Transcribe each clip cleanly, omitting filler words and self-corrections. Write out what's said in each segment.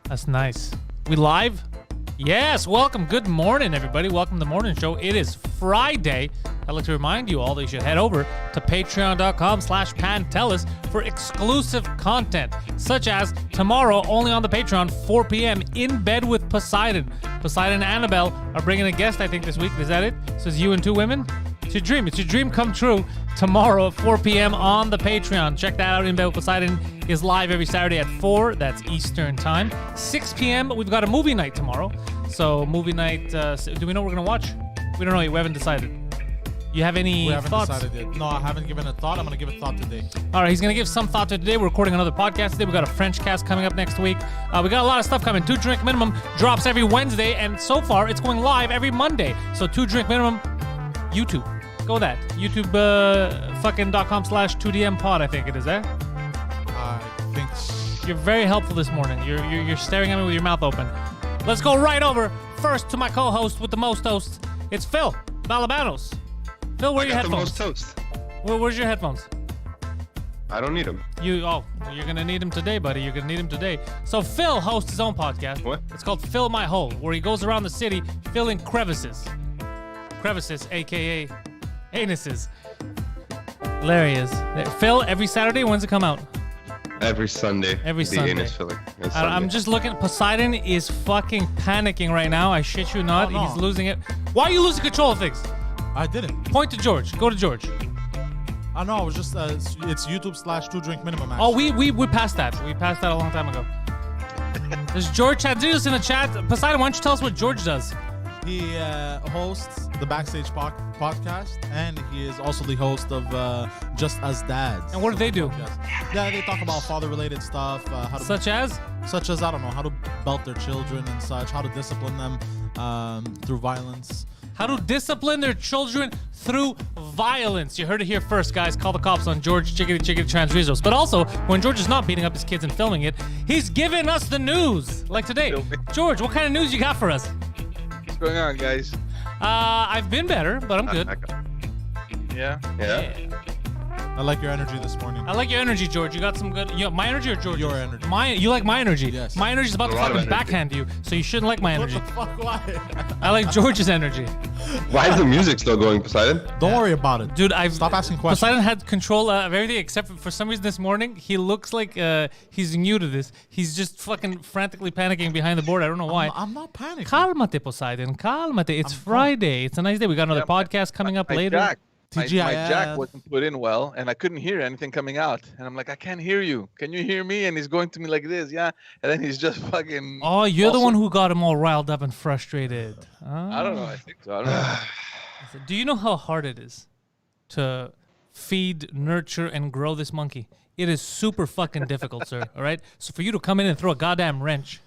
That's nice. We live? Yes, welcome. Good morning, everybody. Welcome to the morning show. It is Friday. I'd like to remind you all that you should head over to patreon.com/Pantelis for exclusive content, such as tomorrow, only on the Patreon, 4 p.m., In Bed with Poseidon. Poseidon and Annabelle are bringing a guest, I think, this week. Is that it? So it's you and two women? It's your dream. It's your dream come true. Tomorrow at 4 p.m. on the Patreon. Check that out. In Bed with Poseidon is live every Saturday at 4. That's Eastern time. 6 p.m. We've got a movie night tomorrow. So movie night, do we know what we're going to watch? We don't know yet. We haven't decided. You have any thoughts? We haven't decided yet. No, I haven't given a thought. I'm going to give a thought today. All right, he's going to give some thought to today. We're recording another podcast today. We got a French cast coming up next week. We got a lot of stuff coming. 2 Drink Minimum drops every Wednesday, and so far it's going live every Monday. So 2 Drink Minimum, YouTube. Go that. YouTube fucking.com/2DMpod, I think it is, eh? I think You're very helpful this morning. You're staring at me with your mouth open. Let's go right over first to my co-host with the most toast. It's Phil Balabanos. Phil, where are your headphones? The most toast. Where's your headphones? I don't need them. You're gonna need them today, buddy. You're gonna need them today. So Phil hosts his own podcast. What? It's called Fill My Hole, where he goes around the city filling crevices, aka anuses. Hilarious. Phil, every Saturday. When's it come out? Every Sunday. Every Sunday. Anus filling. I'm just looking. Poseidon is fucking panicking right now. I shit you not. Oh, no. He's losing it. Why are you losing control of things? I didn't. Point to George. Go to George. I know. I was just. It's YouTube/2 Drink Minimum. Actually. Oh, we passed that. We passed that a long time ago. There's George Chadrius in the chat. Poseidon, why don't you tell us what George does? He hosts the Backstage podcast, and he is also the host of Just As Dads. And what do they do? Yeah, they talk about father-related stuff. Such as I don't know, how to belt their children and such, how to discipline them through violence. how to discipline their children through violence. You heard it here first, guys. Call the cops on George Chickadee Transrizos. But also, when George is not beating up his kids and filming it, he's giving us the news. Like today. George, what kind of news you got for us? What's going on, guys? I've been better, but I'm good. Yeah. I like your energy this morning. I like your energy, George. You got some good. My energy or George? Your energy. You like my energy? Yes. My energy's about to A lot of fucking energy. backhand you, so you shouldn't like my energy. What the fuck? Why? I like George's energy. Why is the music still going, Poseidon? Don't worry about it. Dude, Stop asking questions. Poseidon had control of everything except for some reason this morning, he looks like he's new to this. He's just fucking frantically panicking behind the board. I don't know why. I'm not panicking. Calmate, Poseidon. Calmate. It's Friday. It's a nice day. We got another podcast coming up later. My TGIF. jack wasn't put in well, and I couldn't hear anything coming out. And I'm like, I can't hear you. Can you hear me? And he's going to me like this, yeah. And then he's just fucking. Oh, you're the also- one who got him all riled up and frustrated. I don't know. I think so. I don't know. Do you know how hard it is to feed, nurture, and grow this monkey? It is super fucking difficult, sir. All right? So for you to come in and throw a goddamn wrench,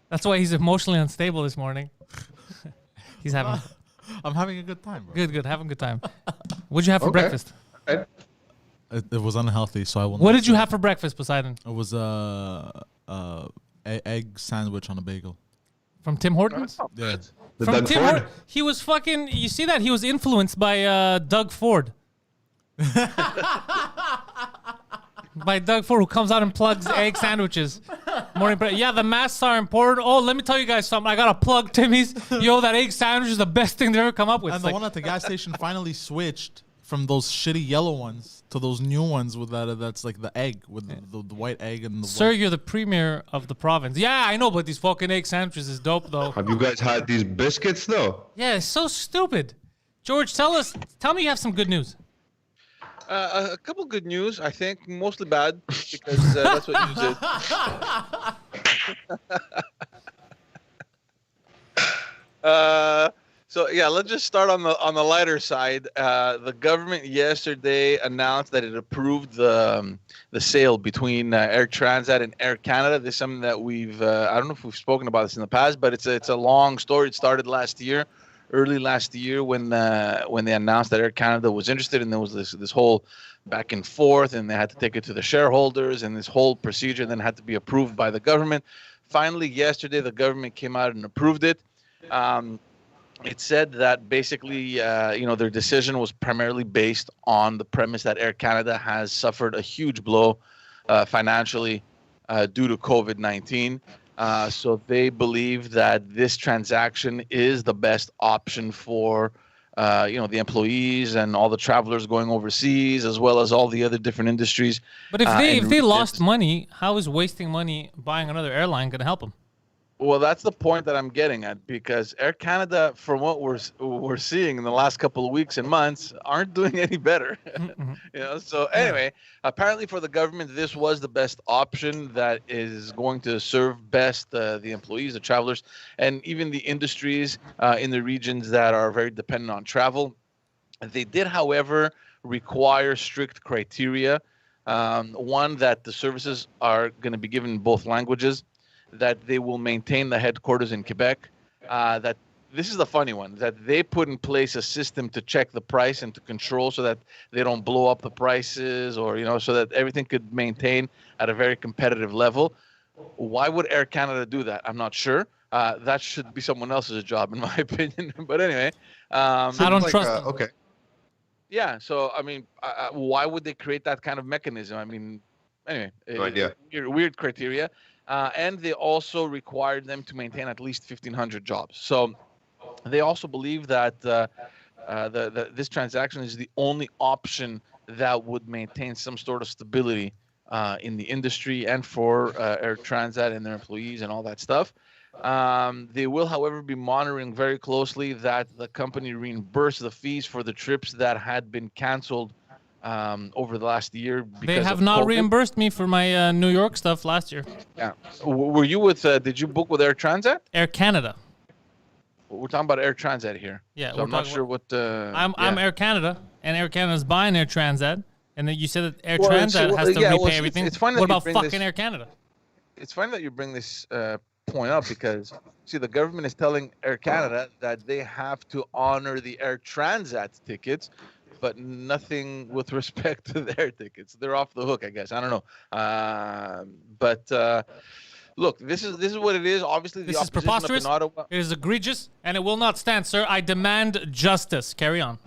that's why he's emotionally unstable this morning. He's having I'm having a good time, bro. good. Having a good time. What'd you have for Okay. breakfast? Right. It was unhealthy, so I will. What did you have for breakfast, Poseidon? It was egg sandwich on a bagel. From Tim Hortons? Yeah. The From Doug Tim Ford? Hortons. He was fucking. You see that? He was influenced by Doug Ford. By Doug Ford, who comes out and plugs egg sandwiches. Morning bread. Yeah, the masks are important. Oh, let me tell you guys something. I got to plug Timmy's. Yo, that egg sandwich is the best thing they've ever come up with. And It's the like, one at the gas station finally switched from those shitty yellow ones to those new ones with that's like the egg with the white egg and the Sir, white. you're the premier of the province. Yeah, I know, but these fucking egg sandwiches is dope, though. Have you guys had these biscuits, though? Yeah, it's so stupid. George, tell me you have some good news. A couple good news, I think. Mostly bad, because that's what you did. So yeah, let's just start on the lighter side. The government yesterday announced that it approved the sale between Air Transat and Air Canada. This is something that I don't know if we've spoken about this in the past, but it's a long story. It started early last year when they announced that Air Canada was interested, and there was this whole back and forth, and they had to take it to the shareholders, and this whole procedure then had to be approved by the government. Finally, yesterday, the government came out and approved it. It said that basically, their decision was primarily based on the premise that Air Canada has suffered a huge blow financially due to COVID-19. So they believe that this transaction is the best option for the employees and all the travelers going overseas, as well as all the other different industries. But if they lost regions. money, how is wasting money buying another airline going to help them? Well, that's the point that I'm getting at, because Air Canada, from what we're seeing in the last couple of weeks and months, aren't doing any better. So anyway, apparently for the government, this was the best option that is going to serve best the employees, the travelers, and even the industries in the regions that are very dependent on travel. They did, however, require strict criteria. One, that the services are going to be given in both languages, that they will maintain the headquarters in Quebec, that this is the funny one, that they put in place a system to check the price and to control so that they don't blow up the prices, or, so that everything could maintain at a very competitive level. Why would Air Canada do that? I'm not sure. That should be someone else's job, in my opinion. But anyway. I don't trust them. Okay. Yeah. So, I mean, why would they create that kind of mechanism? I mean, anyway. No idea. Weird criteria. And they also required them to maintain at least 1,500 jobs. So they also believe that this transaction is the only option that would maintain some sort of stability in the industry and for Air Transat and their employees and all that stuff. They will, however, be monitoring very closely that the company reimburse the fees for the trips that had been canceled over the last year. They have not reimbursed me for my New York stuff last year. Yeah. Were you with, did you book with Air Transat? Air Canada. We're talking about Air Transat here. Yeah. So I'm not sure what. I'm Air Canada, and Air Canada's buying Air Transat. And then you said that Air Well, Transat has to repay it's everything. it's fine that What you about bring fucking this- Air Canada? It's funny that you bring this point up, because, see, the government is telling Air Canada that they have to honor the Air Transat tickets, but nothing with respect to their tickets. They're off the hook, I guess. I don't know. But look, this is what it is. Obviously, the This is opposition up preposterous. in Ottawa. It is egregious, and it will not stand, sir. I demand justice. Carry on.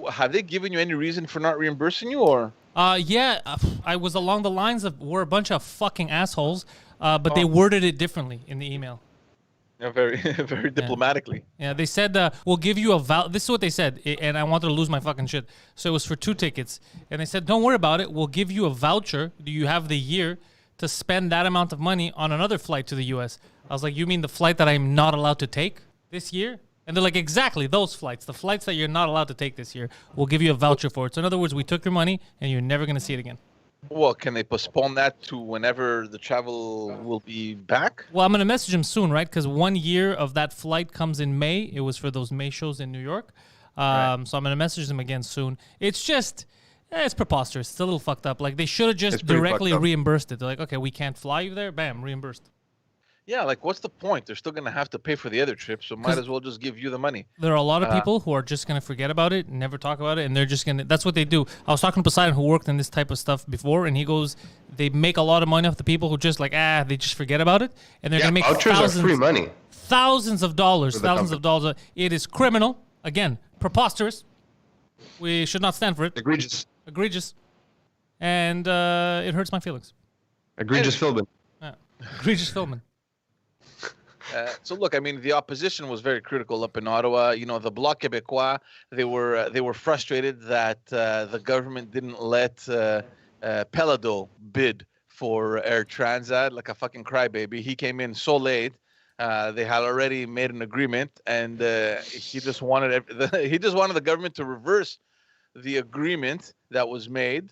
Have they given you any reason for not reimbursing you, or? Yeah, I was along the lines of we're a bunch of fucking assholes, but they worded it differently in the email. Yeah, very, very diplomatically. Yeah, they said we'll give you a This is what they said, and I wanted to lose my fucking shit. So it was for 2 tickets, and they said, "Don't worry about it. We'll give you a voucher. Do you have the year to spend that amount of money on another flight to the U.S.?" I was like, "You mean the flight that I'm not allowed to take this year?" And they're like, "Exactly, those flights. The flights that you're not allowed to take this year. We'll give you a voucher for it." So in other words, we took your money, and you're never gonna see it again. Well, can they postpone that to whenever the travel will be back? Well, I'm going to message him soon, right? Because 1 year of that flight comes in May. It was for those May shows in New York. So I'm going to message him again soon. It's just, it's preposterous. It's a little fucked up. Like, they should have just It's pretty directly fucked up. reimbursed it. They're like, okay, we can't fly you there. Bam, reimbursed. Yeah, like, what's the point? They're still going to have to pay for the other trip, so might as well just give you the money. There are a lot of people who are just going to forget about it, never talk about it, and they're just going to, that's what they do. I was talking to Poseidon, who worked in this type of stuff before, and he goes, they make a lot of money off the people who just like, they just forget about it, and they're Yeah, going to make vouchers are free money. thousands of dollars, For the thousands of dollars. It is criminal. Again, preposterous. We should not stand for it. Egregious. Egregious. And it hurts my feelings. Egregious Philbin. Egregious filming. So look, I mean, the opposition was very critical up in Ottawa. You know, the Bloc Québécois, they were frustrated that the government didn't let Pelado bid for Air Transat like a fucking crybaby. He came in so late. They had already made an agreement, and he just wanted the government to reverse the agreement that was made,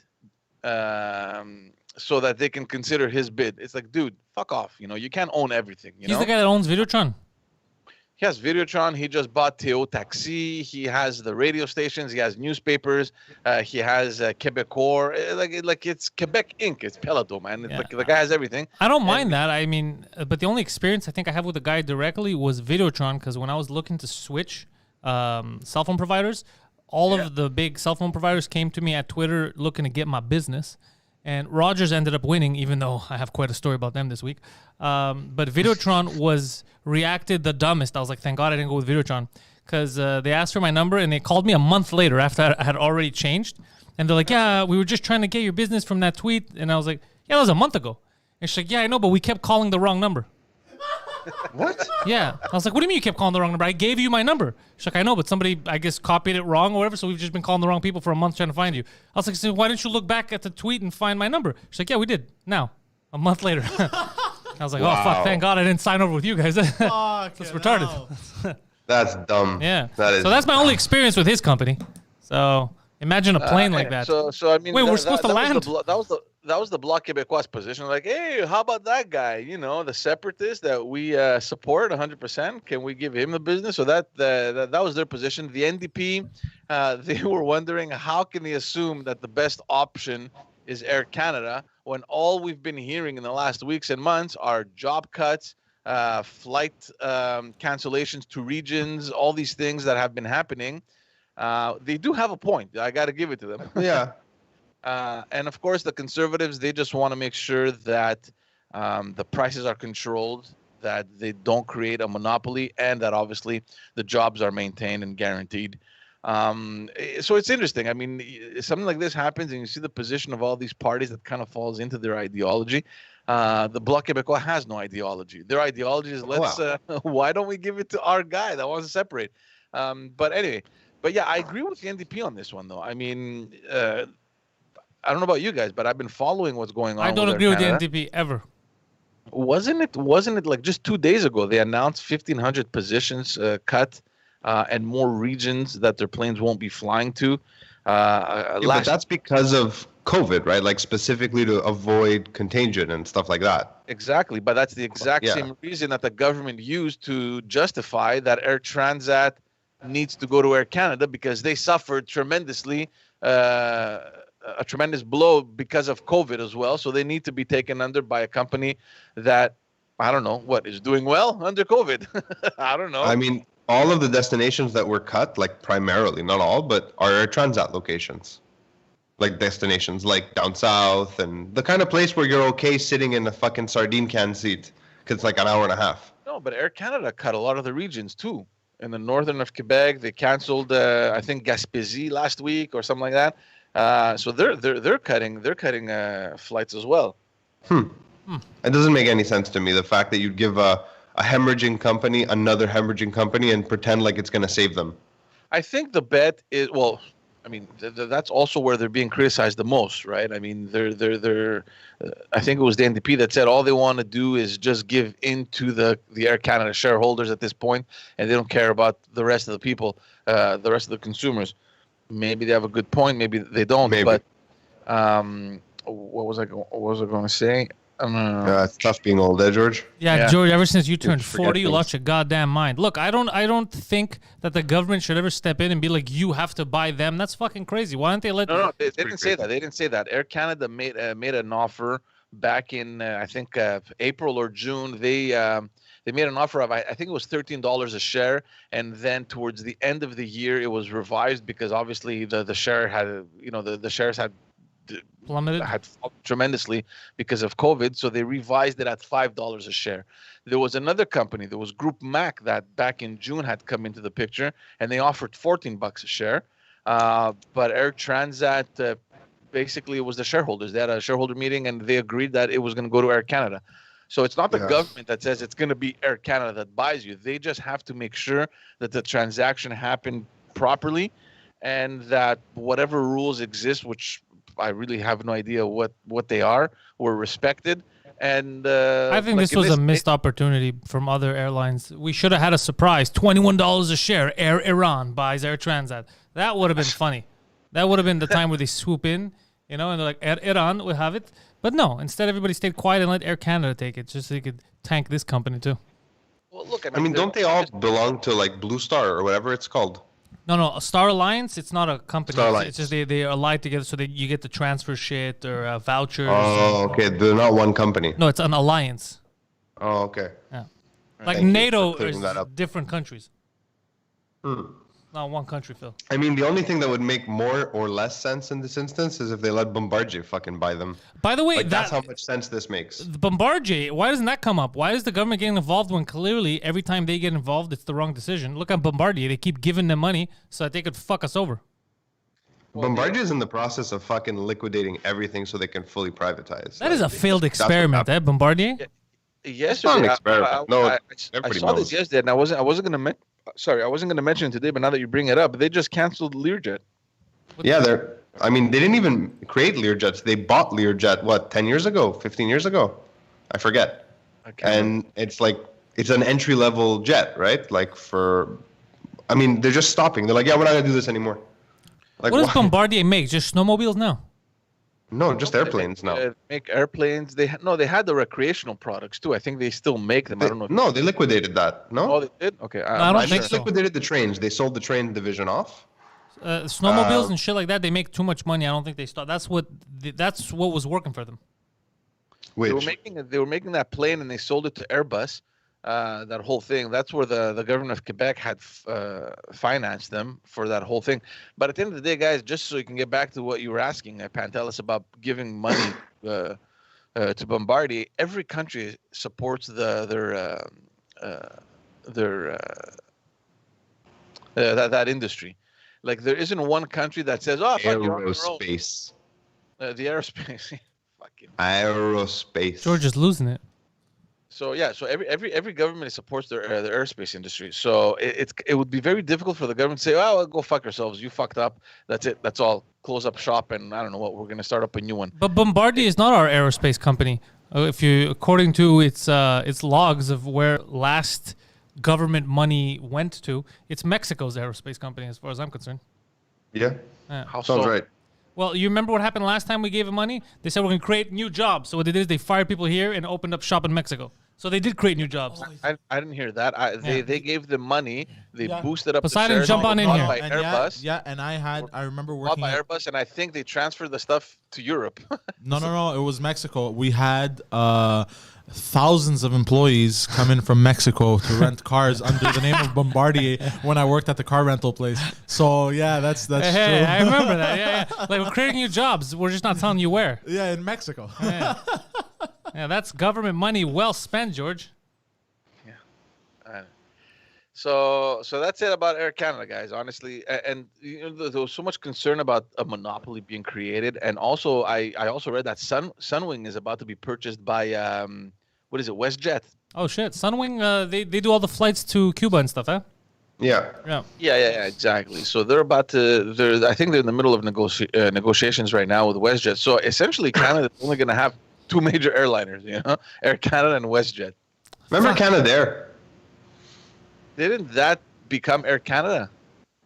so that they can consider his bid. It's like, dude, fuck off. You know, you can't own everything. He's the guy that owns Videotron. He has Videotron. He just bought Théo Taxi. He has the radio stations. He has newspapers. He has Québécois. Like it's Quebec Inc. It's Pelado, man. It's like the guy has everything. I don't mind that. I mean, but the only experience I think I have with the guy directly was Videotron, because when I was looking to switch cell phone providers, all of the big cell phone providers came to me at Twitter looking to get my business. And Rogers ended up winning, even though I have quite a story about them this week. But Videotron reacted the dumbest. I was like, thank God I didn't go with Videotron. Because they asked for my number, and they called me a month later after I had already changed. And they're like, yeah, we were just trying to get your business from that tweet. And I was like, yeah, that was a month ago. And she's like, yeah, I know, but we kept calling the wrong number. What? Yeah. I was like, what do you mean you kept calling the wrong number? I gave you my number. She's like, I know, but somebody, I guess, copied it wrong or whatever, so we've just been calling the wrong people for a month trying to find you. I was like, so why didn't you look back at the tweet and find my number? She's like, yeah, we did. Now, a month later. I was like, oh, fuck, thank God I didn't sign over with you guys. That's retarded. That's dumb. Yeah. That is So that's my only experience with his company. So imagine a plane like that. So I mean, Wait, we're supposed to land? That was the Bloc Québécois position. Like, hey, how about that guy? You know, the separatist that we support 100%. Can we give him the business? So that was their position. The NDP, they were wondering how can they assume that the best option is Air Canada when all we've been hearing in the last weeks and months are job cuts, flight cancellations to regions, all these things that have been happening. They do have a point. I got to give it to them. Yeah. And of course, the Conservatives, they just want to make sure that the prices are controlled, that they don't create a monopoly, and that obviously the jobs are maintained and guaranteed. So it's interesting. I mean, something like this happens, and you see the position of all these parties that kind of falls into their ideology. The Bloc Québécois has no ideology. Their ideology is why don't we give it to our guy that wants to separate? But anyway, yeah, I agree with the NDP on this one, though. I mean, I don't know about you guys, but I've been following what's going on. I don't agree with the NDP ever. Wasn't it like just 2 days ago they announced 1,500 positions cut and more regions that their planes won't be flying to? But that's because of COVID, right? Like specifically to avoid contagion and stuff like that. Exactly, but that's the exact same reason that the government used to justify that Air Transat needs to go to Air Canada, because they suffered tremendously. A tremendous blow because of COVID as well. So they need to be taken under by a company that, I don't know, is doing well under COVID. I don't know. I mean, all of the destinations that were cut, like primarily, not all, but are Air Transat locations. Like destinations like down south and the kind of place where you're okay sitting in a fucking sardine can seat because it's like an hour and a half. No, but Air Canada cut a lot of the regions too. In the northern of Quebec, they canceled, I think, Gaspésie last week or something like that. So they're cutting flights as well. It doesn't make any sense to me, the fact that you'd give a hemorrhaging company another hemorrhaging company and pretend like it's going to save them. I think the bet is, well, I mean, that's also where they're being criticized the most, right? I mean, they're I think it was the NDP that said all they want to do is just give into the Air Canada shareholders at this point, and they don't care about the rest of the people, the rest of the consumers. Maybe they have a good point. Maybe they don't. Maybe. But what was I going to say? It's tough being old, George? Yeah, George, ever since you turned forget 40, you things. lost your goddamn mind. Look, I don't think that the government should ever step in and be like, you have to buy them. That's fucking crazy. Why don't they let... No, they didn't say that. They didn't say that. Air Canada made an offer back in, I think, April or June. They made an offer of, I think it was $13 a share, and then towards the end of the year, it was revised because obviously the share had, the shares had plummeted, had fallen tremendously because of COVID, so they revised it at $5 a share. There was another company, there was Group Mac, that back in June had come into the picture, and they offered $14 a share. But Air Transat, basically, it was the shareholders. They had a shareholder meeting, and they agreed that it was going to go to Air Canada. So it's not the government that says it's going to be Air Canada that buys you. They just have to make sure that the transaction happened properly, and that whatever rules exist, which I really have no idea what they are, were respected. And I think this was a missed opportunity from other airlines. We should have had a surprise. $21 a share. Air Iran buys Air Transat. That would have been funny. That would have been the time where they swoop in, and they're like, Air Iran will have it. But no, instead everybody stayed quiet and let Air Canada take it, just so they could tank this company too. Well, look, I mean, don't they all belong to like Blue Star or whatever it's called? No, Star Alliance, it's not a company. Star Alliance. It's just they are allied together so that you get the transfer shit or vouchers. Oh, okay. They're not one company. No, it's an alliance. Oh, okay. Yeah. Like Thank you NATO for clearing is that up. different countries. Not one country, Phil. I mean, the only thing that would make more or less sense in this instance is if they let Bombardier fucking buy them. By the way, Like, that's how much sense this makes. Bombardier, why doesn't that come up? Why is the government getting involved when clearly every time they get involved, it's the wrong decision? Look at Bombardier. They keep giving them money so that they could fuck us over. Bombardier is in the process of fucking liquidating everything so they can fully privatize. That is a failed what experiment, happened. Bombardier. It's not an experiment. No, I everybody saw knows. this yesterday, and I wasn't gonna mention it today, but now that you bring it up, they just canceled Learjet. Yeah, they didn't even create Learjets. They bought Learjet, 10 years ago, 15 years ago? I forget. And it's like, it's an entry-level jet, right? They're just stopping. They're like, yeah, we're not going to do this anymore. Like, What does Bombardier make? Just snowmobiles now? No, just airplanes now. They make airplanes. They had the recreational products too. I think they still make them. I don't know. No, they liquidated that. No? Oh, they did? Okay. I don't I think think so. they liquidated the trains. They sold the train division off. Snowmobiles and shit like that, they make too much money. I don't think they stop. That's what was working for them. Which? They were making that plane and they sold it to Airbus. That whole thing. That's where the government of Quebec had financed them for that whole thing. But at the end of the day, guys, just so you can get back to what you were asking, Pantelis, about giving money to Bombardier, every country supports their that industry. Like there isn't one country that says, "Oh, fuck, you're on your own." Aerospace. The aerospace. Fucking. Aerospace. George is losing it. So yeah, so every government supports their aerospace industry. So it would be very difficult for the government to say, "Oh, well, go fuck yourselves. You fucked up. That's it. That's all. Close up shop, and I don't know what. We're gonna start up a new one." But Bombardier is not our aerospace company. According to its logs of where last government money went to, it's Mexico's aerospace company, as far as I'm concerned. Yeah. How Sounds so? right. Well, you remember what happened last time we gave them money? They said we're going to create new jobs. So what they did is they fired people here and opened up shop in Mexico. So they did create new jobs. I didn't hear that. They gave them money. They boosted up Poseidon, the shares. jump on in bought here. by And Airbus. and I remember Bought working by at, Airbus, and I think they transferred the stuff to Europe. no, it was Mexico. We had thousands of employees come in from Mexico to rent cars under the name of Bombardier when I worked at the car rental place. So yeah, that's Hey, true. I remember that. Yeah. Like we're creating new jobs. We're just not telling you where. Yeah, in Mexico. Yeah, that's government money well spent, George. So that's it about Air Canada, guys. Honestly, and there was so much concern about a monopoly being created, and also I also read that Sunwing is about to be purchased by what is it, WestJet? Oh shit, Sunwing. They do all the flights to Cuba and stuff, huh? Yeah. Yeah. Yeah, exactly. So they're about to. I think they're in the middle of negotiations right now with WestJet. So essentially, Canada's only going to have two major airliners, Air Canada and WestJet. Remember Canadair? Didn't that become Air Canada?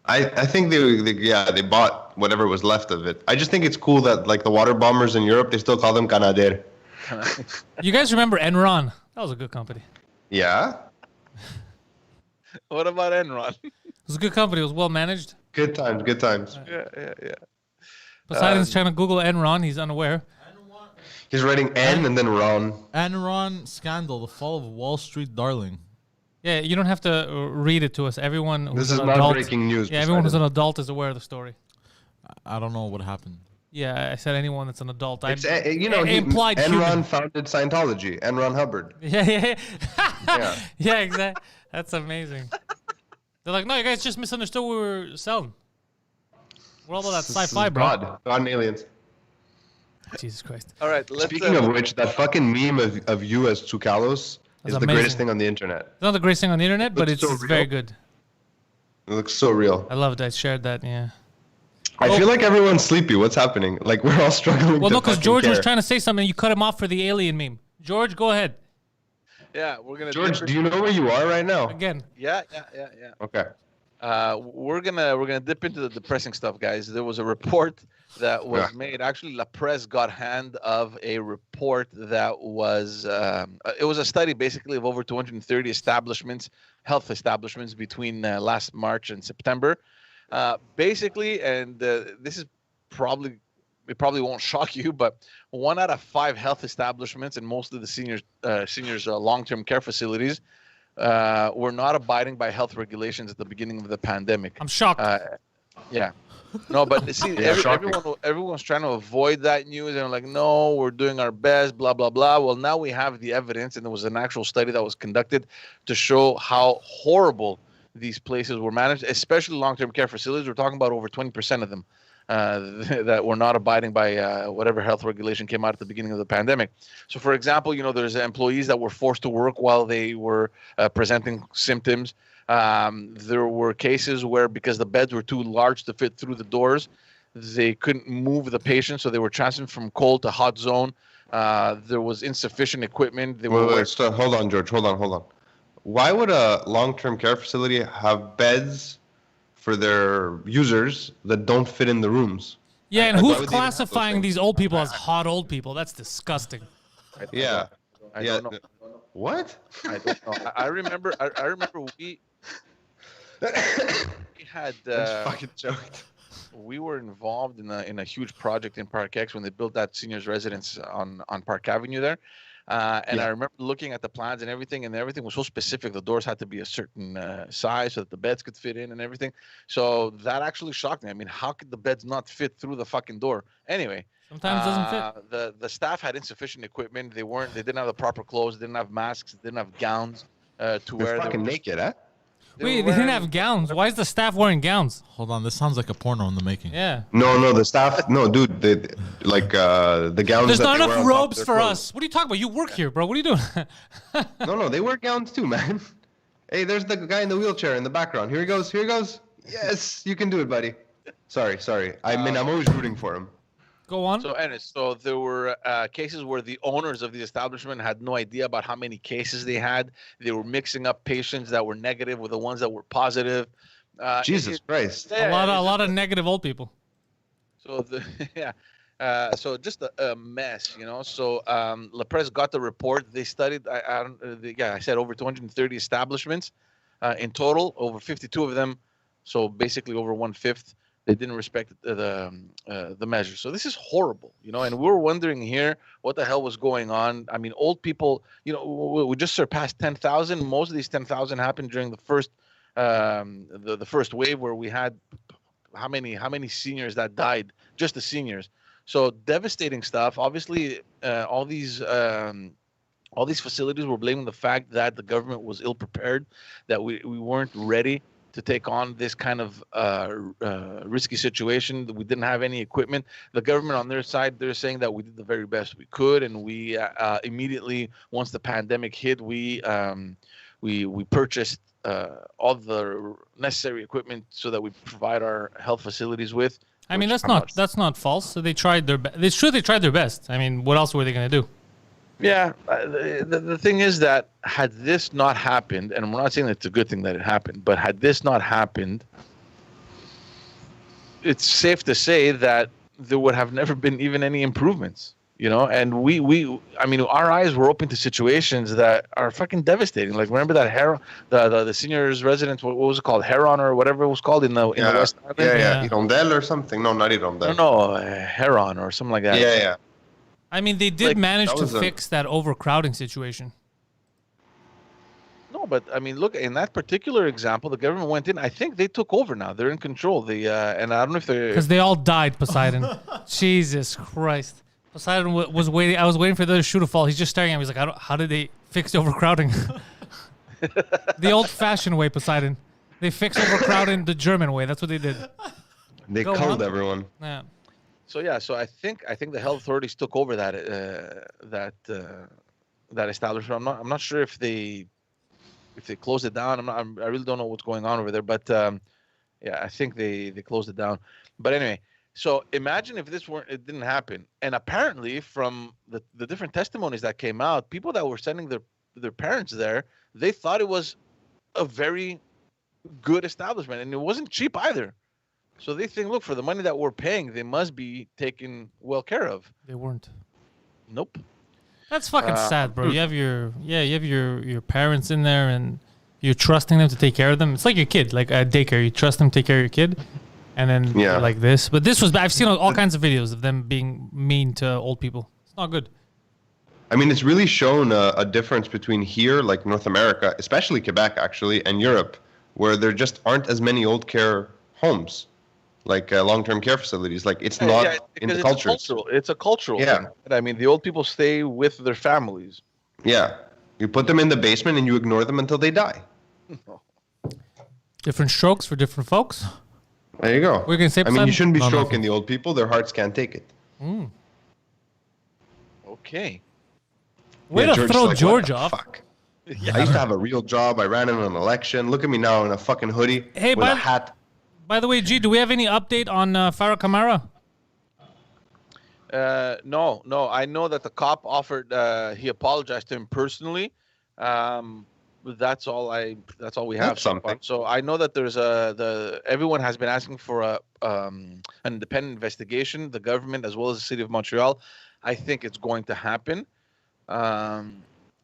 I think they bought whatever was left of it. I just think it's cool that like the water bombers in Europe, they still call them Canadair. You guys remember Enron? That was a good company. Yeah. What about Enron? It was a good company. It was well managed. Good times. Good times. Yeah. Poseidon's trying to Google Enron. He's unaware. He's writing N and then Ron. Enron scandal: the fall of Wall Street darling. Yeah, you don't have to read it to us. Everyone who's This is an not adult, breaking news. Yeah, everyone who's an Poseidon. adult is aware of the story. I don't know what happened. Yeah, I said anyone that's an adult. It's, I Enron human. founded Scientology. Enron Hubbard. Yeah. Yeah. Yeah, exactly. That's amazing. They're like, no, you guys just misunderstood what we were selling. We're all about that sci-fi, bro. God and aliens. Jesus Christ. All right. Speaking of which, that fucking meme of you as Tsukalos is the amazing. greatest thing on the internet. It's not the greatest thing on the internet, but Looks it's so very real. good. It looks so real. I loved it. I shared that, yeah. I feel like everyone's sleepy. What's happening? Like we're all struggling. Well, to no, because fucking George was care. trying to say something and you cut him off for the alien meme. George, go ahead. Yeah, we're gonna. George, do you know where you are right now? Again. Yeah. Okay. We're gonna dip into the depressing stuff, guys. There was a report that was made. Actually, La Presse got hand of a report that was it was a study basically of over 230 establishments, health establishments between last March and September. Basically, and this is probably won't shock you, but 1 out of 5 health establishments and most of the seniors long-term care facilities were not abiding by health regulations at the beginning of the pandemic. I'm shocked. Yeah. No, but see, shocking. everyone's trying to avoid that news, and they're like, no, we're doing our best, blah, blah, blah. Well, now we have the evidence, and there was an actual study that was conducted to show how horrible these places were managed, especially long-term care facilities. We're talking about over 20% of them. that were not abiding by whatever health regulation came out at the beginning of the pandemic. So, for example, there's employees that were forced to work while they were presenting symptoms. There were cases where, because the beds were too large to fit through the doors, they couldn't move the patient, so they were transferred from cold to hot zone. There was insufficient equipment. So hold on, George. Hold on. Why would a long-term care facility have beds for their users that don't fit in the rooms? Yeah, and Why who's would they even have those classifying things? these old people as hot old people? That's disgusting. Yeah. I don't know. What? I don't know. I remember we had I fucking joked. we were involved in a huge project in Park X when they built that seniors residence on Park Avenue there. And I remember looking at the plans and everything was so specific. The doors had to be a certain size so that the beds could fit in and everything. So that actually shocked me. I mean, how could the beds not fit through the fucking door? Anyway, Sometimes it doesn't fit. The staff had insufficient equipment. They didn't have the proper clothes. They didn't have masks. They didn't have gowns to They're wear. fucking naked, huh? Wait, they didn't have gowns. Why is the staff wearing gowns? Hold on, this sounds like a porno in the making. Yeah. No, the staff. No, dude, the gowns. There's that not they wear enough on top of robes their for clothes. us. What are you talking about? You work here, bro. What are you doing? No, they wear gowns too, man. Hey, there's the guy in the wheelchair in the background. Here he goes. Yes, you can do it, buddy. Sorry. I mean, I'm always rooting for him. Go on. So there were cases where the owners of the establishment had no idea about how many cases they had. They were mixing up patients that were negative with the ones that were positive. Jesus Christ. a lot of negative old people. So so just a mess, So La Presse got the report. They studied. I said over 230 establishments in total. Over 52 of them, so basically over 1/5. They didn't respect the measures. So this is horrible, and we're wondering here what the hell was going on. I mean, old people, we just surpassed 10,000. Most of these 10,000 happened during the first the first wave, where we had how many seniors that died, just the seniors. So devastating stuff. Obviously, all these facilities were blaming the fact that the government was ill prepared, that we weren't ready to take on this kind of risky situation. We didn't have any equipment. The government on their side, they're saying that we did the very best we could, and we immediately, once the pandemic hit, we purchased all the necessary equipment so that we provide our health facilities with. I mean, that's not false. So they tried their best. It's true they tried their best. I mean, what else were they going to do? Yeah, the thing is that had this not happened, and we're not saying that it's a good thing that it happened, but had this not happened, it's safe to say that there would have never been even any improvements, And I mean, our eyes were open to situations that are fucking devastating. Like, remember that the seniors residence, what was it called, Heron or whatever it was called in the West Island? Yeah, Hirondelle or something. No, not Hirondelle. No, Heron or something like that. Yeah. I mean, they did manage to was fix that overcrowding situation. No, but I mean, look, in that particular example, the government went in. I think they took over now. They're in control. And I don't know if they're... Because they all died, Poseidon. Jesus Christ. Poseidon was waiting. I was waiting for the shoe to fall. He's just staring at me. He's like, how did they fix overcrowding? The old-fashioned way, Poseidon. They fixed overcrowding the German way. That's what they did. They Go culled on. everyone. Yeah. So I think the health authorities took over that establishment. I'm not sure if they closed it down. I really don't know what's going on over there. But I think they closed it down. But anyway, so imagine if it didn't happen. And apparently, from the different testimonies that came out, people that were sending their parents there, they thought it was a very good establishment, and it wasn't cheap either. So they think, look, for the money that we're paying, they must be taken well care of. They weren't. Nope. That's fucking sad, bro. You have your parents in there, and you're trusting them to take care of them. It's like your kid, like a daycare. You trust them to take care of your kid, and then you're like this. But this was, I've seen all kinds of videos of them being mean to old people. It's not good. I mean, it's really shown a difference between here, like North America, especially Quebec, actually, and Europe, where there just aren't as many old care homes. Like long-term care facilities, like it's not in the culture. It's a cultural thing. I mean, the old people stay with their families. Yeah, you put them in the basement and you ignore them until they die. Different strokes for different folks. There you go. We're gonna say I mean, Poseidon? you shouldn't be No, stroking nothing. the old people. Their hearts can't take it. Okay. Way Yeah, to George's throw like, what George the off. fuck? I used to have a real job. I ran in an election. Look at me now in a fucking hoodie Hey, with a hat. By the way, G, do we have any update on Farah Kamara? No. I know that the cop offered. He apologized to him personally. But that's all we have. That's So far. something. So I know that there's everyone has been asking for an independent investigation. The government as well as the city of Montreal. I think it's going to happen. Well,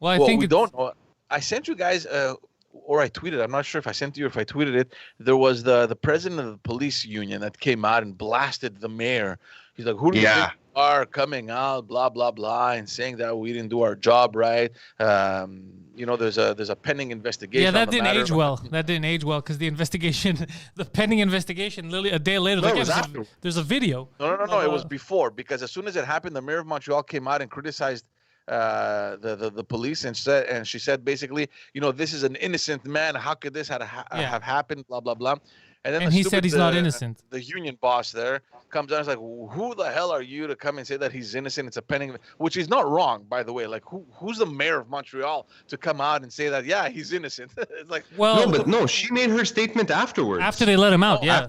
I think we don't know. I sent you guys, or I tweeted. I'm not sure if I sent you or if I tweeted it. There was the president of the police union that came out and blasted the mayor. He's like, "Who do you think you are coming out, blah blah blah, and saying that we didn't do our job right?" There's a pending investigation. Yeah, that on the didn't matter. age well. That didn't age well because the investigation, the pending investigation, literally a day later, No, like, it was yeah, after. there's a video. No. It was before, because as soon as it happened, the mayor of Montreal came out and criticized the police and she said basically, this is an innocent man. How could this have happened? Blah blah blah. And then he said he's not innocent. The union boss there comes out and is like, "Who the hell are you to come and say that he's innocent? It's a pending," which is not wrong, by the way. Like, who's the mayor of Montreal to come out and say that? Yeah, he's innocent. It's like, No, she made her statement afterwards. after they let him out. Yeah.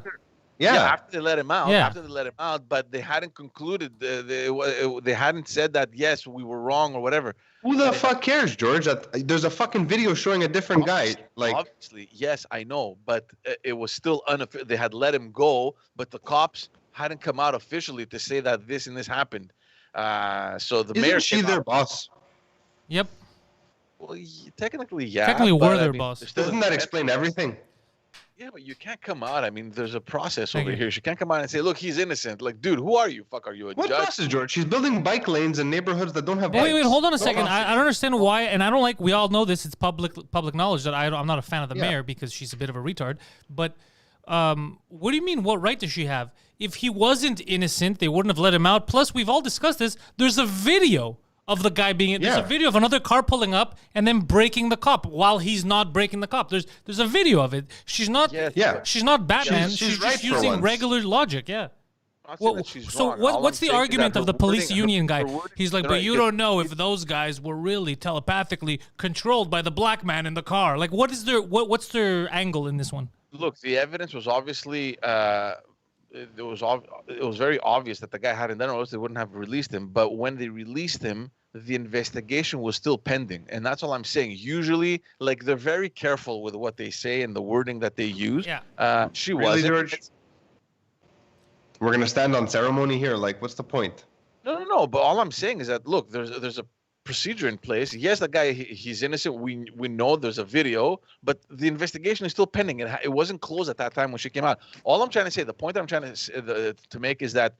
after they let him out. Yeah. After they let him out, but they hadn't concluded. They hadn't said that yes, we were wrong or whatever. Who the fuck cares, George? There's a fucking video showing a different guy. Like, Obviously, yes, I know, but it was still unofficial. They had let him go, but the cops hadn't come out officially to say that this and this happened. So the mayor isn't she came their out. boss? Yep. Well, technically, yeah. Technically, but, we're their I mean, boss. there's still Doesn't that explain everything? Yeah, but you can't come out. I mean, there's a process Thank over you. here. She can't come out and say, "Look, he's innocent." Like, dude, who are you? Fuck, are you a What judge? process, George? She's building bike lanes in neighborhoods that don't have Wait, bikes. hold on a No second. process. I don't understand why, and I don't like. We all know this. It's public knowledge that I'm not a fan of the mayor because she's a bit of a retard. But what do you mean? What right does she have? If he wasn't innocent, they wouldn't have let him out. Plus, we've all discussed this. There's a video of the guy being. There's a video of another car pulling up and then breaking the cop while he's not breaking the cop. There's a video of it. She's not. Yeah. She's not Batman. She's She's right just for using once. regular logic. Yeah. I'm not saying Well, that she's so wrong. All what's I'm the saying is argument that of the her police wording- union guy? her wording- He's like, no, but no, you because don't know if those guys were really telepathically controlled by the black man in the car. Like, what's their angle in this one? Look, the evidence was obviously it was very obvious that the guy hadn't done it, or else they wouldn't have released him. But when they released him, the investigation was still pending, and that's all I'm saying. Usually, like, they're very careful with what they say and the wording that they use. Yeah. She Really, wasn't. George? We're gonna stand on ceremony here. Like, what's the point? No. But all I'm saying is that, look, there's a procedure in place. Yes, the guy he's innocent. We know there's a video, but the investigation is still pending. It wasn't closed at that time when she came out. All I'm trying to say, the point I'm trying to make is that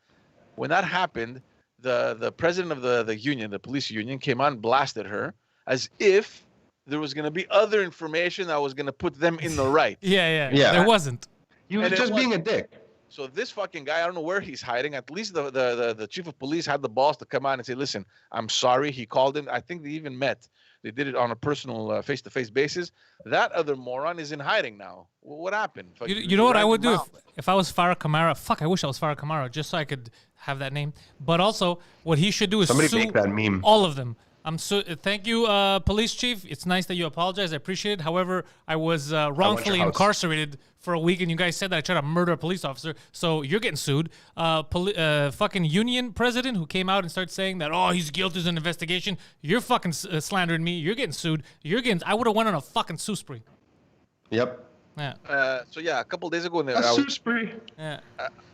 when that happened, the president of the union, the police union, came out and blasted her as if there was going to be other information that was going to put them in the right. Yeah. Yeah. There wasn't. You were And it just being a was- dick. So this fucking guy, I don't know where he's hiding. At least the chief of police had the balls to come out and say, "Listen, I'm sorry." He called him. I think they even met. They did it on a personal, face-to-face basis. That other moron is in hiding now. What happened? You know what I would do Random if I was Farah Kamara? Fuck, I wish I was Farah Kamara just so I could have that name. But also, what he should do is Somebody sue make that meme. all of them. Thank you, police chief. It's nice that you apologize. I appreciate it. However, I was wrongfully house. incarcerated for a week, and you guys said that I tried to murder a police officer. So you're getting sued. Fucking union president who came out and started saying that, oh, he's guilty of an investigation. You're fucking slandering me. You're getting sued. I would have went on a fucking sue spree. Yep. Yeah. So yeah, a couple days ago, Yeah.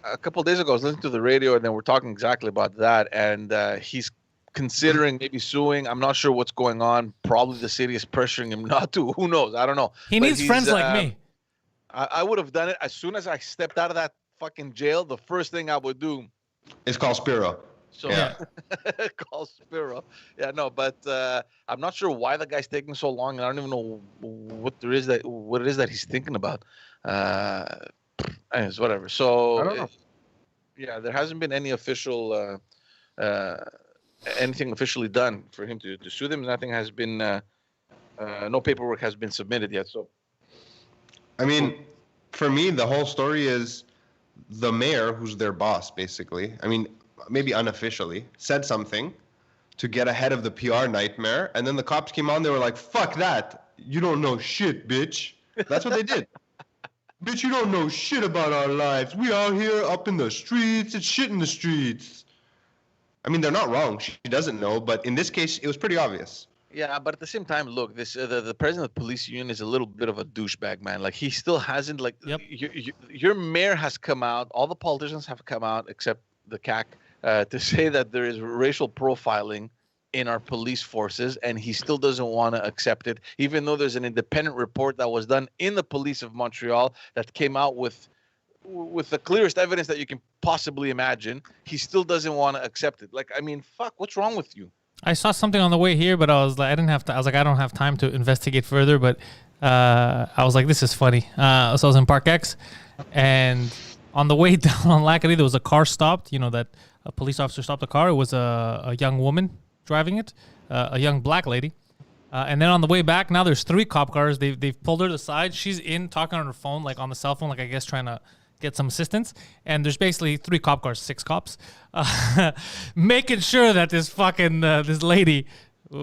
a couple days ago, I was listening to the radio, and then we're talking exactly about that. And he's considering maybe suing. I'm not sure what's going on. Probably the city is pressuring him not to. Who knows? I don't know. He But needs he's, friends like me. I would have done it as soon as I stepped out of that fucking jail. The first thing I would do. It's called Spiro. So Yeah. call Spiro. Yeah, no, but I'm not sure why the guy's taking so long, and I don't even know what it is that he's thinking about. Anyways, whatever. So I don't know. yeah, there hasn't been any official anything officially done for him to sue them. Nothing has been no paperwork has been submitted yet. So I mean, for me, the whole story is the mayor, who's their boss, basically, I mean, maybe unofficially, said something to get ahead of the PR nightmare. And then the cops came on. They were like, fuck that. You don't know shit, bitch. That's what they did. Bitch, you don't know shit about our lives. We out here up in the streets. It's shit in the streets. I mean, they're not wrong. She doesn't know. But in this case, it was pretty obvious. Yeah, but at the same time, look, this the president of the police union is a little bit of a douchebag, man. Like, he still hasn't, like, Yep. your mayor has come out, all the politicians have come out, except the CAC, to say that there is racial profiling in our police forces, and he still doesn't want to accept it, even though there's an independent report that was done in the police of Montreal that came out with the clearest evidence that you can possibly imagine. He still doesn't want to accept it. Like, I mean, fuck, what's wrong with you? I saw something on the way here, but I was like, I don't have time to investigate further. But I was like, this is funny. So I was in Park X, and on the way down on Lacadie, there was a car stopped. You know, that a police officer stopped the car. It was a young woman driving it, a young black lady. And then on the way back, now there's 3 cop cars. They've pulled her to the side. She's in talking on her phone, like on the cell phone, like I guess trying to get some assistance. And there's basically 3 cop cars, 6 cops, making sure that this fucking this lady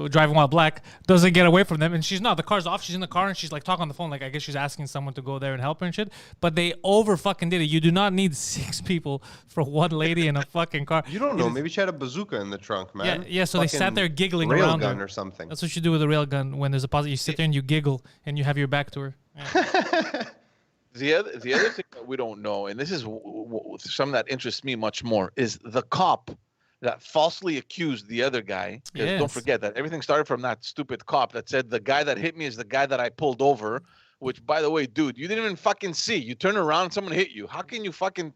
driving while black doesn't get away from them. And she's not. The car's off. She's in the car and she's like talking on the phone. Like I guess she's asking someone to go there and help her and shit. But they over fucking did it. You do not need 6 people for one lady in a fucking car. You don't know. Maybe she had a bazooka in the trunk, man. Yeah. So they sat there giggling rail around gun her. or something. That's what you do with a rail gun when there's a positive. You sit there and you giggle and you have your back to her. Yeah. The other thing that we don't know, and this is something that interests me much more, is the cop that falsely accused the other guy. Because don't forget that everything started from that stupid cop that said the guy that hit me is the guy that I pulled over. Which, by the way, dude, you didn't even fucking see. You turn around, and someone hit you. How can you fucking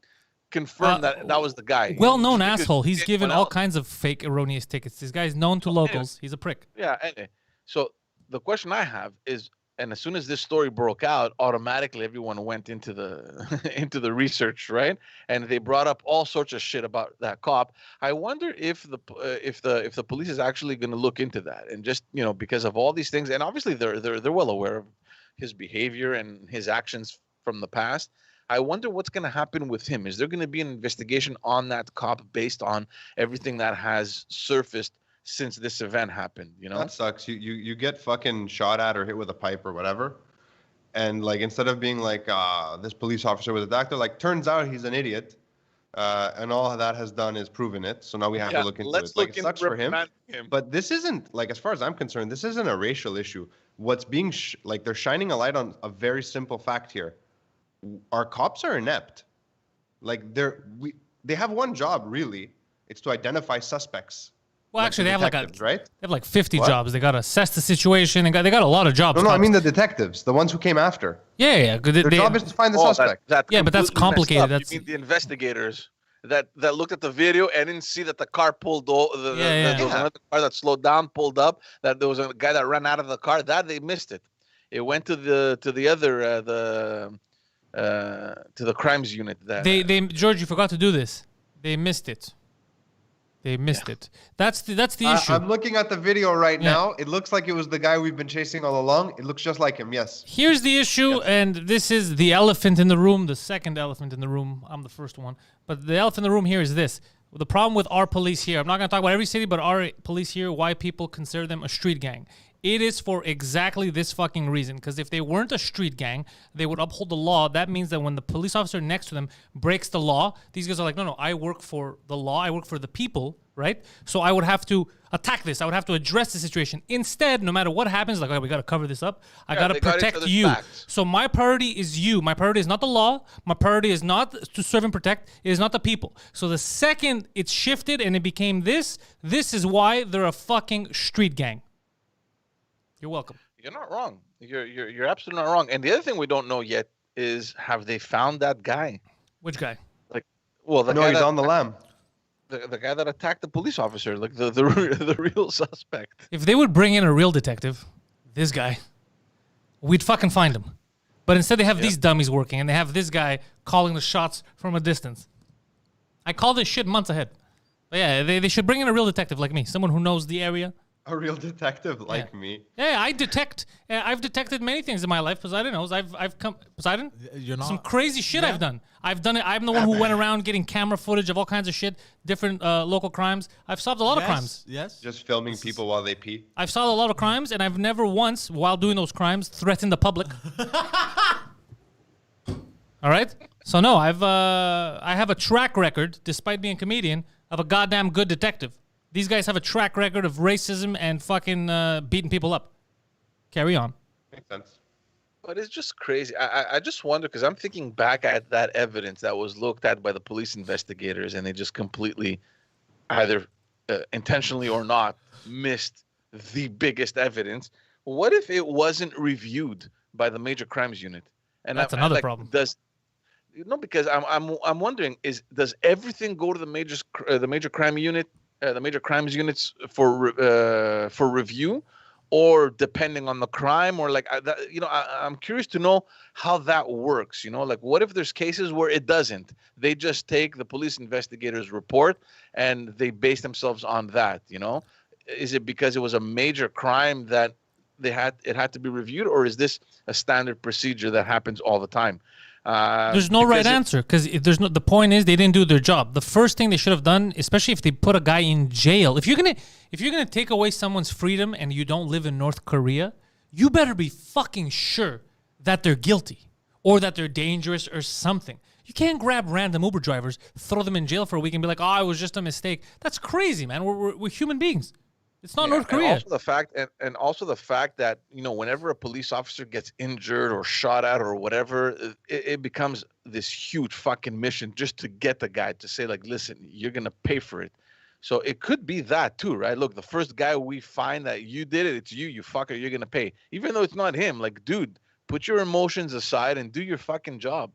confirm that was the guy? Well-known asshole. He's given all kinds of fake erroneous tickets. This guy's known to locals. He's a prick. Yeah. Anyway. So the question I have is, and as soon as this story broke out, automatically everyone went into the into the research, right? And they brought up all sorts of shit about that cop. I wonder if the police is actually going to look into that, and just, you know, because of all these things, and obviously they're well aware of his behavior and his actions from the past. I wonder what's going to happen with him. Is there going to be an investigation on that cop based on everything that has surfaced since this event happened? You know, that sucks. You get fucking shot at or hit with a pipe or whatever, and like instead of being like this police officer was attacked, they're like, turns out he's an idiot, and all that has done is proven it. So now we have to look into it. Like, it sucks for him, but this isn't, like, as far as I'm concerned, this isn't a racial issue. What's being like, they're shining a light on a very simple fact here. Our cops are inept. Like, they have one job really. It's to identify suspects. Well, like actually, the they have detectives, right? They have like 50 jobs. They got to assess the situation. They got a lot of jobs. No, I mean the detectives, the ones who came after. Yeah. Their job is to find the suspect. Yeah, but that's complicated. That's, you mean the investigators that looked at the video and didn't see that the car pulled over. There was another car that slowed down, pulled up. That there was a guy that ran out of the car. That they missed it. It went to the crimes unit. That George, you forgot to do this. They missed it. They missed it. That's the issue. I'm looking at the video right now. It looks like it was the guy we've been chasing all along. It looks just like him, yes. Here's the issue, and this is the elephant in the room, the second elephant in the room. I'm the first one. But the elephant in the room here is this. The problem with our police here, I'm not going to talk about every city, but our police here, why people consider them a street gang. It is for exactly this fucking reason. Because if they weren't a street gang, they would uphold the law. That means that when the police officer next to them breaks the law, these guys are like, no, I work for the law. I work for the people, right? So I would have to attack this. I would have to address the situation. Instead, no matter what happens, like, we got to cover this up. I got to protect you. Backs. So my priority is you. My priority is not the law. My priority is not to serve and protect. It is not the people. So the second it's shifted and it became this is why they're a fucking street gang. You're welcome. You're not wrong. You're absolutely not wrong. And the other thing we don't know yet is, have they found that guy? Which guy? Like, well, he's on the lam. The guy that attacked the police officer, like the real suspect. If they would bring in a real detective, this guy, we'd fucking find him. But instead they have these dummies working, and they have this guy calling the shots from a distance. I call this shit months ahead. But yeah, they should bring in a real detective like me, someone who knows the area, A real detective like me. Yeah, I detect. I've detected many things in my life. Poseidon knows. I've come. Poseidon. You're not Some crazy shit Yeah. I've done. I've done it. I'm the one who went around getting camera footage of all kinds of shit, different local crimes. I've solved a lot of crimes. Yes. Just filming people while they pee. I've solved a lot of crimes, and I've never once, while doing those crimes, threatened the public. All right. So no, I have a track record, despite being a comedian, of a goddamn good detective. These guys have a track record of racism and fucking beating people up. Carry on. Makes sense. But it's just crazy. I just wonder, because I'm thinking back at that evidence that was looked at by the police investigators, and they just completely, either intentionally or not, missed the biggest evidence. What if it wasn't reviewed by the major crimes unit? And That's another problem. Because I'm wondering, does everything go to the major crime unit, the major crimes units for review, or depending on the crime, or like I'm curious to know how that works. Like, what if there's cases where it doesn't? They just take the police investigators' report and they base themselves on that. Is it because it was a major crime that it had to be reviewed, or is this a standard procedure that happens all the time? There's no right answer, because the point is they didn't do their job. The first thing they should have done, especially if they put a guy in jail, if you're gonna take away someone's freedom and you don't live in North Korea, you better be fucking sure that they're guilty or that they're dangerous or something. You can't grab random Uber drivers, throw them in jail for a week, and be like, "Oh, it was just a mistake." That's crazy, man. We're human beings. It's not North Korea. And also the fact that, whenever a police officer gets injured or shot at or whatever, it becomes this huge fucking mission just to get the guy to say, like, listen, you're going to pay for it. So it could be that too, right? Look, the first guy we find that you did it, it's you fucker, you're going to pay. Even though it's not him, like, dude, put your emotions aside and do your fucking job.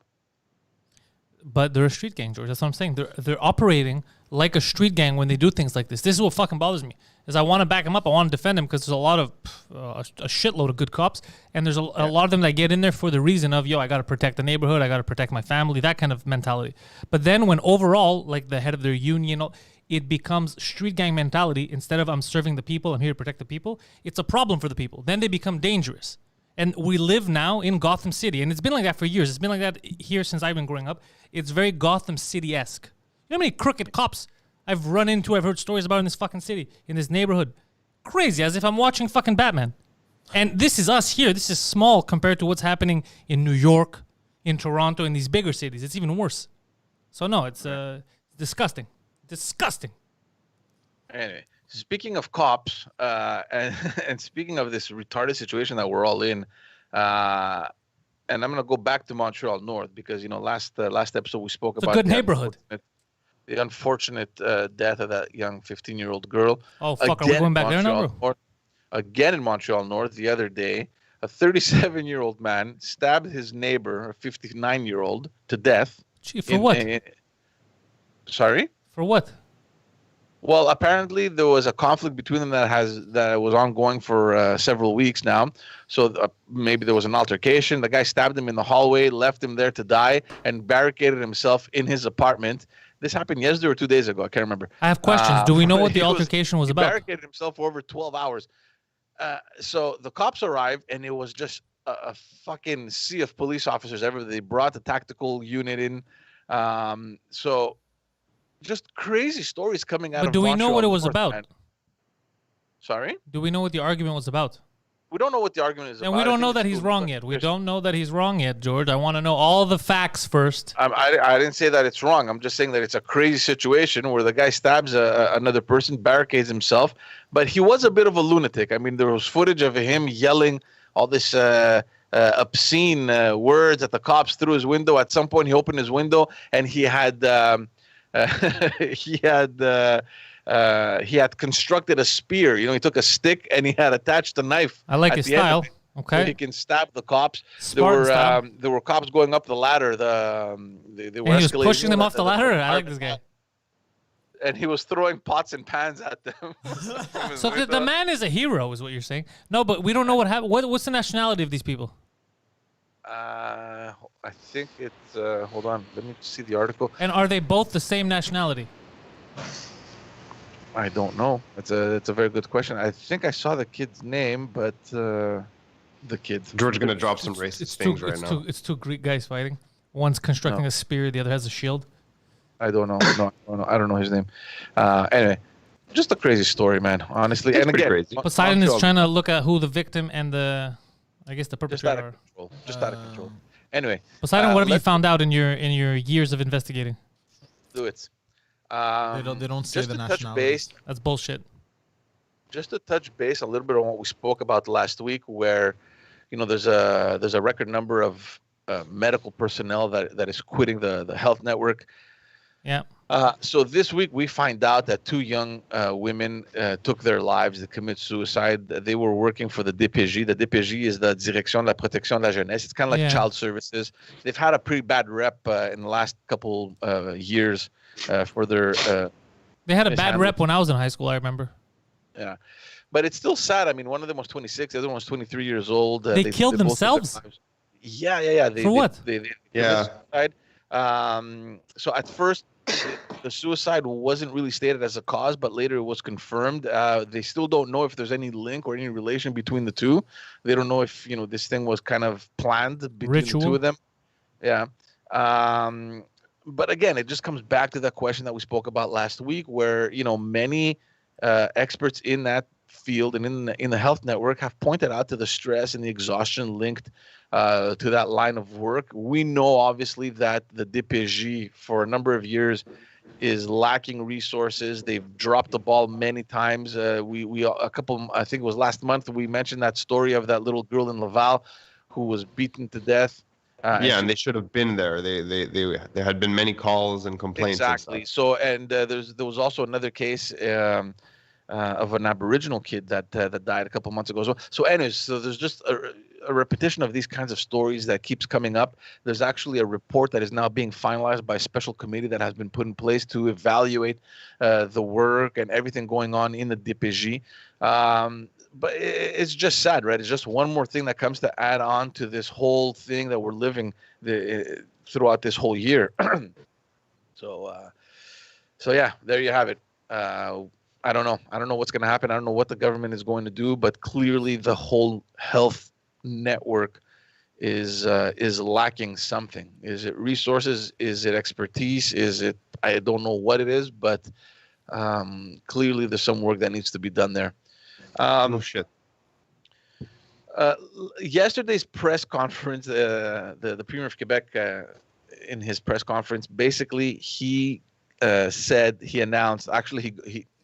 But they're a street gang, George. That's what I'm saying. They're operating like a street gang when they do things like this. This is what fucking bothers me. Is I want to back them up. I want to defend them, because there's a lot of a shitload of good cops, and there's a lot of them that get in there for the reason of, I got to protect the neighborhood, I got to protect my family, that kind of mentality. But then when overall, like the head of their union, it becomes street gang mentality. Instead of I'm serving the people, I'm here to protect the people, it's a problem for the people. Then they become dangerous. And we live now in Gotham City, and it's been like that for years. It's been like that here since I've been growing up. It's very Gotham City-esque. You know how many crooked cops I've run into, I've heard stories about in this fucking city, in this neighborhood? Crazy, as if I'm watching fucking Batman. And this is us here. This is small compared to what's happening in New York, in Toronto, in these bigger cities. It's even worse. So no, it's disgusting. Disgusting. Anyway, speaking of cops, and speaking of this retarded situation that we're all in, and I'm gonna go back to Montreal North, because last episode we spoke about a good neighborhood. The unfortunate death of that young 15-year-old girl. Oh fuck! Are we going back there now, bro? Again in Montreal North the other day, a 37-year-old man stabbed his neighbor, a 59-year-old, to death. Gee, for what? Sorry? For what? Well, apparently there was a conflict between them that was ongoing for several weeks now. So maybe there was an altercation. The guy stabbed him in the hallway, left him there to die, and barricaded himself in his apartment. This happened yesterday or 2 days ago. I can't remember. I have questions. Do we know what the altercation was about? He barricaded himself for over 12 hours. So the cops arrived, and it was just a fucking sea of police officers everywhere. They brought the tactical unit in. So just crazy stories coming out of But do we know what it was North, about? man. Sorry? Do we know what the argument was about? We don't know what the argument is about. And we don't know that he's wrong yet. We don't know that he's wrong yet, George. I want to know all the facts first. I didn't say that it's wrong. I'm just saying that it's a crazy situation where the guy stabs another person, barricades himself. But he was a bit of a lunatic. I mean, there was footage of him yelling all this obscene words at the cops through his window. At some point, he opened his window, and he had he had constructed a spear. He took a stick and he had attached a knife. I like his style. Okay. So he can stab the cops. Spartan There were cops going up the ladder. They were and he was escalating pushing them off the ladder? I like this guy. And he was throwing pots and pans at them. So the man is a hero, is what you're saying. No, but we don't know what happened. What's the nationality of these people? I think it's... hold on. Let me see the article. And are they both the same nationality? I don't know. It's a very good question. I think I saw the kid's name, but the kid. George gonna drop some racist things right now. It's two Greek guys fighting. One's constructing a spear, the other has a shield. I don't know. No, I don't know his name. Anyway, just a crazy story, man. Honestly, It's and pretty again, crazy. Poseidon is Montreal, trying to look at who the victim and the just out perpetrator of are. control. Just out of control. Anyway, Poseidon, what have you let's found out in your years of investigating? do it. They don't say just the to touch nationality. base, That's bullshit. just to touch base a little bit on what we spoke about last week, where there's a record number of medical personnel that is quitting the health network. Yeah. So this week we find out that two young women took their lives. They commit suicide. They were working for the DPJ. The DPJ is the Direction de la Protection de la Jeunesse. It's kind of like child services. They've had a pretty bad rep in the last couple years for their. They had a bad mishandling. rep when I was in high school, I remember. Yeah, but it's still sad. I mean, one of them was 26, the other one was 23 years old. They killed both took their themselves? lives. Yeah. For what? They Yeah. suicide. So at first, the suicide wasn't really stated as a cause, but later it was confirmed. They still don't know if there's any link or any relation between the two. They don't know if this thing was kind of planned between Ritual. the two of them. Yeah. But again, it just comes back to that question that we spoke about last week, where many experts in that field and in the health network have pointed out to the stress and the exhaustion linked to that line of work. We know obviously that the DPJ for a number of years is lacking resources. They've dropped the ball many times. I think it was last month, we mentioned that story of that little girl in Laval who was beaten to death. And they should have been there. There had been many calls and complaints. Exactly. So, and there was also another case of an Aboriginal kid that died a couple months ago as well. So, anyways, so there's just a repetition of these kinds of stories that keeps coming up. There's actually a report that is now being finalized by a special committee that has been put in place to evaluate the work and everything going on in the DPJ. But it's just sad, right? It's just one more thing that comes to add on to this whole thing that we're living throughout this whole year. So yeah, there you have it. I don't know. I don't know what's going to happen. I don't know what the government is going to do, but clearly the whole health network is lacking something. Is it resources? Is it expertise? Is it? I don't know what it is, but clearly there's some work that needs to be done there. No shit. Yesterday's press conference, the Premier of Quebec, in his press conference, basically he said, he announced, actually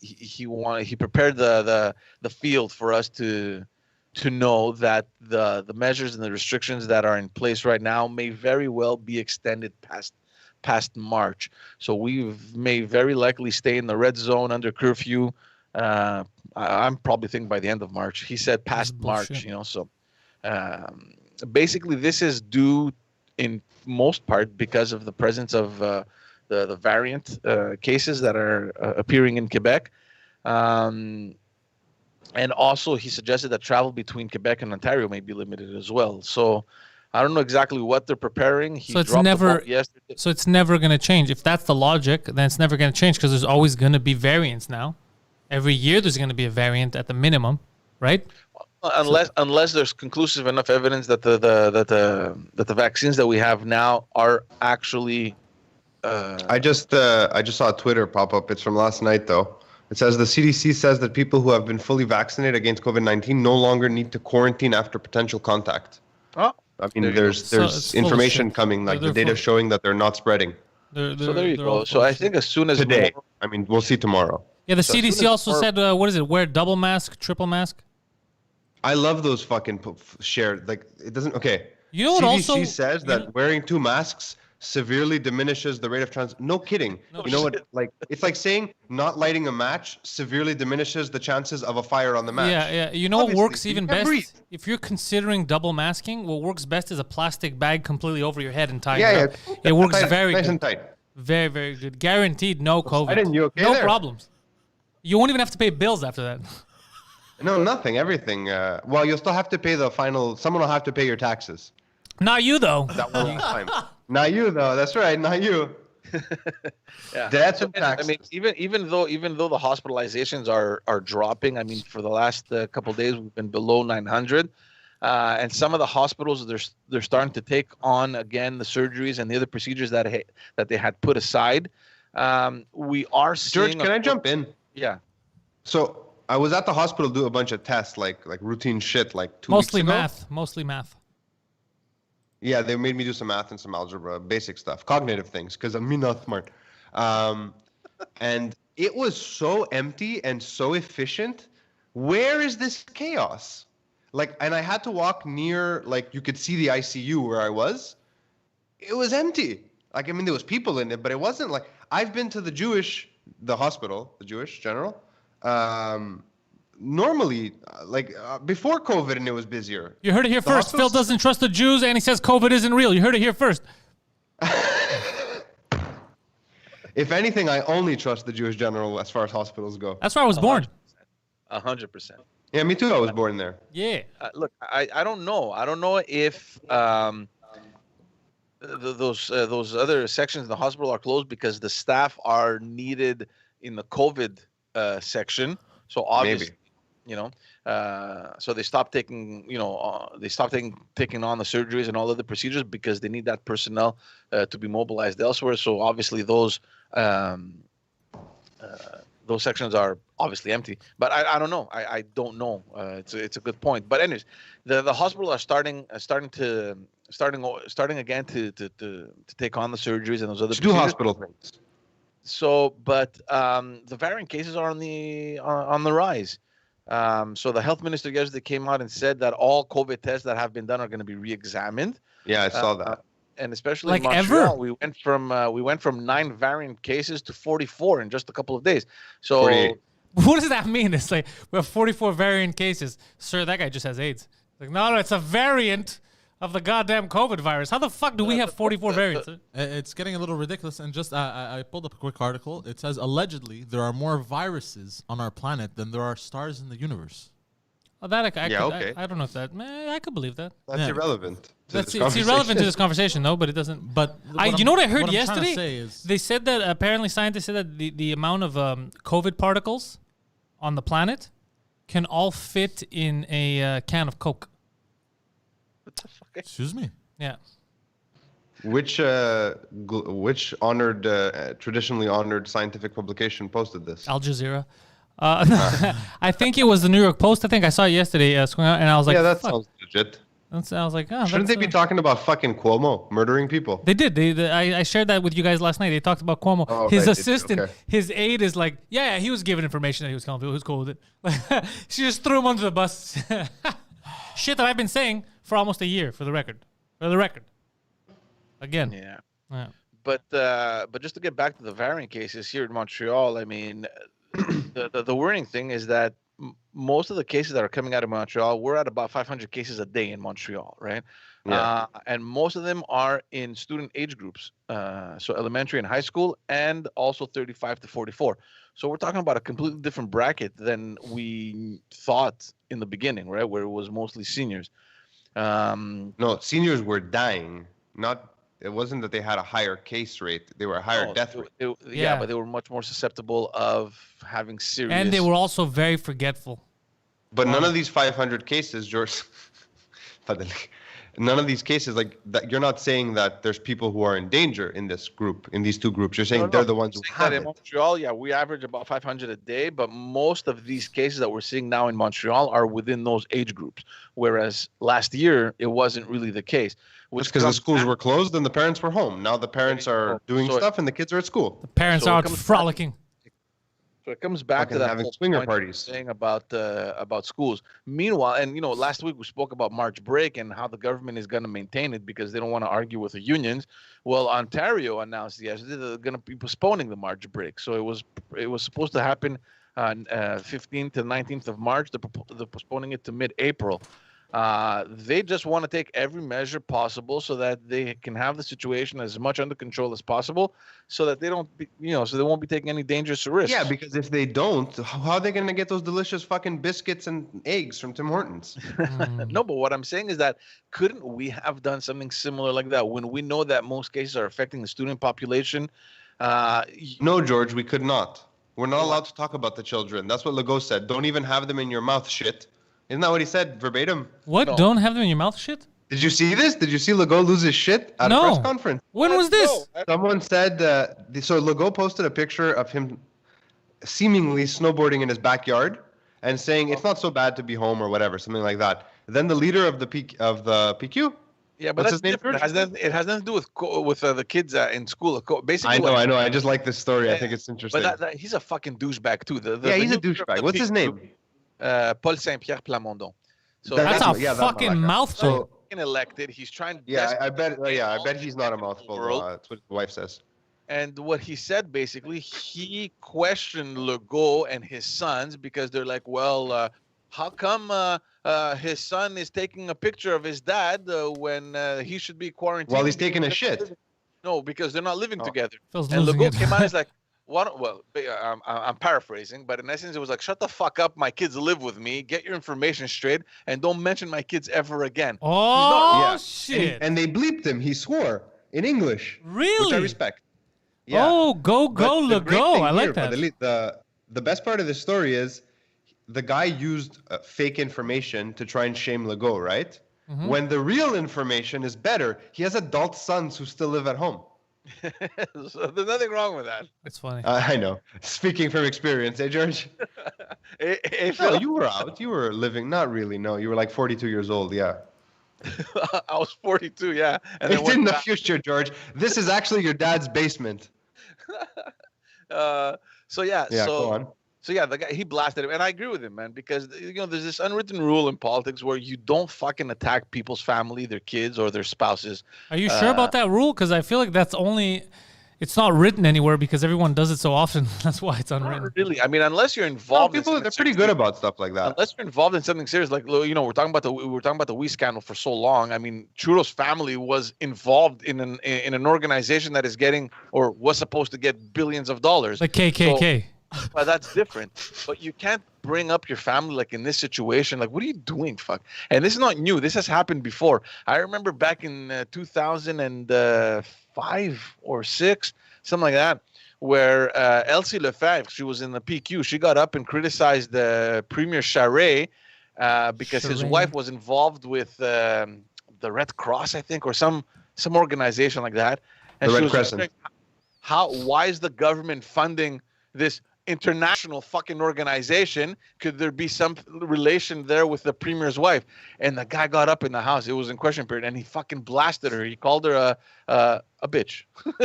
he prepared the field for us to know that the measures and the restrictions that are in place right now may very well be extended past March. So we may very likely stay in the red zone under curfew. I'm probably thinking by the end of March. He said past March, So basically, this is due in most part because of the presence of the variant cases that are appearing in Quebec. And also, he suggested that travel between Quebec and Ontario may be limited as well. So I don't know exactly what they're preparing. So it's never going to change. If that's the logic, then it's never going to change because there's always going to be variants now. Every year there's going to be a variant at the minimum, right? Unless there's conclusive enough evidence that the vaccines that we have now are actually. I just saw Twitter pop up. It's from last night though. It says the CDC says that people who have been fully vaccinated against COVID-19 no longer need to quarantine after potential contact. Oh, I mean, there's information coming, like the data showing that they're not spreading. So there you go. So I think as soon as today, I mean, we'll see tomorrow. Yeah, the CDC also said, what is it? Wear double mask, triple mask. I love those fucking shared. Like it doesn't. Okay. You know what? CDC also says that wearing 2 masks severely diminishes the rate of trans. No kidding. You know what? Like it's like saying not lighting a match severely diminishes the chances of a fire on the match. Yeah. You know what works even best? Breathe. If you're considering double masking, what works best is a plastic bag completely over your head and tied it up. It works very nice good. And tight. Very, very good. Guaranteed no COVID. You okay no there? problems. You won't even have to pay bills after that. No, nothing. Everything. Well, you'll still have to pay the final. Someone will have to pay your taxes. Not you, though. That one time. Not you, though. That's right. Not you. Yeah. Death So, and I mean, taxes. even though the hospitalizations are dropping, I mean, for the last couple of days we've been below 900, and some of the hospitals they're starting to take on again the surgeries and the other procedures that they had put aside. We are George, seeing. can I jump in? Yeah. So I was at the hospital do a bunch of tests, like routine shit, like 2 weeks ago. Mostly math. Yeah, they made me do some math and some algebra, basic stuff, cognitive things, because I'm not smart. And it was so empty and so efficient. Where is this chaos? Like, and I had to walk near, like, you could see the ICU where I was. It was empty. Like, I mean, there was people in it, but it wasn't like, I've been to the hospital, the Jewish General, normally, before COVID, and it was busier. You heard it here The first. Phil hospitals- doesn't trust the Jews, and he says COVID isn't real. You heard it here first. If anything, I only trust the Jewish General as far as hospitals go. That's where I was born. 100%. Yeah, me too. I was born there. Yeah. Look, I don't know. I don't know if those other sections of the hospital are closed because the staff are needed in the COVID section. So obviously, Maybe. so they stopped taking, taking on the surgeries and all other procedures because they need that personnel to be mobilized elsewhere. So obviously those sections are obviously empty. But I don't know. I don't know. It's a good point. But anyways, the hospital are starting again to take on the surgeries and those other To do procedures. hospital things. So, but the variant cases are on the rise. So the health minister yesterday came out and said that all COVID tests that have been done are going to be re-examined. Yeah, I saw that. And especially Like in Montreal, ever? we went from 9 variant cases to 44 in just a couple of days. So 48. What does that mean? It's like we have 44 variant cases. Sir, that guy just has AIDS. Like, no, it's a variant of the goddamn COVID virus. How the fuck do we have 44 variants? It's getting a little ridiculous. And just I pulled up a quick article. It says allegedly there are more viruses on our planet than there are stars in the universe. Oh, that Okay. I don't know if that. I could believe that. That's Yeah. irrelevant. It's irrelevant to this conversation, though. But it doesn't. But You know what I heard I'm trying to yesterday? say is- They said that apparently scientists said that the amount of COVID particles on the planet can all fit in a can of Coke. Excuse me. Yeah. Which traditionally honored scientific publication posted this? Al Jazeera. I think it was the New York Post. I think I saw it yesterday scrolling out, and I was like, Yeah, that fuck. sounds legit. I was like, oh, Shouldn't they be talking about fucking Cuomo murdering people? They did. I shared that with you guys last night. They talked about Cuomo. Oh, His right, they did, assistant, okay. his aide is like, yeah, he was given information that he was telling people. Who's cool with it? She just threw him under the bus. Shit that I've been saying for almost a year, for the record. Again. yeah. But just to get back to the variant cases here in Montreal, I mean, the worrying thing is that most of the cases that are coming out of Montreal, we're at about 500 cases a day in Montreal, right? Yeah. And most of them are in student age groups, so elementary and high school, and also 35 to 44. So we're talking about a completely different bracket than we thought in the beginning, right? Where it was mostly seniors. No, seniors were dying. It wasn't that they had a higher case rate; they were a higher death rate. Yeah. Yeah, but they were much more susceptible of having serious. And they were also very forgetful. But none of these 500 cases, George. None of these cases, like that, you're not saying that there's people who are in danger in this group, in these two groups. You're saying No, they're the ones who saying have that in it. Montreal, yeah, we average about 500 a day, but most of these cases that we're seeing now in Montreal are within those age groups, whereas last year it wasn't really the case. Just because the schools were closed and the parents were home. Now the parents are doing So- stuff and the kids are at school. Parents So are it out comes back- frolicking. So it comes back Fucking to that having whole swinger point that you were parties. saying about schools. Meanwhile, and last week we spoke about March break and how the government is going to maintain it because they don't want to argue with the unions. Well, Ontario announced yesterday they're going to be postponing the March break. So it was supposed to happen on 15th to 19th of March. They're postponing it to mid-April. They just want to take every measure possible so that they can have the situation as much under control as possible, so that they don't, so they won't be taking any dangerous risks. Yeah, because if they don't, how are they going to get those delicious fucking biscuits and eggs from Tim Hortons? No, but what I'm saying is that couldn't we have done something similar like that when we know that most cases are affecting the student population? No, George, we could not. We're not allowed to talk about the children. That's what Legault said. Don't even have them in your mouth, shit. Isn't that what he said verbatim? What? No. Don't have them in your mouth, shit? Did you see this? Did you see Legault lose his shit at a press conference? When was this? Someone said, so Legault posted a picture of him seemingly snowboarding in his backyard and saying it's not so bad to be home or whatever, something like that. Then the leader of the PQ. Yeah, but What's that's his name, different. George? It has nothing to do with the kids in school. Basically, I know. I just like this story. I think it's interesting. But he's a fucking douchebag too. He's a douchebag. What's his name? Paul Saint-Pierre Plamondon. So That's a that fucking motherfucker. mouthful. elected. He's trying. I bet he's not a mouthful. That's what his wife says. And what he said, basically, he questioned Legault and his sons because they're like, well, how come his son is taking a picture of his dad when he should be quarantined? While he's taking a shit. No, because they're not living together. Phil's And losing Legault it. came out and is like, what? Well, I'm paraphrasing, but in essence, it was like, shut the fuck up. My kids live with me. Get your information straight and don't mention my kids ever again. Oh, Yeah. shit. And they bleeped him. He swore in English. Really? Which I respect. Yeah. Oh, go, But the great Legault. thing I like here, that. The best part of this story is the guy used fake information to try and shame Legault, right? Mm-hmm. When the real information is better, he has adult sons who still live at home. So there's nothing wrong with that. It's funny. I know. Speaking from experience, eh, George? Hey, No, Phil, you were out. You were living. Not really. No, you were like 42 years old. Yeah. I was 42, yeah. And then It's in went the back. future, George. This is actually your dad's basement. So yeah, Yeah, so go on. so yeah, the guy, he blasted him, and I agree with him, man, because there's this unwritten rule in politics where you don't fucking attack people's family, their kids, or their spouses. Are you sure about that rule? Because I feel like it's not written anywhere because everyone does it so often. That's why it's unwritten. Not really. I mean, unless you're No, involved. people, in they're something pretty good about stuff like that. Unless you're involved in something serious, like we're talking about the Wii scandal for so long. I mean, Trudeau's family was involved in an organization that is getting or was supposed to get billions of dollars. Like KKK. Well, that's different. But you can't bring up your family like in this situation. Like, what are you doing? Fuck. And this is not new. This has happened before. I remember back in 2005 or 6, something like that, where Elsie Lefebvre, she was in the PQ. She got up and criticized Premier Charest because his Charest. wife was involved with the Red Cross, I think, or some organization like that. And The she Red was Crescent. wondering why is the government funding this international fucking organization? Could there be some relation there with the premier's wife? And the guy got up in the house. It was in question period, and he fucking blasted her. He called her a bitch.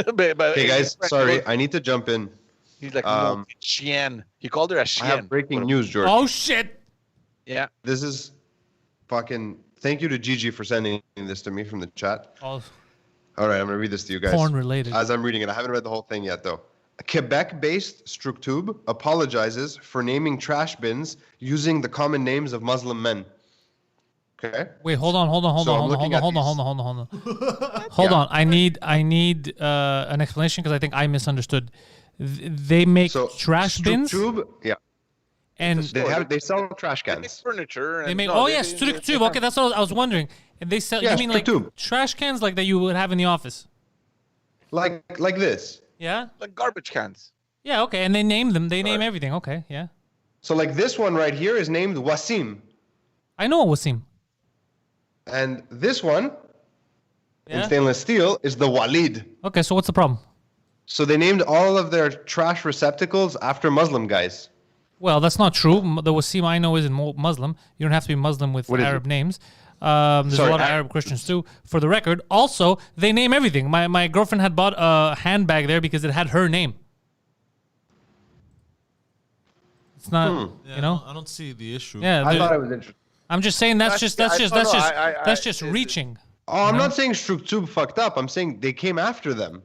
Hey guys, sorry, I need to jump in. He's like, no, chien. He called her a I chien. have breaking news, George. Oh, shit. Yeah. This is fucking. Thank you to Gigi for sending this to me from the chat. All All right, I'm gonna read this to you guys. porn related. As I'm reading it, I haven't read the whole thing yet, though. Quebec-based Structube apologizes for naming trash bins using the common names of Muslim men. Okay. Wait, hold on. Hold So I'm on. looking at these. Hold on. I need an explanation because I think I misunderstood. They make So trash bins Structube, yeah, and they sell trash They make cans. furniture. they and make. no, Oh they- yes, they- Structube. Okay, that's what I was wondering. And they sell. Yeah, You mean like Structube. trash cans like that you would have in the office? Like this. Yeah. like garbage cans. Yeah. Okay. And they name them. They name everything. Okay. Yeah. So like this one right here is named Wasim, I know Wasim. and this one in Yeah. stainless steel is the Walid. Okay. So what's the problem? So they named all of their trash receptacles after Muslim guys. Well, that's not true. The Wasim I know isn't Muslim. You don't have to be Muslim with What is Arab it? names. There's Sorry, a lot of Arab- Arab Christians too. For the record, also they name everything. My girlfriend had bought a handbag there because it had her name. It's not, you know. I don't see the issue. Yeah, I there- thought it was interesting. I'm just saying that's just I- reaching. Oh, I'm not saying Structube fucked up. I'm saying they came after them.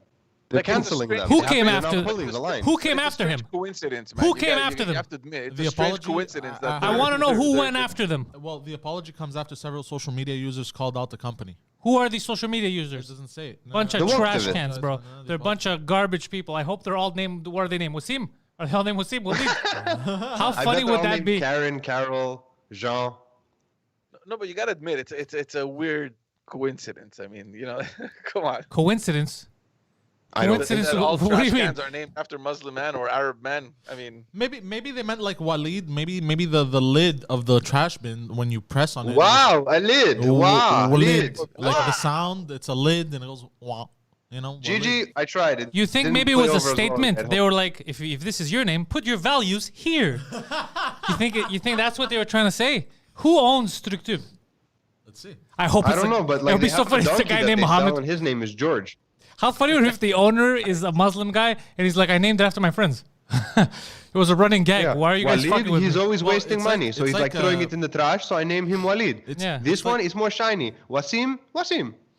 They're Like, it's a canceling strange- them. Who They're came not after- pulling the line. Who came It's a after him? strange Coincidence, man. Who You came gotta- after you them? have to admit, it's The a strange apology, coincidence that I want to know who they're- went after them. Well, the apology comes after several social media users called out the company. Who are these social media It users? doesn't say it. No, Bunch no, of The woke trash activists. cans, bro. They're a bunch of garbage people. I hope they're all named. What are they named? Wasim? Are they all named Wasim? Walid? How I funny bet they're would all that named be? Karen, Carol, Jean. No, but you gotta admit, it's a weird coincidence. I mean, come on. Coincidence? I don't Coincidence? That all What do trash you mean? cans are named after Muslim men or Arab men. I mean, Maybe they meant like Walid. Maybe the lid of the trash bin when you press on it. Wow, a lid. Wow, Lid. lid. Like the sound, it's a lid and it goes wow. Walid. Gigi, I tried it. You think didn't maybe it play was a over as well. statement? They were like, if this is your name, put your values here. You think that's what they were trying to say? Who owns Structube? Let's see. I hope I it's don't know, but it like would be they so have funny. It's a donkey guy that named they sell, Mohammed. and his name is George. How funny would it be if the owner is a Muslim guy and he's like, I named it after my friends. It was a running gag. Yeah. Why are you guys Walid, fucking with he's me? always Well, wasting it's like- money, so it's he's like like, throwing it in the trash. So I name him Walid. Yeah. This it's like- one is more shiny. Wasim.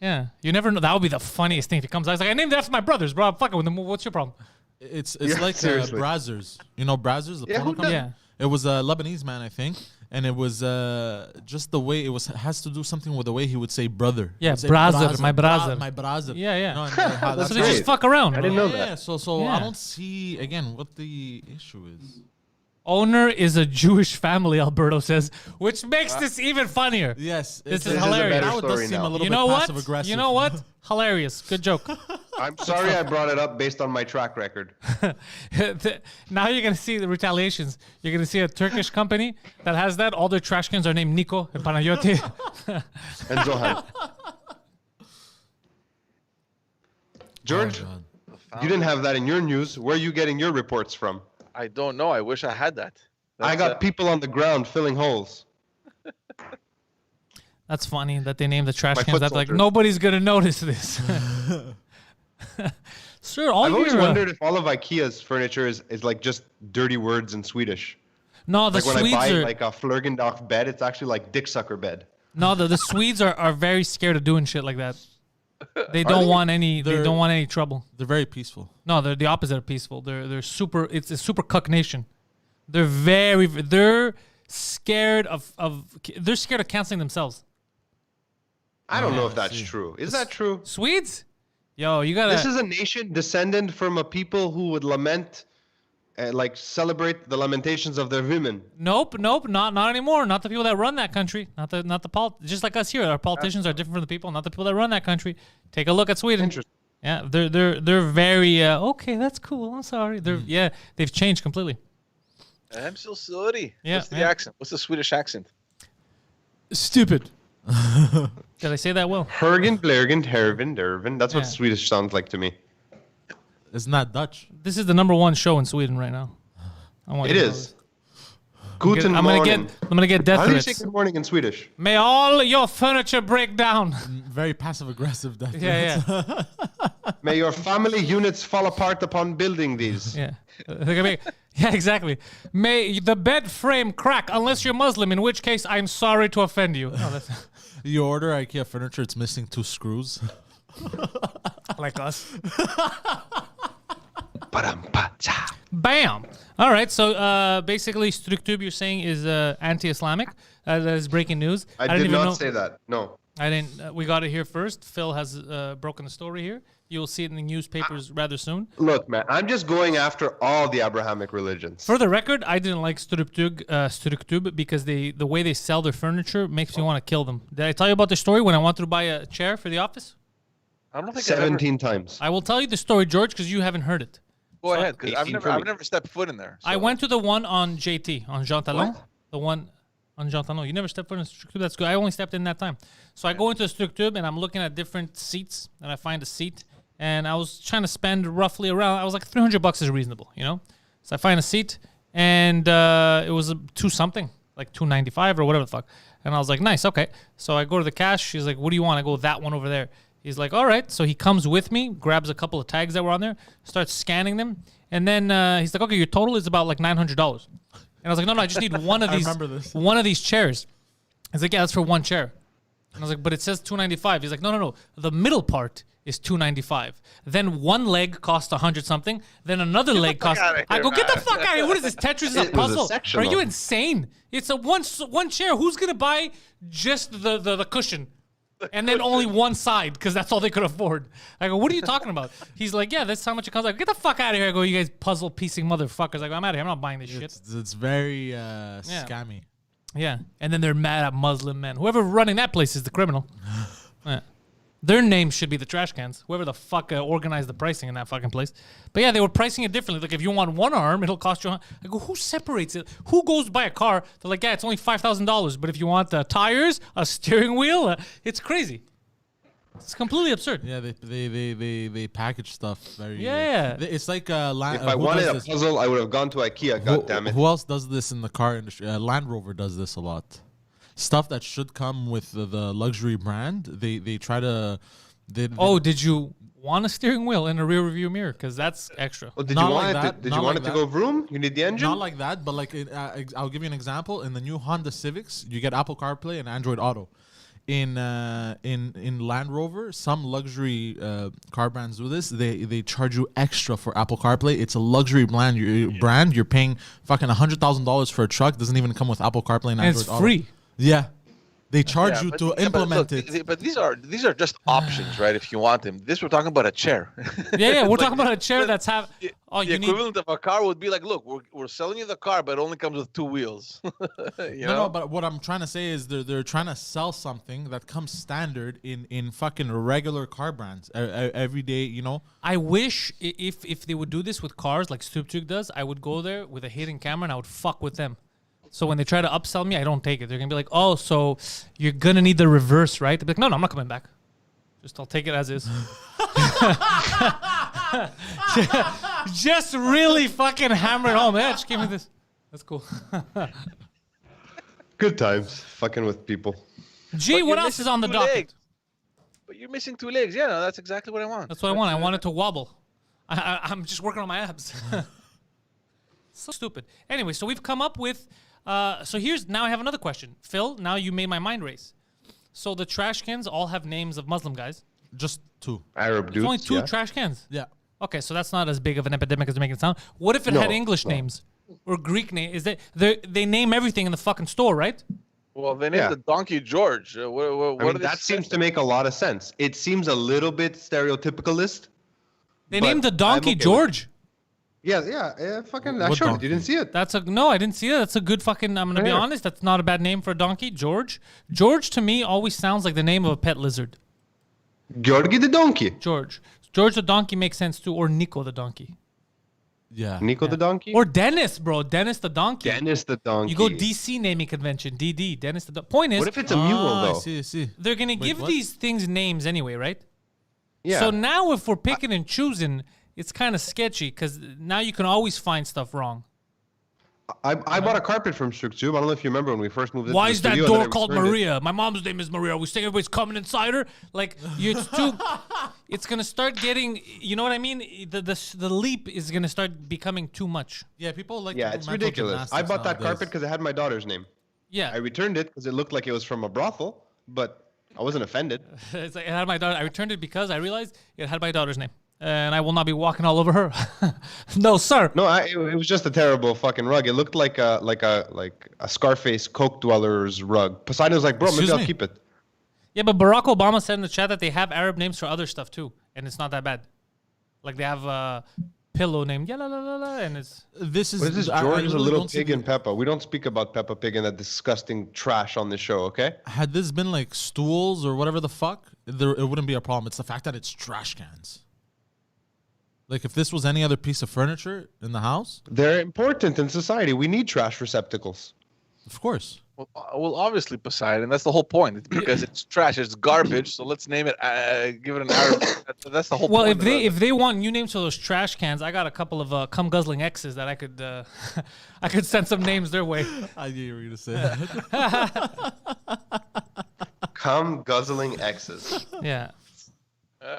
Yeah, you never know. That would be the funniest thing if he comes out. He's like, I named it after my brothers, bro. I'm fucking with them. What's your problem? It's Yeah, like seriously. Brazzers. You know Brazzers, the Yeah, porno who company? doesn't? It was a Lebanese man, I think, and it was just the way it was has to do something with the way he would say brother. Yeah, He would say brother, my brother. my brother. Yeah, yeah. You know, and how So that's they just great. fuck around. I bro. didn't know yeah, that. so Yeah. I don't see again what the issue is. Owner is a Jewish family, Alberto says, which makes this even funnier. Yes, This it's- is it's- hilarious. Now it does story seem now. a little You bit know what? passive aggressive. You know what? Hilarious. Good joke. I'm sorry I brought it up based on my track record. Now you're gonna see the retaliations. You're gonna see a Turkish company that has that. All their trash cans are named Nico and Panayoti. And Zohan. George, God. you didn't have that in your news. Where are you getting your reports from? I don't know. I wish I had that. I got people on the ground filling holes. That's funny that they named the trash My cans. foot That's like soldiers. nobody's gonna notice this. Sir, all I've always your wondered if all of IKEA's furniture is like just dirty words in Swedish. no, the Like when I Swedes buy are like a Flurgendorf bed, it's actually like dick sucker bed. no, the Swedes are very scared of doing shit like that. They don't they? want any. They They're- don't want any trouble. They're very peaceful. No, they're the opposite of peaceful. They're super. It's a super cuck nation. They're scared of they're scared of canceling themselves. I don't know Yeah, if that's see. true. Is that true? Swedes, yo, you gotta. This is a nation descended from a people who would lament, like celebrate the lamentations of their women. Nope, not anymore. Not the people that run that country. Not the just like us here. Our politicians are different from the people. Not the people that run that country. Take a look at Sweden. Interesting. Yeah, they're very okay. That's cool. I'm sorry. They've changed completely. I'm so sorry. Yeah, What's the yeah. accent? What's the Swedish accent? Stupid. Did I say that well? Hergen, Blergen, Herven, Derven. That's what Yeah. Swedish sounds like to me. It's not Dutch. This is the #1 show in Sweden right now. I want It you to know is. this. Guten I'm morning. gonna get death How do you threats. say good morning in Swedish? May all your furniture break down. Very passive aggressive. Yeah, yeah, May your family units fall apart upon building these. yeah. They're gonna be- yeah, exactly. May the bed frame crack unless you're Muslim, in which case I'm sorry to offend you. No, that's You order IKEA furniture, it's missing 2 screws. like us. Ba-dum-ba-cha. Bam. All right. So basically, Structube, you're saying is anti-Islamic. That is breaking news. I didn't did even not know. say that. No. I didn't. We got it here first. Phil has broken the story here. You'll see it in the newspapers rather soon. Look, man, I'm just going after all the Abrahamic religions. For the record, I didn't like Structube because the way they sell their furniture makes me want to kill them. Did I tell you about the story when I wanted to buy a chair for the office? I don't think I've ever. 17 times. I will tell you the story, George, because you haven't heard it. Go ahead, because 18 for me. I've never stepped foot in there. I so- went to the one on JT, on Jean Talon. What? The one on Jean Talon. You never stepped foot in Structube. That's good. I only stepped in that time. So I go into Structube and I'm looking at different seats and I find a seat. And I was trying to spend roughly around, I was like $300 is reasonable, you know? So I find a seat and it was a 2 something, like $295 or whatever the fuck. And I was like, nice, okay. So I go to the cash. She's like, what do you want? I go, that one over there. He's like, all right. So he comes with me, grabs a couple of tags that were on there, starts scanning them. And then he's like, okay, your total is about like $900. And I was like, no, I just need one of I these. remember this. One of these chairs. He's like, yeah, that's for one chair. And I was like, but it says $295. He's like, no. The middle part is $295. Then one leg costs 100 something. Then another leg costs. I go, get the fuck out of here! What is this? Tetris is a It was a puzzle. sectional. Are you insane? It's a one chair. Who's gonna buy just the cushion? And then only one side because that's all they could afford. I go, what are you talking about? He's like, yeah, that's how much it costs. I go, get the fuck out of here. I go, you guys puzzle piecing motherfuckers. I go, I'm out of here. I'm not buying this shit. It's very scammy. Yeah, and then they're mad at Muslim men. Whoever running that place is the criminal. Yeah. Their name should be the trash cans. Whoever the fuck organized the pricing in that fucking place. But yeah, they were pricing it differently. Like if you want one arm, it'll cost you. I go, who separates it? Who goes buy a car? They're like, yeah, it's only $5,000. But if you want the tires, a steering wheel, it's crazy. It's completely absurd. Yeah, they package stuff very. Yeah. It's like If I wanted a puzzle, I would have gone to IKEA. God damn it. Who else does this in the car industry? Land Rover does this a lot. Stuff that should come with the luxury brand, they try to. Did you want a steering wheel in a rear view mirror? Because that's extra. Well, did Not you like want it? that, Did not you want like it to that. go vroom? You need the engine. Not like that, but like I'll give you an example. In the new Honda Civics, you get Apple CarPlay and Android Auto. In Land Rover, some luxury car brands do this. They charge you extra for Apple CarPlay. It's a luxury brand. You're paying fucking $100,000 for a truck. Doesn't even come with Apple CarPlay and And Android it's Auto. free. Yeah, they charge you but- to yeah, but implement look, it. But these are just options, right? If you want them. This we're talking about a chair. Yeah, we're Like, talking about a chair that's have. Oh, the you need. equivalent of a car would be like, look, we're selling you the car, but it only comes with two wheels. No, but what I'm trying to say is they're trying to sell something that comes standard in fucking regular car brands every day. You know, I wish if they would do this with cars like Stupchuk does, I would go there with a hidden camera and I would fuck with them. So when they try to upsell me, I don't take it. They're gonna be like, "Oh, so you're gonna need the reverse, right?" They'll be like, "No, I'm not coming back. I'll take it as is." Just really fucking hammer it home. Yeah, just give me this. That's cool. Good times, fucking with people. Gee, But what you're else is missing on the two docket? legs. But you're missing two legs. Yeah, no, that's exactly what I want. That's what I want. I want it to wobble. I'm just working on my abs. So stupid. Anyway, so we've come up with. So now I have another question, Phil. Now you made my mind race. So the trash cans all have names of Muslim guys. just two. Arab There's dudes. only two yeah. trash cans. Yeah. Okay, so that's not as big of an epidemic as they're making it sound. What if it No, had English no. names or Greek name? Is that they name everything in the fucking store, right? Well, they named Yeah. the donkey George. What I mean, are they that seems to make a lot of sense. It seems a little bit stereotypicalist. They But named the I'm donkey okay with it. George. Yeah. Fucking. I What showed it. donkey? You didn't see it. No, I didn't see that. That's a good fucking. I'm gonna be Yeah. honest. That's not a bad name for a donkey, George. George to me always sounds like the name of a pet lizard. Georgi the donkey. George the donkey makes sense too, or Nico the donkey, Yeah. Nico the donkey. or Dennis, bro. Dennis the donkey. Dennis the donkey. You go DC naming convention, DD. Dennis the Point is, What if it's a mule I though? see. they're gonna give what? these things names anyway, right? Yeah. So now if we're picking and choosing, it's kind of sketchy because now you can always find stuff wrong. I bought a carpet from Struktube. I don't know if you remember when we first moved. Why into is the that studio, door then I called returned it. Maria? My mom's name is Maria. We think everybody's coming inside her. Like it's too. It's gonna start getting. You know what I mean? The leap is gonna start becoming too much. Yeah, people like. Yeah, to do it's mental ridiculous. I gymnastics bought that nowadays. carpet because it had my daughter's name. Yeah, I returned it because it looked like it was from a brothel, but I wasn't offended. it's like it had my daughter. I returned it because I realized it had my daughter's name, and I will not be walking all over her. No, sir. No, it was just a terrible fucking rug. It looked like a Scarface Coke dweller's rug. Poseidon was like, bro, maybe Excuse I'll me? keep it. Yeah, but Barack Obama said in the chat that they have Arab names for other stuff too, and it's not that bad. Like they have a pillow named la la la la, and it's. This is What is this? I George is a really little don't see pig the- and Peppa. We don't speak about Peppa Pig and that disgusting trash on this show, okay? Had this been like stools or whatever the fuck, it wouldn't be a problem. It's the fact that it's trash cans. Like if this was any other piece of furniture in the house, They're important in society. We need trash receptacles. of course. Well, obviously Poseidon. That's the whole point. It's because it's trash. It's garbage. So let's name it. Give it an Arab. That's the whole Well, point. if they want new names for those trash cans, I got a couple of cum guzzling exes that I could I could send some names their way. I knew you were gonna say that. Come guzzling X's. Yeah.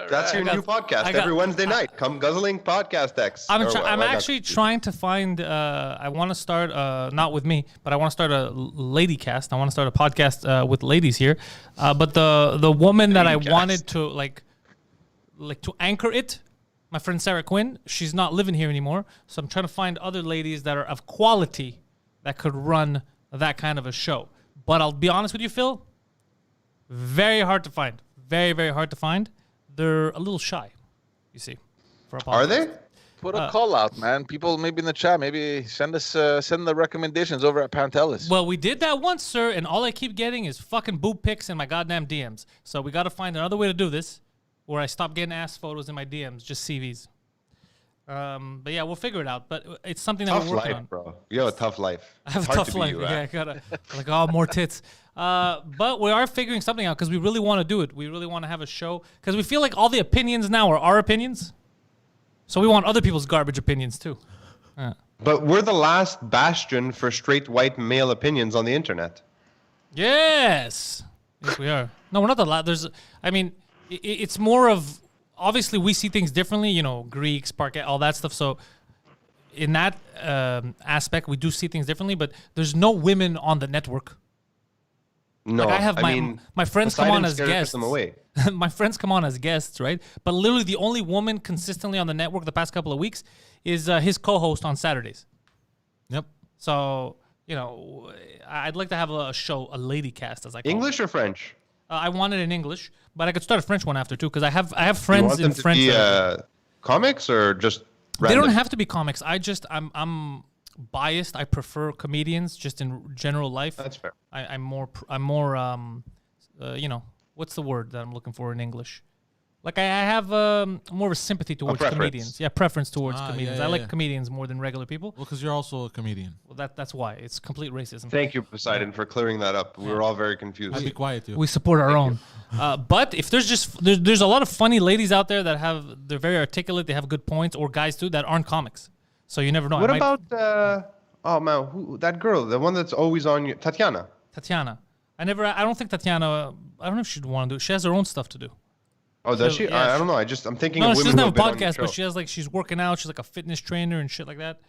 That's your new podcast every Wednesday night. Come guzzling podcast X. I'm actually trying to find. I want to start, not with me, but I want to start a lady cast. I want to start a podcast with ladies here. But the woman that I wanted to like to anchor it, my friend Sarah Quinn, she's not living here anymore. So I'm trying to find other ladies that are of quality that could run that kind of a show. But I'll be honest with you, Phil, very hard to find. Very, very hard to find. They're a little shy, you see. For a podcast. Are they? Put a call out, man. People maybe in the chat, maybe send the recommendations over at Pantelis. Well, we did that once, sir, and all I keep getting is fucking boob pics in my goddamn DMs. So we got to find another way to do this, where I stop getting ass photos in my DMs, just CVs. But yeah, we'll figure it out. But it's something that we're working on. Bro. You have a tough life. I have a tough life. Yeah, I gotta like more tits. But we are figuring something out because we really want to do it. We really want to have a show because we feel like all the opinions now are our opinions. So we want other people's garbage opinions too. But we're the last bastion for straight white male opinions on the internet. Yes, we are. No, we're not the last. It's more of. Obviously, we see things differently, you know, Greeks, parquet, all that stuff. So in that aspect, we do see things differently, but there's no women on the network. No, like I have my friends come on as guests. My friends come on as guests, right? But literally the only woman consistently on the network the past couple of weeks is his co-host on Saturdays. Yep. So, you know, I'd like to have a show, a lady cast, as I call English it. or French? I want it in English, but I could start a French one after too, because I have friends in French. You want them to be comics or just random? They don't have to be comics. I'm biased. I prefer comedians just in general life. That's fair. I'm more you know, what's the word that I'm looking for in English? Like I have more of a sympathy towards comedians. Yeah, preference towards comedians. I like comedians more than regular people. Well, because you're also a comedian. Well, that's why. It's complete racism. Thank you, Poseidon, for clearing that up. We were all very confused. I'll be quiet, too. We support our own. But if there's a lot of funny ladies out there that they're very articulate, they have good points, or guys too that aren't comics. So you never know. What about that girl, the one that's always on you, Tatiana? Tatiana. I don't think Tatiana. I don't know if she'd want to do it. She has her own stuff to do. Oh, does she? Yeah, I don't know. I'm thinking no, of she women doesn't have a on podcast, but she has she's working out. She's like a fitness trainer and shit like that.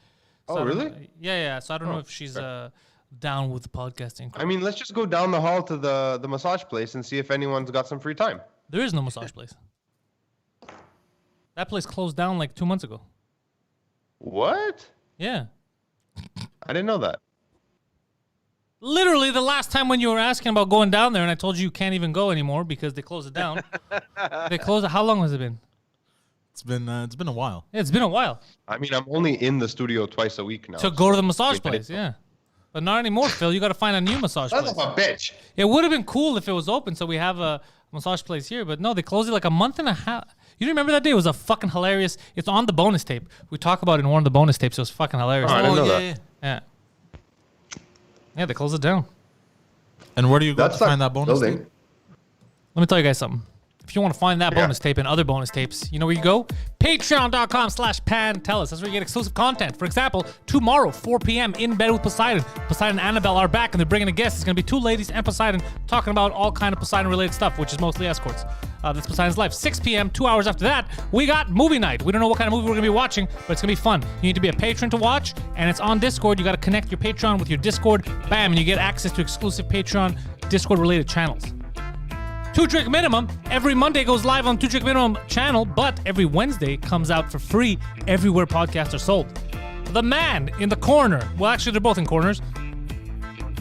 So oh, really? Yeah. So I don't know if she's down with the podcasting. I mean, let's just go down the hall to the massage place and see if anyone's got some free time. There is no massage place. That place closed down like 2 months ago. What? Yeah. I didn't know that. Literally the last time when you were asking about going down there and I told you can't even go anymore because they closed it down. They closed it. How long has it been? It's been a while. Yeah, it's been a while. I mean, I'm only in the studio twice a week now. To go to the massage place, yeah. But not anymore, Phil. You got to find a new massage place. Son of a bitch. It would have been cool if it was open, so we have a massage place here. But no, they closed it like a month and a half. You remember that day? It was a fucking hilarious. It's on the bonus tape. We talk about it in one of the bonus tapes. It was fucking hilarious. Oh, I didn't know that. Yeah. Yeah, they closed it down. And where do you go to find that bonus tape? Let me tell you guys something. If you want to find that bonus tape and other bonus tapes, you know where you go? Patreon.com/Pantelis. That's where you get exclusive content. For example, tomorrow, 4 p.m. in bed with Poseidon. Poseidon and Annabelle are back, and they're bringing a guest. It's going to be 2 ladies and Poseidon talking about all kind of Poseidon-related stuff, which is mostly escorts. That's Poseidon's life. 6 p.m., 2 hours after that, we got movie night. We don't know what kind of movie we're going to be watching, but it's going to be fun. You need to be a patron to watch, and it's on Discord. You got to connect your Patreon with your Discord. Bam, and you get access to exclusive Patreon Discord-related channels. 2 Drink Minimum every Monday goes live on 2 Drink Minimum channel, but every Wednesday comes out for free everywhere podcasts are sold. The man in the corner. Well, actually, they're both in corners.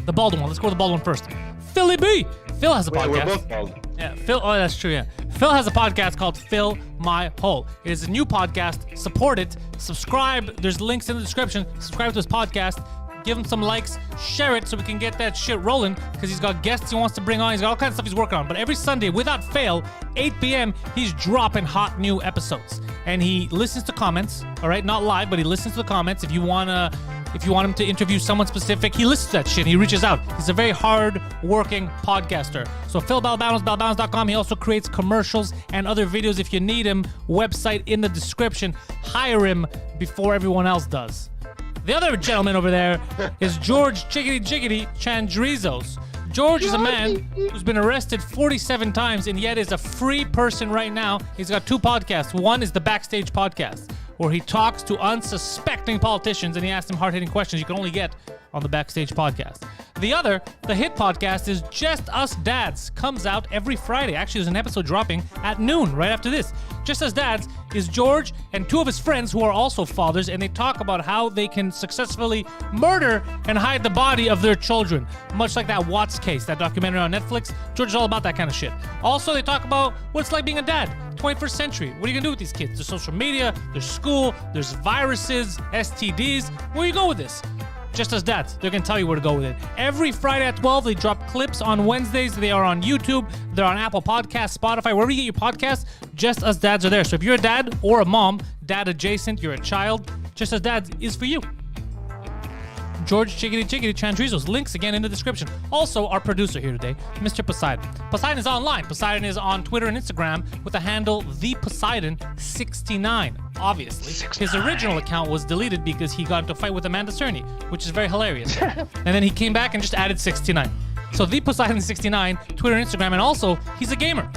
The bald one. Let's go to the bald one first. Philly B. Phil has a podcast. We're both bald. Yeah, Phil. Oh, that's true. Yeah, Phil has a podcast called Fill My Hole. It is a new podcast. Support it. Subscribe. There's links in the description. Subscribe to his podcast. Give him some likes, share it so we can get that shit rolling because he's got guests he wants to bring on. He's got all kinds of stuff he's working on. But every Sunday, without fail, 8 p.m., he's dropping hot new episodes. And he listens to comments, all right? Not live, but he listens to the comments. If you want him to interview someone specific, he listens to that shit. He reaches out. He's a very hard-working podcaster. So Phil Balbanos, balbanos.com. He also creates commercials and other videos if you need him. Website in the description. Hire him before everyone else does. The other gentleman over there is George Chickity Chandrizos. George is a man who's been arrested 47 times and yet is a free person right now. He's got 2 podcasts. One is the Backstage Podcast, where he talks to unsuspecting politicians and he asks them hard-hitting questions you can only get on the Backstage Podcast. The other, the hit podcast, is Just Us Dads. Comes out every Friday. Actually, there's an episode dropping at noon right after this. Just Us Dads is George and 2 of his friends who are also fathers, and they talk about how they can successfully murder and hide the body of their children. Much like that Watts case, that documentary on Netflix. George is all about that kind of shit. Also, they talk about what it's like being a dad. 21st century. What are you gonna do with these kids? There's social media, there's school, there's viruses, STDs. Where do you go with this? Just As Dads. They're going to tell you where to go with it. Every Friday at 12, they drop clips. On Wednesdays, they are on YouTube. They're on Apple Podcasts, Spotify, wherever you get your podcasts. Just Us Dads are there. So if you're a dad or a mom, dad adjacent, you're a child, Just As Dads is for you. George Chickity Chandrizos. Links again in the description. Also, our producer here today, Mr. Poseidon. Poseidon is online. Poseidon is on Twitter and Instagram with the handle ThePoseidon69. Obviously, his original account was deleted because he got into a fight with Amanda Cerny, which is very hilarious. And then he came back and just added 69. So ThePoseidon69, Twitter and Instagram, and also he's a gamer.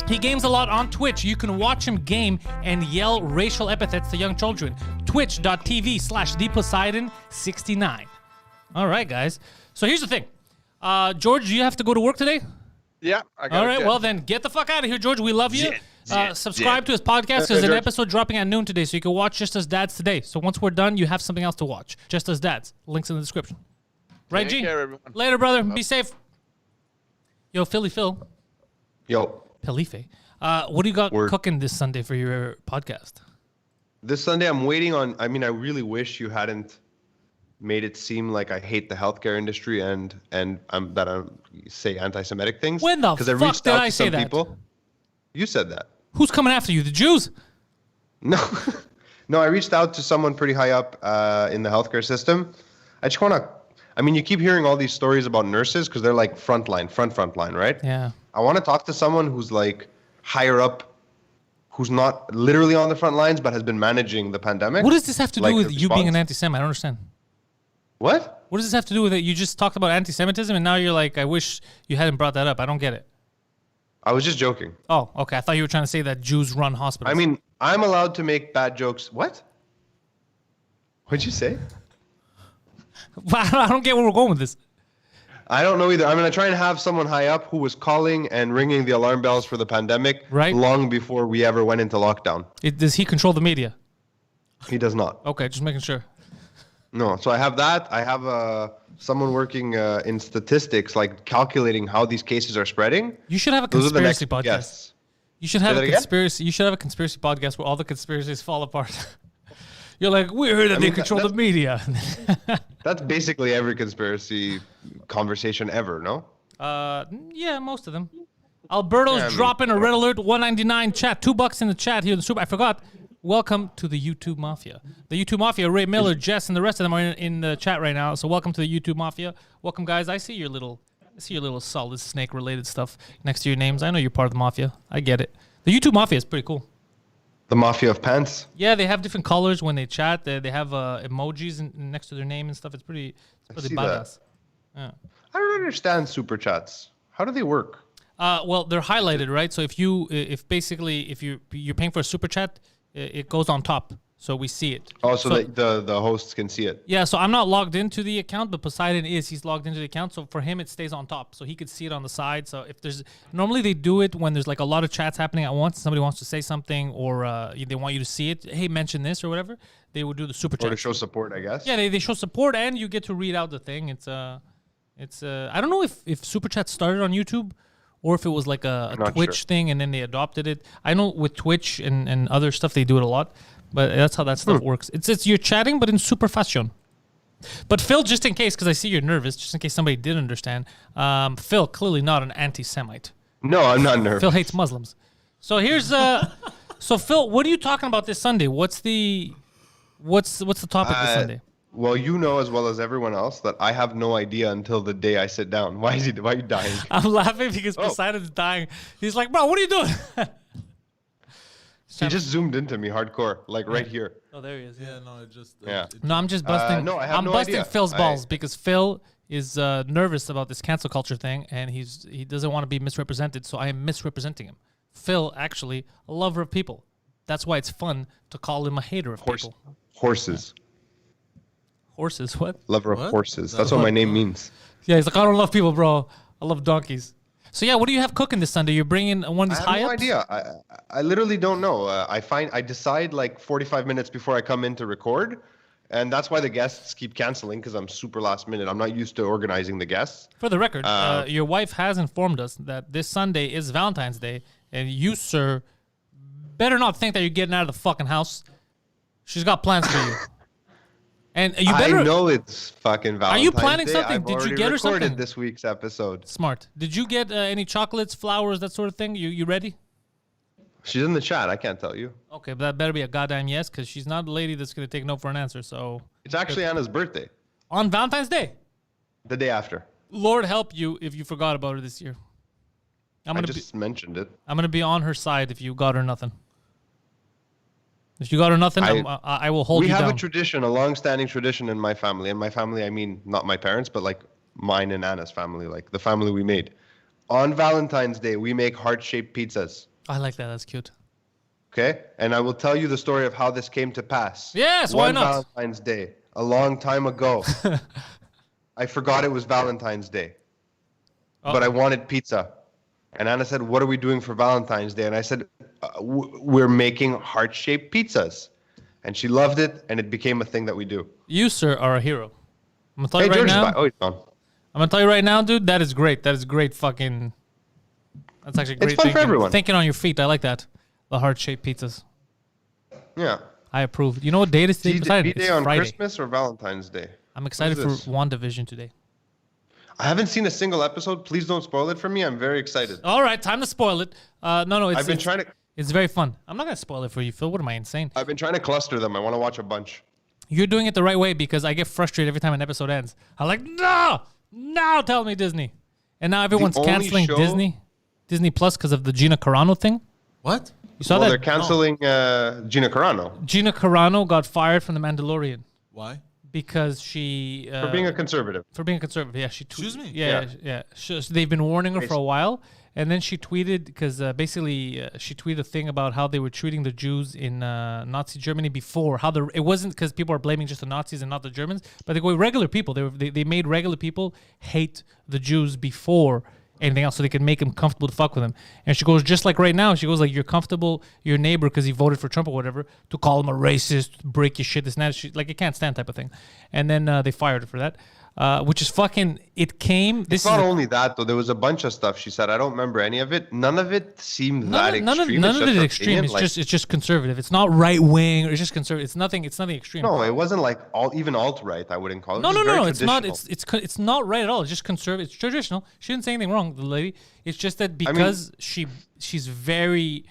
He games a lot on Twitch. You can watch him game and yell racial epithets to young children. Twitch.tv/ThePoseidon69. All right, guys. So here's the thing. George, do you have to go to work today? Yeah, I got All right, well then, get the fuck out of here, George. We love you. Subscribe to his podcast. Okay, There's an George. episode dropping at noon today, so you can watch Just As Dads today. So once we're done, you have something else to watch. Just As Dads. Links in the description. Right, Take G? care, everyone. Later, brother. Be safe. Yo, Philly Phil. Yo, Pelife. What do you got Word. cooking this Sunday for your podcast? this Sunday I'm waiting on. I mean, I really wish you hadn't made it seem like I hate the healthcare industry and that I say anti-Semitic things. When the 'Cause I fuck reached did out I to say some that? people. You said that. Who's coming after you? The Jews? No, no. I reached out to someone pretty high up in the healthcare system. I just want to. I mean, you keep hearing all these stories about nurses because they're like front line, right? Yeah. I want to talk to someone who's like higher up, who's not literally on the front lines, but has been managing the pandemic. What does this have to do Like with the you being an response. anti-Semite? I don't understand. What? What does this have to do with it? You just talked about anti-Semitism, and now you're like, I wish you hadn't brought that up. I don't get it. I was just joking. Oh, okay. I thought you were trying to say that Jews run hospitals. I mean, I'm allowed to make bad jokes. What? What'd you say? I don't get where we're going with this. I don't know either. I'm going to try and have someone high up who was calling and ringing the alarm bells for the pandemic Right. long before we ever went into lockdown. Does he control the media? He does not. Okay, just making sure. No. So I have that. I have someone working in statistics, like calculating how these cases are spreading. You should have a Those are the next conspiracy podcast. guests. You should have that a again? conspiracy. You should have a conspiracy podcast where all the conspiracies fall apart. You're like, we heard that they mean, control the that's- media. That's basically every conspiracy conversation ever, no? Yeah, most of them. Alberto's Yeah, I mean, dropping a red alert 199 chat. $2 in the chat here in the super. I forgot. Welcome to the YouTube Mafia. The YouTube Mafia, Ray Miller, Jess, and the rest of them are in the chat right now. So welcome to the YouTube Mafia. Welcome, guys. I see your little solid snake related stuff next to your names. I know you're part of the Mafia. I get it. The YouTube Mafia is pretty cool. The Mafia of Pants. Yeah, they have different colors when they chat. They have emojis next to their name and stuff. It's pretty see badass. I don't understand super chats. How do they work? Well, they're highlighted, right? So if you're paying for a super chat, it goes on top, so we see it. Oh, so the hosts can see it. Yeah, so I'm not logged into the account, but Poseidon is. He's logged into the account, so for him it stays on top, so he could see it on the side. So if there's normally they do it when there's like a lot of chats happening at once. Somebody wants to say something, or they want you to see it. Hey, mention this or whatever. They would do the super Or chat. to show support, I guess. Yeah, they show support, and you get to read out the thing. It's I don't know if super chat started on YouTube, or if it was like a not Twitch sure. thing and then they adopted it. I know with Twitch and other stuff they do it a lot, but that's how that stuff works. It's you're chatting, but in super fashion. But Phil, just in case, because I see you're nervous, just in case somebody did understand, Phil clearly not an anti-Semite. No, I'm not nervous. Phil hates Muslims. So here's so Phil, what are you talking about this Sunday? What's the topic this Sunday? Well, you know as well as everyone else that I have no idea until the day I sit down. Why are you dying? I'm laughing because Poseidon's dying. He's like, bro, what are you doing? He just zoomed into me hardcore, like right here. Oh, there he is. Yeah, no, it just. Yeah. No, I'm just busting. no, I have I'm no busting idea. Phil's balls because Phil is nervous about this cancel culture thing, and he doesn't want to be misrepresented, so I am misrepresenting him. Phil, actually, a lover of people. That's why it's fun to call him a hater of people. Horses. Horses, what? Lover of horses. That's what my name means. Yeah, he's like, I don't love people, bro. I love donkeys. So yeah, what do you have cooking this Sunday? You're bringing one of these I have no high-ups? idea. I literally don't know. I decide like 45 minutes before I come in to record, and that's why the guests keep canceling because I'm super last minute. I'm not used to organizing the guests. For the record, your wife has informed us that this Sunday is Valentine's Day, and you, sir, better not think that you're getting out of the fucking house. She's got plans for you. And you better. I know it's fucking Valentine's Day. Are you planning something? I've Did you get her something? recorded this week's episode. Smart. Did you get any chocolates, flowers, that sort of thing? You ready? She's in the chat. I can't tell you. Okay, but that better be a goddamn yes, because she's not the lady that's going to take no for an answer. So It's actually Anna's birthday. on Valentine's Day, The day after. Lord help you if you forgot about her this year. I just mentioned it. I'm gonna be on her side if you got her nothing. If you got her nothing, I will hold you down. We have a tradition, a long-standing tradition in my family. And my family, I mean, not my parents, but like mine and Anna's family, like the family we made. On Valentine's Day, we make heart-shaped pizzas. I like that. That's cute. Okay? And I will tell you the story of how this came to pass. Yes, why not? Valentine's Day, a long time ago. I forgot it was Valentine's Day. But I wanted pizza. And Anna said, what are we doing for Valentine's Day? And I said, we're making heart-shaped pizzas. And she loved it, and it became a thing that we do. You, sir, are a hero. I'm gonna tell you right George now. Oh, he's gone. I'm gonna tell you right now, dude. That is great. That is great. Fucking. That's actually great. It's fun for everyone. Thinking on your feet. I like that. The heart-shaped pizzas. Yeah. I approve. You know what date is today? D-Day on Friday. Christmas or Valentine's Day? I'm excited for this? WandaVision today. I haven't seen a single episode. Please don't spoil it for me. I'm very excited. All right, time to spoil it. No, I've been trying to. It's very fun. I'm not gonna spoil it for you, Phil. What am I, insane? I've been trying to cluster them. I want to watch a bunch. You're doing it the right way because I get frustrated every time an episode ends. I'm like, no, now tell me Disney. And now everyone's only canceling show- Disney Plus because of the Gina Carano thing. What? You saw Well, that? they're canceling Gina Carano Gina Carano got fired from The Mandalorian Why? because she for being a conservative. Yeah, she tweeted. Excuse me? Yeah. They've been warning her for a while, and then she tweeted because basically she tweeted a thing about how they were treating the Jews in Nazi Germany before. It wasn't because people are blaming just the Nazis and not the Germans, but they go regular people. They made regular people hate the Jews before anything else, so they could make them comfortable to fuck with them. And she goes, just like right now, she goes like, you're comfortable, your neighbor, because he voted for Trump or whatever, to call him a racist, break your shit, this and that. She, like, you can't stand type of thing. And then they fired her for that, which is fucking, it came. It's not only that, though. There was a bunch of stuff she said. I don't remember any of it. None of it seemed that extreme. None of it is extreme. It's just conservative. It's not right wing, or it's just conservative. It's nothing extreme. No, it wasn't like even alt-right, I wouldn't call it. No, it's not. Traditional. It's not right at all. It's just conservative. It's traditional. She didn't say anything wrong, the lady. It's just that because she's very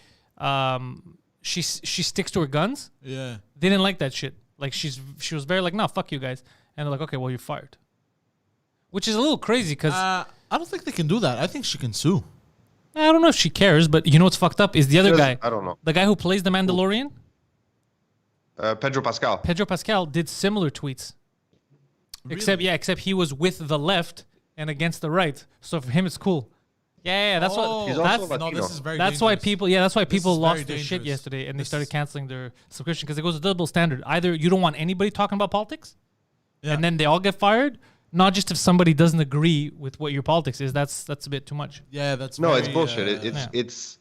she sticks to her guns. Yeah. They didn't like that shit. Like she was very like, no, fuck you guys. And they're like, okay, well, you're fired. Which is a little crazy because I don't think they can do that. I think she can sue. I don't know if she cares, but you know what's fucked up is the other guy. I don't know. The guy who plays the Mandalorian, Pedro Pascal. Pedro Pascal, did similar tweets. Really? Except he was with the left and against the right. So for him, it's cool. Yeah, that's what. He's That's, also No, Latino. this is very that's why dangerous. people. Yeah, that's why This people is lost very their shit dangerous. yesterday and they This started is- canceling their subscription because it goes a double standard. Either you don't want anybody talking about politics, Yeah. and then they all get fired. Not just if somebody doesn't agree with what your politics is. That's a bit too much. Yeah, that's No, very, it's bullshit. Yeah. It's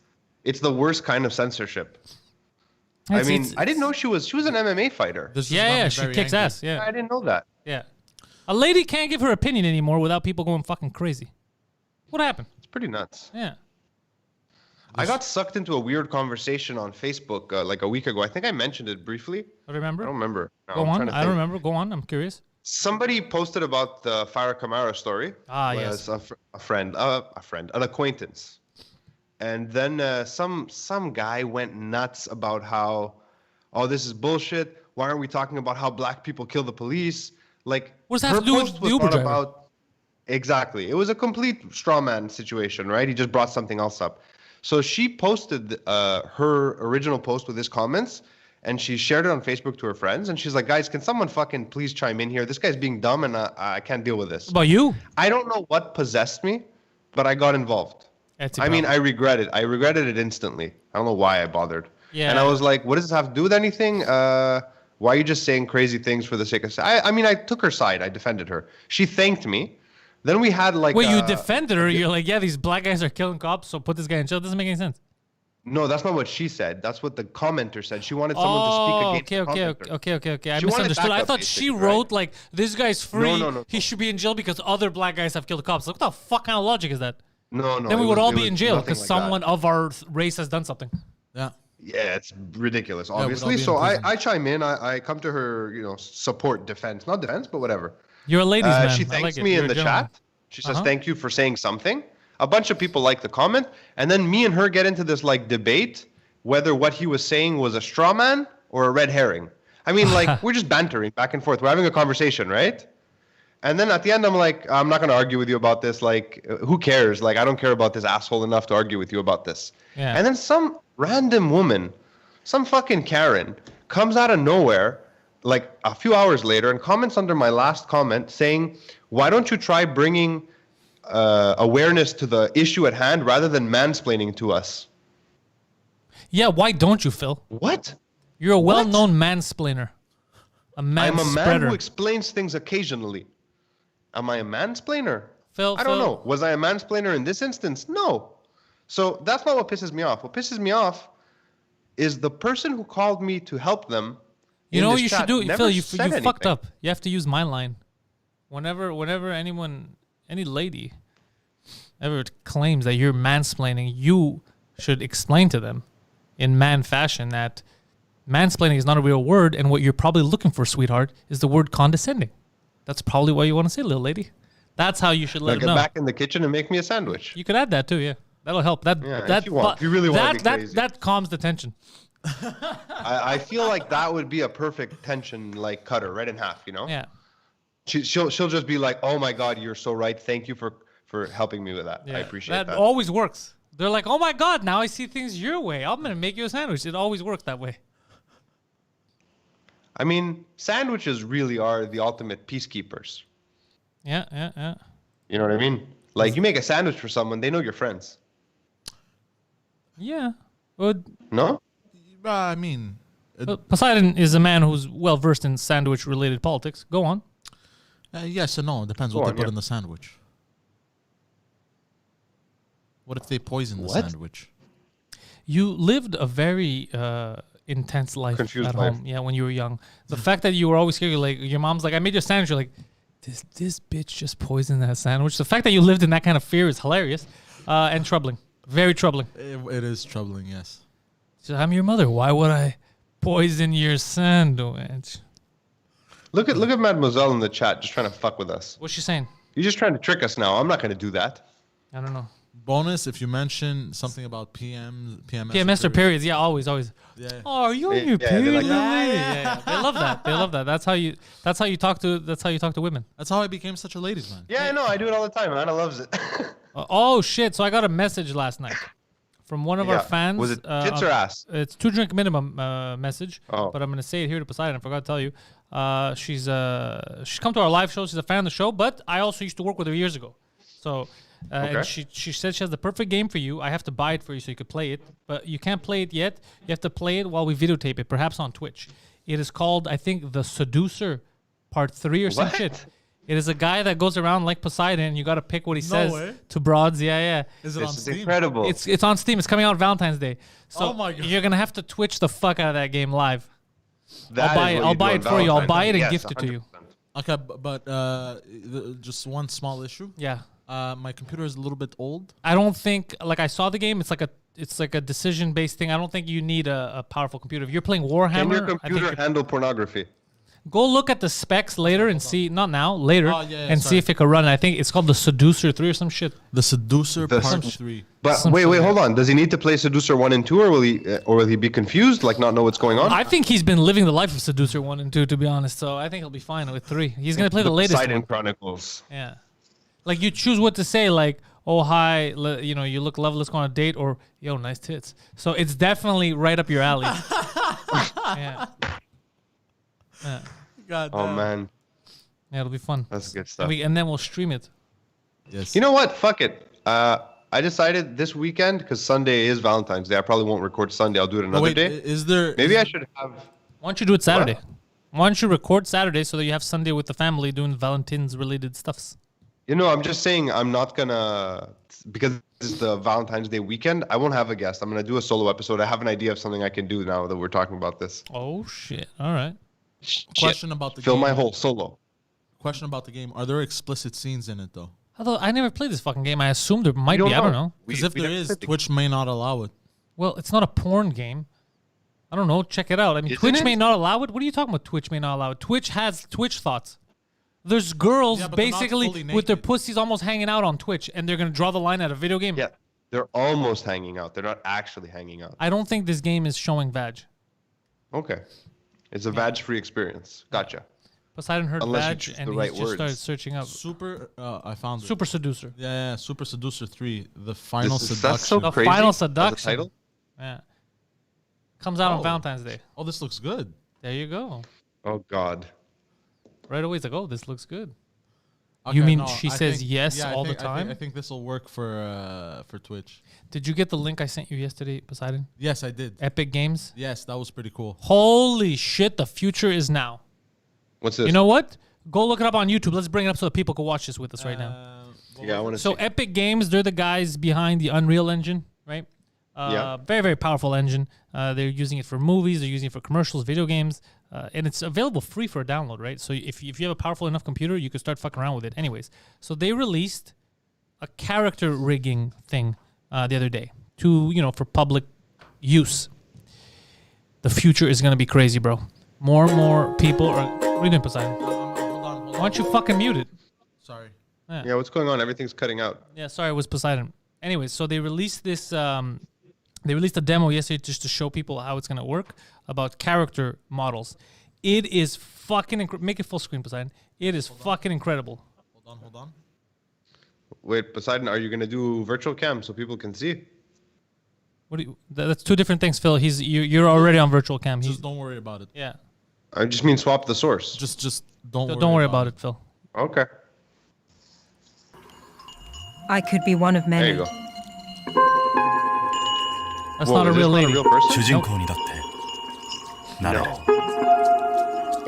the worst kind of censorship. I didn't know she was an MMA fighter. This has got Yeah, me she very kicks angry. ass. Yeah, I didn't know that. yeah. A lady can't give her opinion anymore without people going fucking crazy. What happened? It's pretty nuts. Yeah. I got sucked into a weird conversation on Facebook like a week ago. I think I mentioned it briefly. Remember? I don't remember. No, Go I'm on. trying to I don't think. remember. Go on. I'm curious. Somebody posted about the Farah Kamara story. Yes. An acquaintance. And then some guy went nuts about how, oh, this is bullshit. Why aren't we talking about how black people kill the police? Like, What does that have her to do with post the was Uber not driver? about. Exactly. It was a complete straw man situation, right? He just brought something else up. So she posted her original post with his comments, and she shared it on Facebook to her friends. And she's like, guys, can someone fucking please chime in here? This guy's being dumb, and I can't deal with this. About you? I don't know what possessed me, but I got involved. I mean, I regret it. I regretted it instantly. I don't know why I bothered. Yeah. And I was like, what does this have to do with anything? Why are you just saying crazy things for the sake of... I mean, I took her side. I defended her. She thanked me. Then we had like... Wait, you defended her? You're like, yeah, these black guys are killing cops, so put this guy in jail. Doesn't make any sense. No, that's not what she said. That's what the commenter said. She wanted someone to speak against the commenter. Okay. I She wanted misunderstood. I backup, thought she basically, wrote like, this guy's free. No. He should be in jail because other black guys have killed the cops. Like, what the fuck kind of logic is that? No. Then we would all be in jail nothing because like someone that. of our race has done something. Yeah. Yeah, it's ridiculous, we'd all obviously. be in So prison. I chime in. I come to her, support, defense. Not defense, but whatever. You're a ladies' man. She I thanks like it. me You're in a the gentleman. chat. She says, thank you for saying something. A bunch of people like the comment. And then me and her get into this like debate whether what he was saying was a straw man or a red herring. I mean, like, we're just bantering back and forth. We're having a conversation, right? And then at the end, I'm like, I'm not going to argue with you about this. Like, who cares? Like, I don't care about this asshole enough to argue with you about this. Yeah. And then some random woman, some fucking Karen, comes out of nowhere, like a few hours later, and comments under my last comment saying, why don't you try bringing awareness to the issue at hand rather than mansplaining to us? Yeah, why don't you, Phil? What? You're a well-known mansplainer. A I'm a man manspreader. who explains things occasionally. Am I a mansplainer? Phil, I don't know. Was I a mansplainer in this instance? No. So that's not what pisses me off. What pisses me off is the person who called me to help them. You know what you should do? Phil, you fucked anything. up. You have to use my line. Whenever anyone, any lady ever claims that you're mansplaining, you should explain to them in man fashion that mansplaining is not a real word, and what you're probably looking for, sweetheart, is the word condescending. That's probably what you want to say, little lady. That's how you should let Like, them get know. back in the kitchen and make me a sandwich. You could add that too, yeah. That'll help. That if you want. If you really want to be crazy. that calms the tension. I feel like that would be a perfect tension, like cutter right in half. Yeah. She'll just be like, oh my god, you're so right. Thank you for helping me with that. Yeah. I appreciate that. always works. They're like, oh my God, now I see things your way. I'm going to make you a sandwich. It always works that way. I mean, sandwiches really are the ultimate peacekeepers. Yeah. You know what I mean? Like, you make a sandwich for someone, they know you're friends. Yeah. Well, No? I mean, Poseidon is a man who's well versed in sandwich related politics. Go on. yes and no. It depends what they put in the sandwich. What if they poison the What? sandwich? You lived a very intense life Confused at life. home. Yeah, when you were young. The fact that you were always scared, you're like, your mom's like, I made you a sandwich. You're like, this bitch just poisoned that sandwich. The fact that you lived in that kind of fear is hilarious and troubling. Very troubling. It is troubling, yes. So I'm your mother. Why would I poison your sandwich? Look at Mademoiselle in the chat just trying to fuck with us. What's she saying? You're just trying to trick us now. I'm not going to do that. I don't know. Bonus if you mention something about PMS. PMS or periods? Yeah, always. Yeah. Oh, are you on Yeah, your yeah, period? they're like, Yeah. They love that. They love that. That's how you talk to women. That's how I became such a ladies' man. Yeah, I know. I do it all the time. Anna loves it. Oh shit! So I got a message last night from one of our Yeah. fans. Was it tits or ass? It's 2 drink minimum message. Oh. But I'm gonna say it here to Poseidon. I forgot to tell you. She's come to our live show. She's a fan of the show. But I also used to work with her years ago. So. And Okay. she said she has the perfect game for you. I have to buy it for you so you could play it, but you can't play it yet. You have to play it while we videotape it, perhaps on Twitch. It is called, I think, The Seducer Part 3 or some What? shit. It is a guy that goes around like Poseidon, and you got to pick what he says way. to broads. Yeah. Is it This on is Steam? incredible. It's on Steam. It's coming out Valentine's Day. So Oh my God. you're gonna have to Twitch the fuck out of that game live. That I'll buy is it. what I'll you do buy on it for you. I'll Valentine's buy it Day. and Yes, gift it to you. 100%. Okay, but just one small issue. Yeah. My computer is a little bit old. I don't think I saw the game. It's like a decision based thing. I don't think you need a powerful computer. If you're playing Warhammer, Can your I think computer you're- handle pornography? go look at the specs later and see. Not now, later, Oh, yeah, and see sorry. if it could run. I think it's called the Seducer 3 or some shit. The Seducer The Part Seducer. 3. But Some wait, shit. hold on. Does he need to play Seducer 1 and 2, or will he be confused, like not know what's going on? I think he's been living the life of Seducer 1 and 2, to be honest. So I think he'll be fine with 3. He's gonna play the latest Poseidon one. Chronicles. Yeah, like you choose what to say, like, oh hi, you look lovely, let's go on a date, or yo, nice tits. So it's definitely right up your alley. Yeah. Yeah. God Oh damn. man, Yeah, it'll be fun. that's good stuff. And then we'll stream it. Yes. You know what? Fuck it. I decided this weekend because Sunday is Valentine's Day. I probably won't record Sunday. I'll do it Oh, another wait, day. is there? Maybe I should have. Why don't you do it Saturday? Why don't you record Saturday so that you have Sunday with the family doing Valentine's related stuffs? You know, I'm just saying I'm not gonna because this is the Valentine's Day weekend. I won't have a guest. I'm gonna do a solo episode. I have an idea of something I can do now that we're talking about this. Oh shit! All right. Question about the Fill game. my whole solo. Question about the game. Are there explicit scenes in it though? Although I never played this fucking game, I assume there might be. I don't know. We- Because if we there never is, played the- Twitch may not allow it. Well, it's not a porn game. I don't know. Check it out. I mean, Isn't Twitch it? may not allow it. What are you talking about? Twitch may not allow it. Twitch has Twitch thoughts. There's girls Yeah, but they're not basically fully with their naked. pussies almost hanging out on Twitch, and they're gonna draw the line at a video game. Yeah, they're almost hanging out. They're not actually hanging out. I don't think this game is showing vag. Okay, it's a vag-free experience. Gotcha. Poseidon heard Unless you vag, choose and the he right just words. started searching up Super. I found it. Super Seducer. Yeah, Super Seducer 3, the final That's so seduction. The crazy. final as a seduction. title. Yeah. Comes out on Oh. Valentine's Day. Oh, this looks good. There you go. Oh God. Right away, it's like, oh, this looks good. Okay, You mean no, she I says think- yes yeah, I all the think- time? I think this will work for Twitch. Did you get the link I sent you yesterday, Poseidon? Yes, I did. Epic Games. Yes, that was pretty cool. Holy shit, the future is now. What's this? You know what? Go look it up on YouTube. Let's bring it up so that people can watch this with us right now. Yeah, I want to So see. Epic Games, they're the guys behind the Unreal Engine, right? Yeah. Very, very powerful engine. They're using it for movies. They're using it for commercials, video games. And it's available free for a download, right? So if you have a powerful enough computer, you can start fucking around with it. Anyways, so they released a character rigging thing the other day for public use. The future is going to be crazy, bro. More and more people are... What are you doing, Poseidon? Hold Why on. don't you fucking mute it? Sorry. Yeah, what's going on? Everything's cutting out. Yeah, sorry, it was Poseidon. Anyways, so they released this. They released a demo yesterday just to show people how it's gonna work about character models. It is fucking make it full screen, Poseidon. It is fucking incredible. Hold on. Wait, Poseidon, are you gonna do virtual cam so people can see? What do you? That's two different things, Phil. You're already on virtual cam. Just don't worry about it. Yeah. I just mean swap the source. Just don't worry. Don't worry about it, Phil. Okay. I could be one of There many. you go. That's Whoa, not a is this real not lady. a real person? 主人公にだってなれる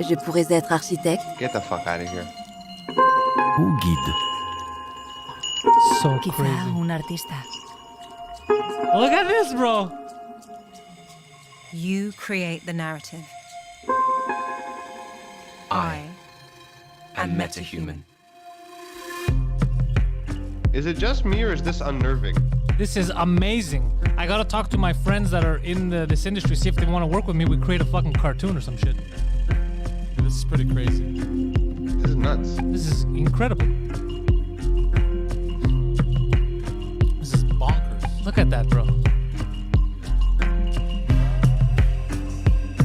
Je pourrais être architecte, Get the fuck out of here. ou guide. So Quizá crazy. un artista. Look at this, bro. You create the narrative. I am metahuman. Is it just me or is this unnerving? This is amazing. I gotta talk to my friends that are in this industry, see if they want to work with me. We create a fucking cartoon or some shit. This is pretty crazy. This is nuts. This is incredible. This is bonkers. Look at that, bro.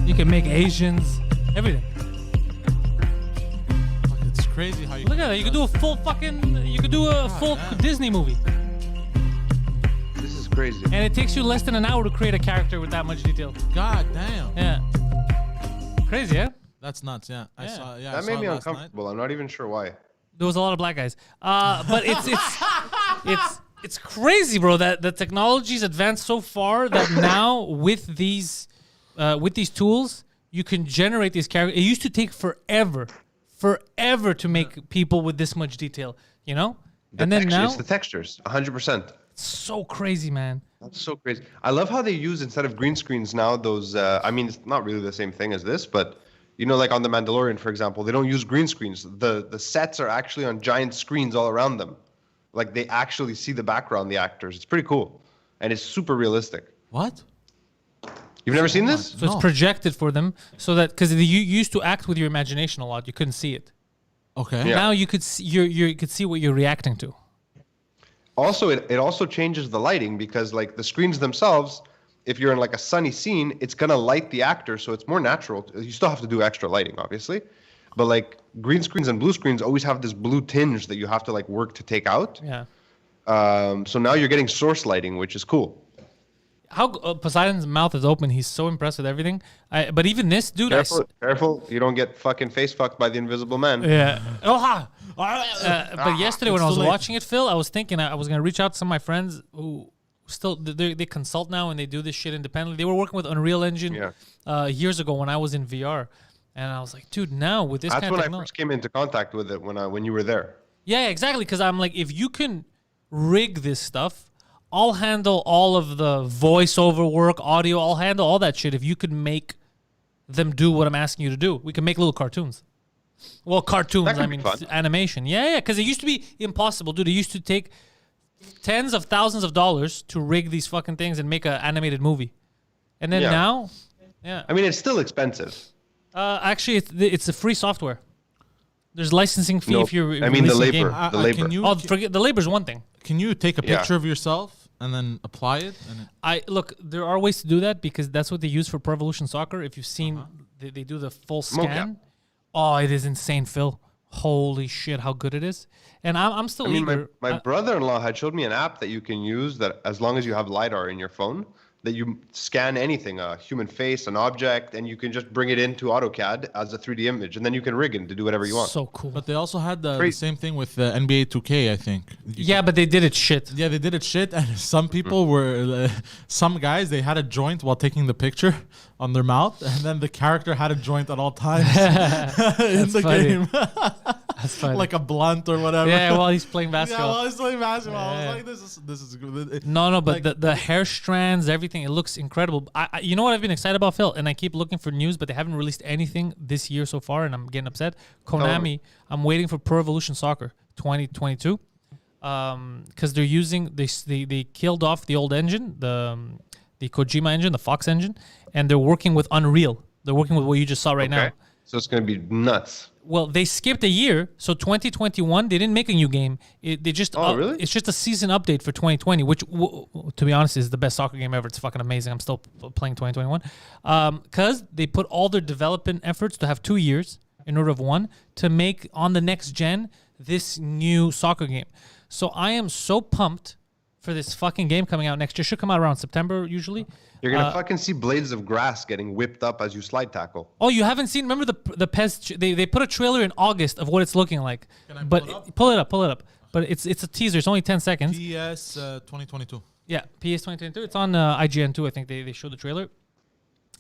You can make Asians, everything. Look, it's crazy how you. Look at that. You could do a full Disney movie. This is crazy. And it takes you less than an hour to create a character with that much detail. God damn. Yeah. Crazy, yeah? That's nuts. Yeah. I Yeah. saw. Yeah. That I made saw me it last night. uncomfortable. I'm not even sure why. There was a lot of black guys. But it's crazy, bro, that the technology's advanced so far that now with these tools, you can generate these characters. It used to take forever to make people with this much detail, you know? And then now, It's the textures, 100%. it's so crazy, man. That's so crazy. I love how they use, instead of green screens now, those, I mean, it's not really the same thing as this, but, you know, like on The Mandalorian, for example, they don't use green screens. The sets are actually on giant screens all around them. Like, they actually see the background, the actors. It's pretty cool. And it's super realistic. What? You've never seen this? So it's projected for them so that, because you used to act with your imagination a lot, you couldn't see it. Okay. Yeah. Now you could see, you could see what you're reacting to. Also, it also changes the lighting because, like, the screens themselves, if you're in, like, a sunny scene, it's going to light the actor, so it's more natural. You still have to do extra lighting, obviously. But, like, green screens and blue screens always have this blue tinge that you have to, like, work to take out. Yeah. So now you're getting source lighting, which is cool. how Poseidon's mouth is open. He's so impressed with everything. But even this dude, Careful, you don't get fucking face fucked by the Invisible Man. yeah. But yesterday when I was watching it, Phil, I was thinking I was gonna reach out to some of my friends who still they consult now and they do this shit independently. They were working with Unreal Engine years ago when I was in VR, and I was like, dude, now with this That's kind of when technology, I first came into contact with it when you were there. yeah, exactly. Because I'm like, if you can rig this stuff, I'll handle all of the voiceover work, audio. I'll handle all that shit. If you could make them do what I'm asking you to do, we can make little cartoons. Well, cartoons, That could I be mean, fun. animation. Yeah. Because it used to be impossible, dude. It used to take tens of thousands of dollars to rig these fucking things and make an animated movie. And then now, I mean, it's still expensive. actually, it's a free software. There's licensing fee No, if you're I mean the releasing a labor. game. The labor. Can you Forget the labor's one thing. can you take a Yeah. picture of yourself and then apply it? And Look, there are ways to do that because that's what they use for Pro Evolution Soccer. If you've seen, they do the full scan. Oh, it is insane, Phil. Holy shit, how good it is! And I'm still I mean, eager. my brother-in-law had showed me an app that you can use that as long as you have LiDAR in your phone, that you scan anything, a human face, an object, and you can just bring it into AutoCAD as a 3D image, and then you can rig it to do whatever you want. So cool. but they also had the Crazy. same thing with NBA 2K, I think. Yeah, but they did it shit. Yeah, they did it shit, and some people were, some guys, they had a joint while taking the picture on their mouth, and then the character had a joint at all times in the funny. game, That's funny. like a blunt or whatever. Yeah, while he's playing Yeah, basketball. while I was playing basketball, Yeah. I was like, this is good. No, but like- the hair strands, everything, it looks incredible. You know what I've been excited about, Phil? And I keep looking for news, but they haven't released anything this year so far, and I'm getting upset. Konami, I'm waiting for Pro Evolution Soccer 2022, because they're using they killed off the old engine, the Kojima engine, the Fox engine, and they're working with Unreal. They're working with what you just saw right now. So it's going to be nuts. Well, they skipped a year, so 2021 they didn't make a new game. They just Really? It's just a season update for 2020, which to be honest is the best soccer game ever. It's fucking amazing. I'm still playing 2021 because they put all their development efforts to have 2 years in order of one to make on the next gen this new soccer game. So I am so pumped for this fucking game coming out next year. Should come out around September usually. You're going to fucking see blades of grass getting whipped up as you slide tackle. Oh, you haven't seen? Remember the PES? They put a trailer in August of what it's looking like. Can I but pull it up? pull it up. But it's a teaser. It's only 10 seconds. PS 2022. Yeah, PS 2022. It's on IGN too. I think they showed the trailer.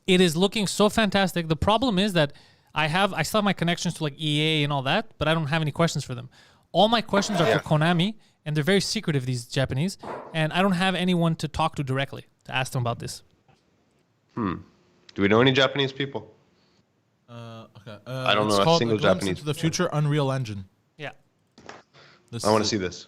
It is looking so fantastic. The problem is that I still have my connections to like EA and all that, but I don't have any questions for them. All my questions are for Konami, and they're very secretive, these Japanese, and I don't have anyone to talk to directly to ask them about this. Do we know any Japanese people? Okay. I don't it's know a called single Glimpse Japanese. into the Future Unreal Engine. Yeah. This I want to is- see this.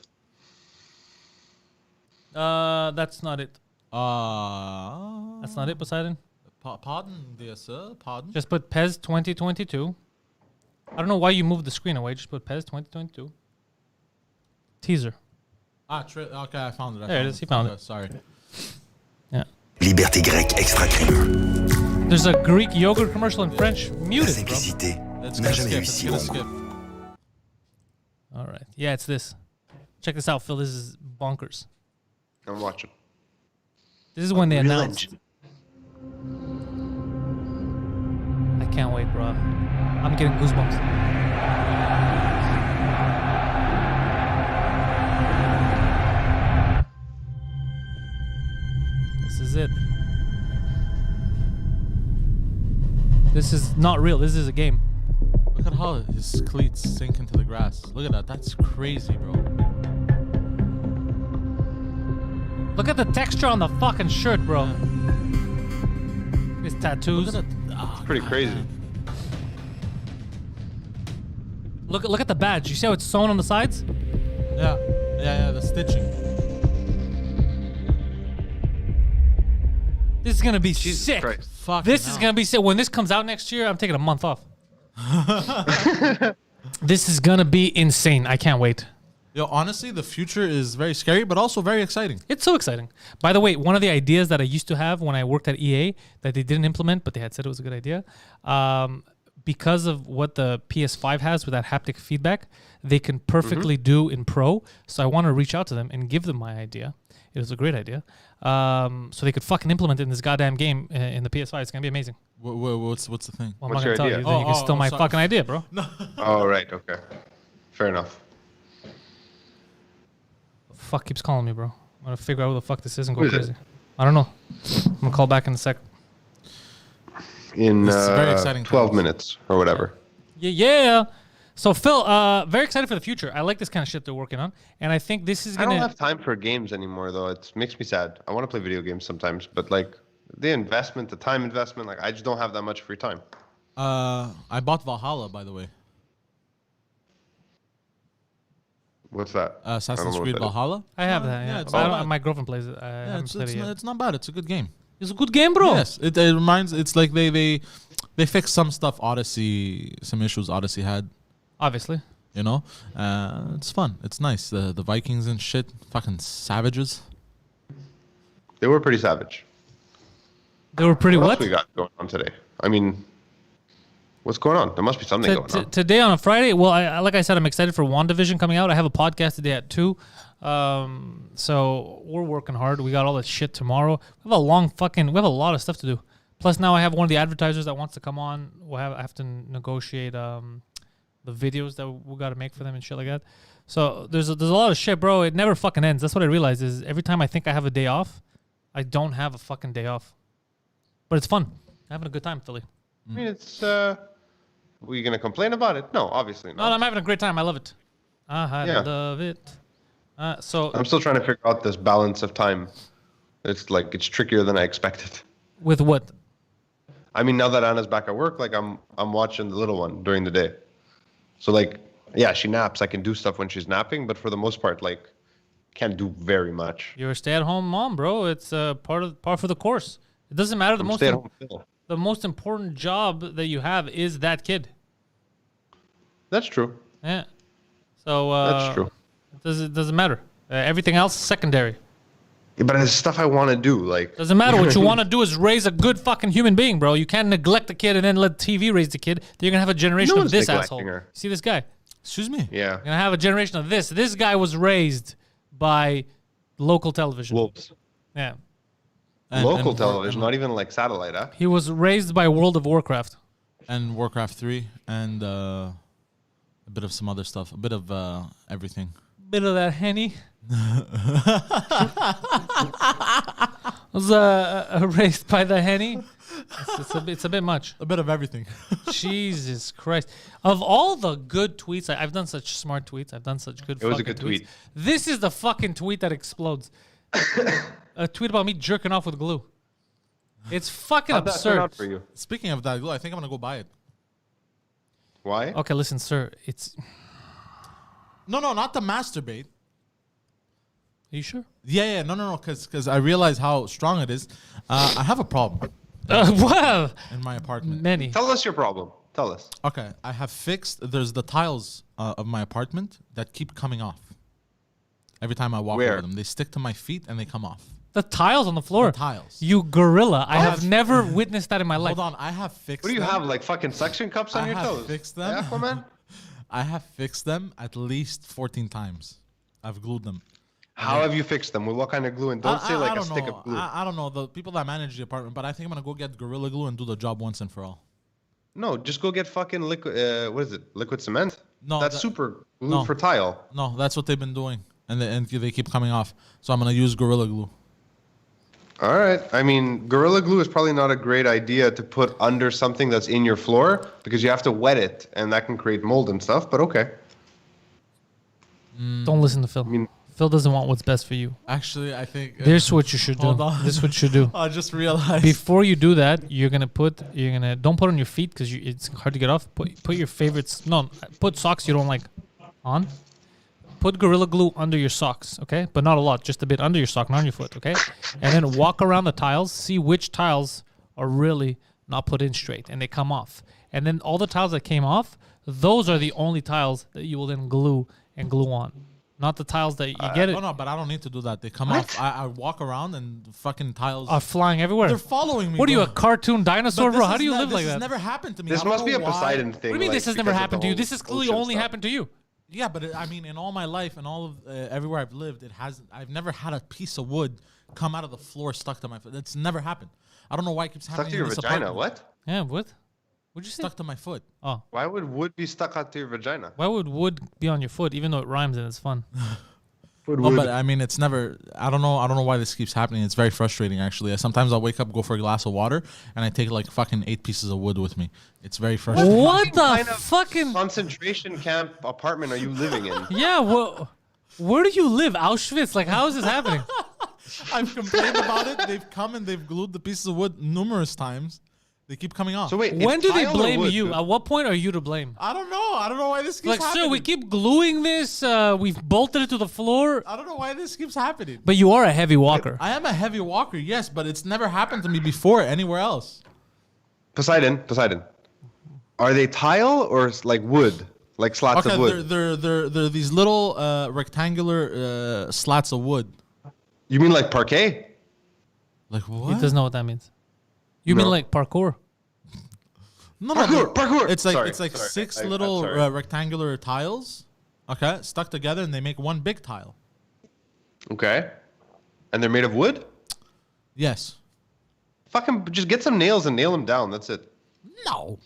That's not it. Uh, That's not it, Poseidon. Pardon, dear sir. Pardon. Just put PES 2022. I don't know why you moved the screen away. Just put PES 2022. Teaser. Okay, I found it. There it is, he found it. Sorry. Yeah. Liberté grecque extra crémeux. There's a Greek yogurt commercial in French. La Muted, bro. simplicité It's n'a gonna jamais skip. eu It's si gonna bon. skip. All right. Yeah, it's this. Check this out, Phil. This is bonkers. I'm watching. This is when they Unreal announced. Engine. I can't wait, bro. I'm getting goosebumps. This is it. This is not real. This is a game. Look at how his cleats sink into the grass. Look at that. That's crazy, bro. Look at the texture on the fucking shirt, bro. His tattoos. Look at that. It's pretty crazy. Look at the badge. You see how it's sewn on the sides? Yeah, the stitching. This is gonna be Jesus sick. Christ. Fuck. This is gonna be sick. When this comes out next year, I'm taking a month off. This is gonna be insane. I can't wait. Yo, honestly, the future is very scary, but also very exciting. It's so exciting. By the way, one of the ideas that I used to have when I worked at EA that they didn't implement, but they had said it was a good idea. because of what the PS5 has with that haptic feedback, they can perfectly do in Pro. So I want to reach out to them and give them my idea. It was a great idea. So they could fucking implement it in this goddamn game in the PS5. It's going to be amazing. What's the thing? Well, What's I'm not going your to tell you. idea? Then you can steal my sorry. fucking idea, bro. Oh, right. Okay. Fair enough. Fuck keeps calling me, bro. I'm going to figure out who the fuck this is and go Who is it? crazy. I don't know. I'm going to call back in a sec. In This is very exciting 12 times. minutes or whatever. Yeah. So, Phil, very excited for the future. I like this kind of shit they're working on. And I think this is I going don't to... have time for games anymore, though. It makes me sad. I want to play video games sometimes, but like the investment, the time investment, like I just don't have that much free time. I bought Valhalla, by the way. What's that? I don't Assassin's know what Creed that is. Valhalla. I have that, yeah. it's But I not don't, bad. my girlfriend plays it. I Yeah, haven't it's played it yet. it's not bad. It's a good game. It's a good game, bro. Yes, it reminds. It's like they fixed some stuff. Odyssey, some issues Odyssey had. Obviously. You know, it's fun. It's nice. The Vikings and shit, fucking savages. They were pretty savage. They were pretty What else what? we got going on today? I mean, what's going on? There must be something going on. Today on a Friday, well, like I said, I'm excited for WandaVision coming out. I have a podcast today at 2. So we're working hard. We got all this shit tomorrow. We have a lot of stuff to do. Plus now I have one of the advertisers that wants to come on. I have to negotiate the videos that we got to make for them and shit like that. So there's a lot of shit, bro. It never fucking ends. That's what I realized is every time I think I have a day off, I don't have a fucking day off. But it's fun. Having a good time, Philly. I mean, it's. Were you gonna complain about it? No, obviously No, not. I'm having a great time. I love it. Yeah. Love it. So I'm still trying to figure out this balance of time. It's trickier than I expected. with what? I mean, now that Anna's back at work, like I'm watching the little one during the day. So like, yeah, she naps. I can do stuff when she's napping, but for the most part, like, can't do very much. You're a stay-at-home mom, bro. It's part for the course. It doesn't matter. I'm stay at home still. The most important job that you have is that kid. That's true. Yeah. So That's true. It doesn't matter. Everything else secondary. Yeah, but it's stuff I want to do. Like, Doesn't matter. What you want to do is raise a good fucking human being, bro. You can't neglect the kid and then let TV raise the kid. Then you're gonna have a generation No of one's this neglecting asshole. her. See this guy? Excuse me. Yeah. You're gonna have a generation of this. This guy was raised by local television. Wolves. Yeah. Local television, not even like satellite, huh? He was raised by World of Warcraft. And Warcraft 3 and a bit of some other stuff, a bit of everything. Bit of that Henny. Was raised by the Henny. It's a bit much. A bit of everything. Jesus Christ! Of all the good tweets, I've done such smart tweets. I've done such good. It was a fucking good tweets. tweet. This is the fucking tweet that explodes. A tweet about me jerking off with glue. It's fucking How'd that turn absurd. out for you? Speaking of that glue, I think I'm gonna go buy it. Why? Okay, listen, sir. It's. No, not to masturbate. Are you sure? Yeah, no, because I realize how strong it is. I have a problem Well, in my apartment. many. Tell us your problem. Tell us. Okay, I have fixed. There's the tiles of my apartment that keep coming off. Every time I walk Where? over them, they stick to my feet and they come off. The tiles on the floor. The tiles. You gorilla. I have never witnessed that in my life. Hold on, I have fixed. What do you them. have? Like fucking suction cups on I your have toes? fixed them. Aquaman? I have fixed them at least 14 times. I've glued them. How have you fixed them? With what kind of glue? And don't say like I a don't stick know. of glue. I don't know the people that manage the apartment, but I think I'm gonna go get Gorilla Glue and do the job once and for all. No, just go get fucking liquid. What is it? Liquid cement? No, that's that- super glue no. for tile. No, that's what they've been doing, and they keep coming off. So I'm gonna use Gorilla Glue. All right. I mean, Gorilla Glue is probably not a great idea to put under something that's in your floor because you have to wet it, and that can create mold and stuff. But okay. Don't listen to Phil. mean- Phil doesn't want what's best for you. Actually, I think This is what you should do. Hold on. This is what you should do. I just realized. Before you do that, don't put on your feet because it's hard to get off. Put your favorites. No, put socks you don't like on. Put Gorilla Glue under your socks, okay? But not a lot, just a bit under your sock, not on your foot, okay? And then walk around the tiles, see which tiles are really not put in straight and they come off. And then all the tiles that came off, those are the only tiles that you will then glue on. not the tiles that you get it. Oh no, but I don't need to do that. They come off. I walk around and fucking tiles Are flying everywhere. They're following me. What are you, a bro. cartoon dinosaur, But bro? this How is do you ne- live this like has that? never happened to me. This I don't must be know a why. Poseidon thing. What do you mean like, this has never because of happened the to you? whole This has clearly ocean only stuff. happened to you. Yeah, but I mean, in all my life and all of everywhere I've lived, I've never had a piece of wood come out of the floor stuck to my foot. It's never happened. I don't know why it keeps happening. Stuck to your in this vagina. apartment. What? Yeah, what? What'd you say? Stuck to my foot. Oh, Why would wood be stuck onto your vagina? why would wood be on your foot, even though it rhymes and it's fun? No, but I mean, it's never. I don't know why this keeps happening. It's very frustrating, actually. Sometimes I'll wake up, go for a glass of water, and I take like fucking 8 pieces of wood with me. It's very frustrating. What the kind of fucking? Concentration camp apartment are you living in? Yeah, where do you live? Auschwitz? Like, how is this happening? I've complained about it. They've come and they've glued the pieces of wood numerous times. They keep coming off. So wait, When it's do they tile or blame wood, you? dude? At what point are you to blame? I don't know. I don't know why this keeps Like, happening. sir, we keep gluing this. We've bolted it to the floor. I don't know why this keeps happening. But you are a heavy walker. I am a heavy walker, yes, but it's never happened to me before anywhere else. Poseidon. Are they tile or like wood? Like slats Okay, of wood? they're these little rectangular slats of wood. You mean like parquet? Like He what? doesn't know what that means. You mean No. like parkour? No, Parkour. It's like Sorry. six I'm little sorry. rectangular tiles, okay, stuck together, and they make one big tile. Okay. And they're made of wood? Yes. Fucking just get some nails and nail them down. That's it. No.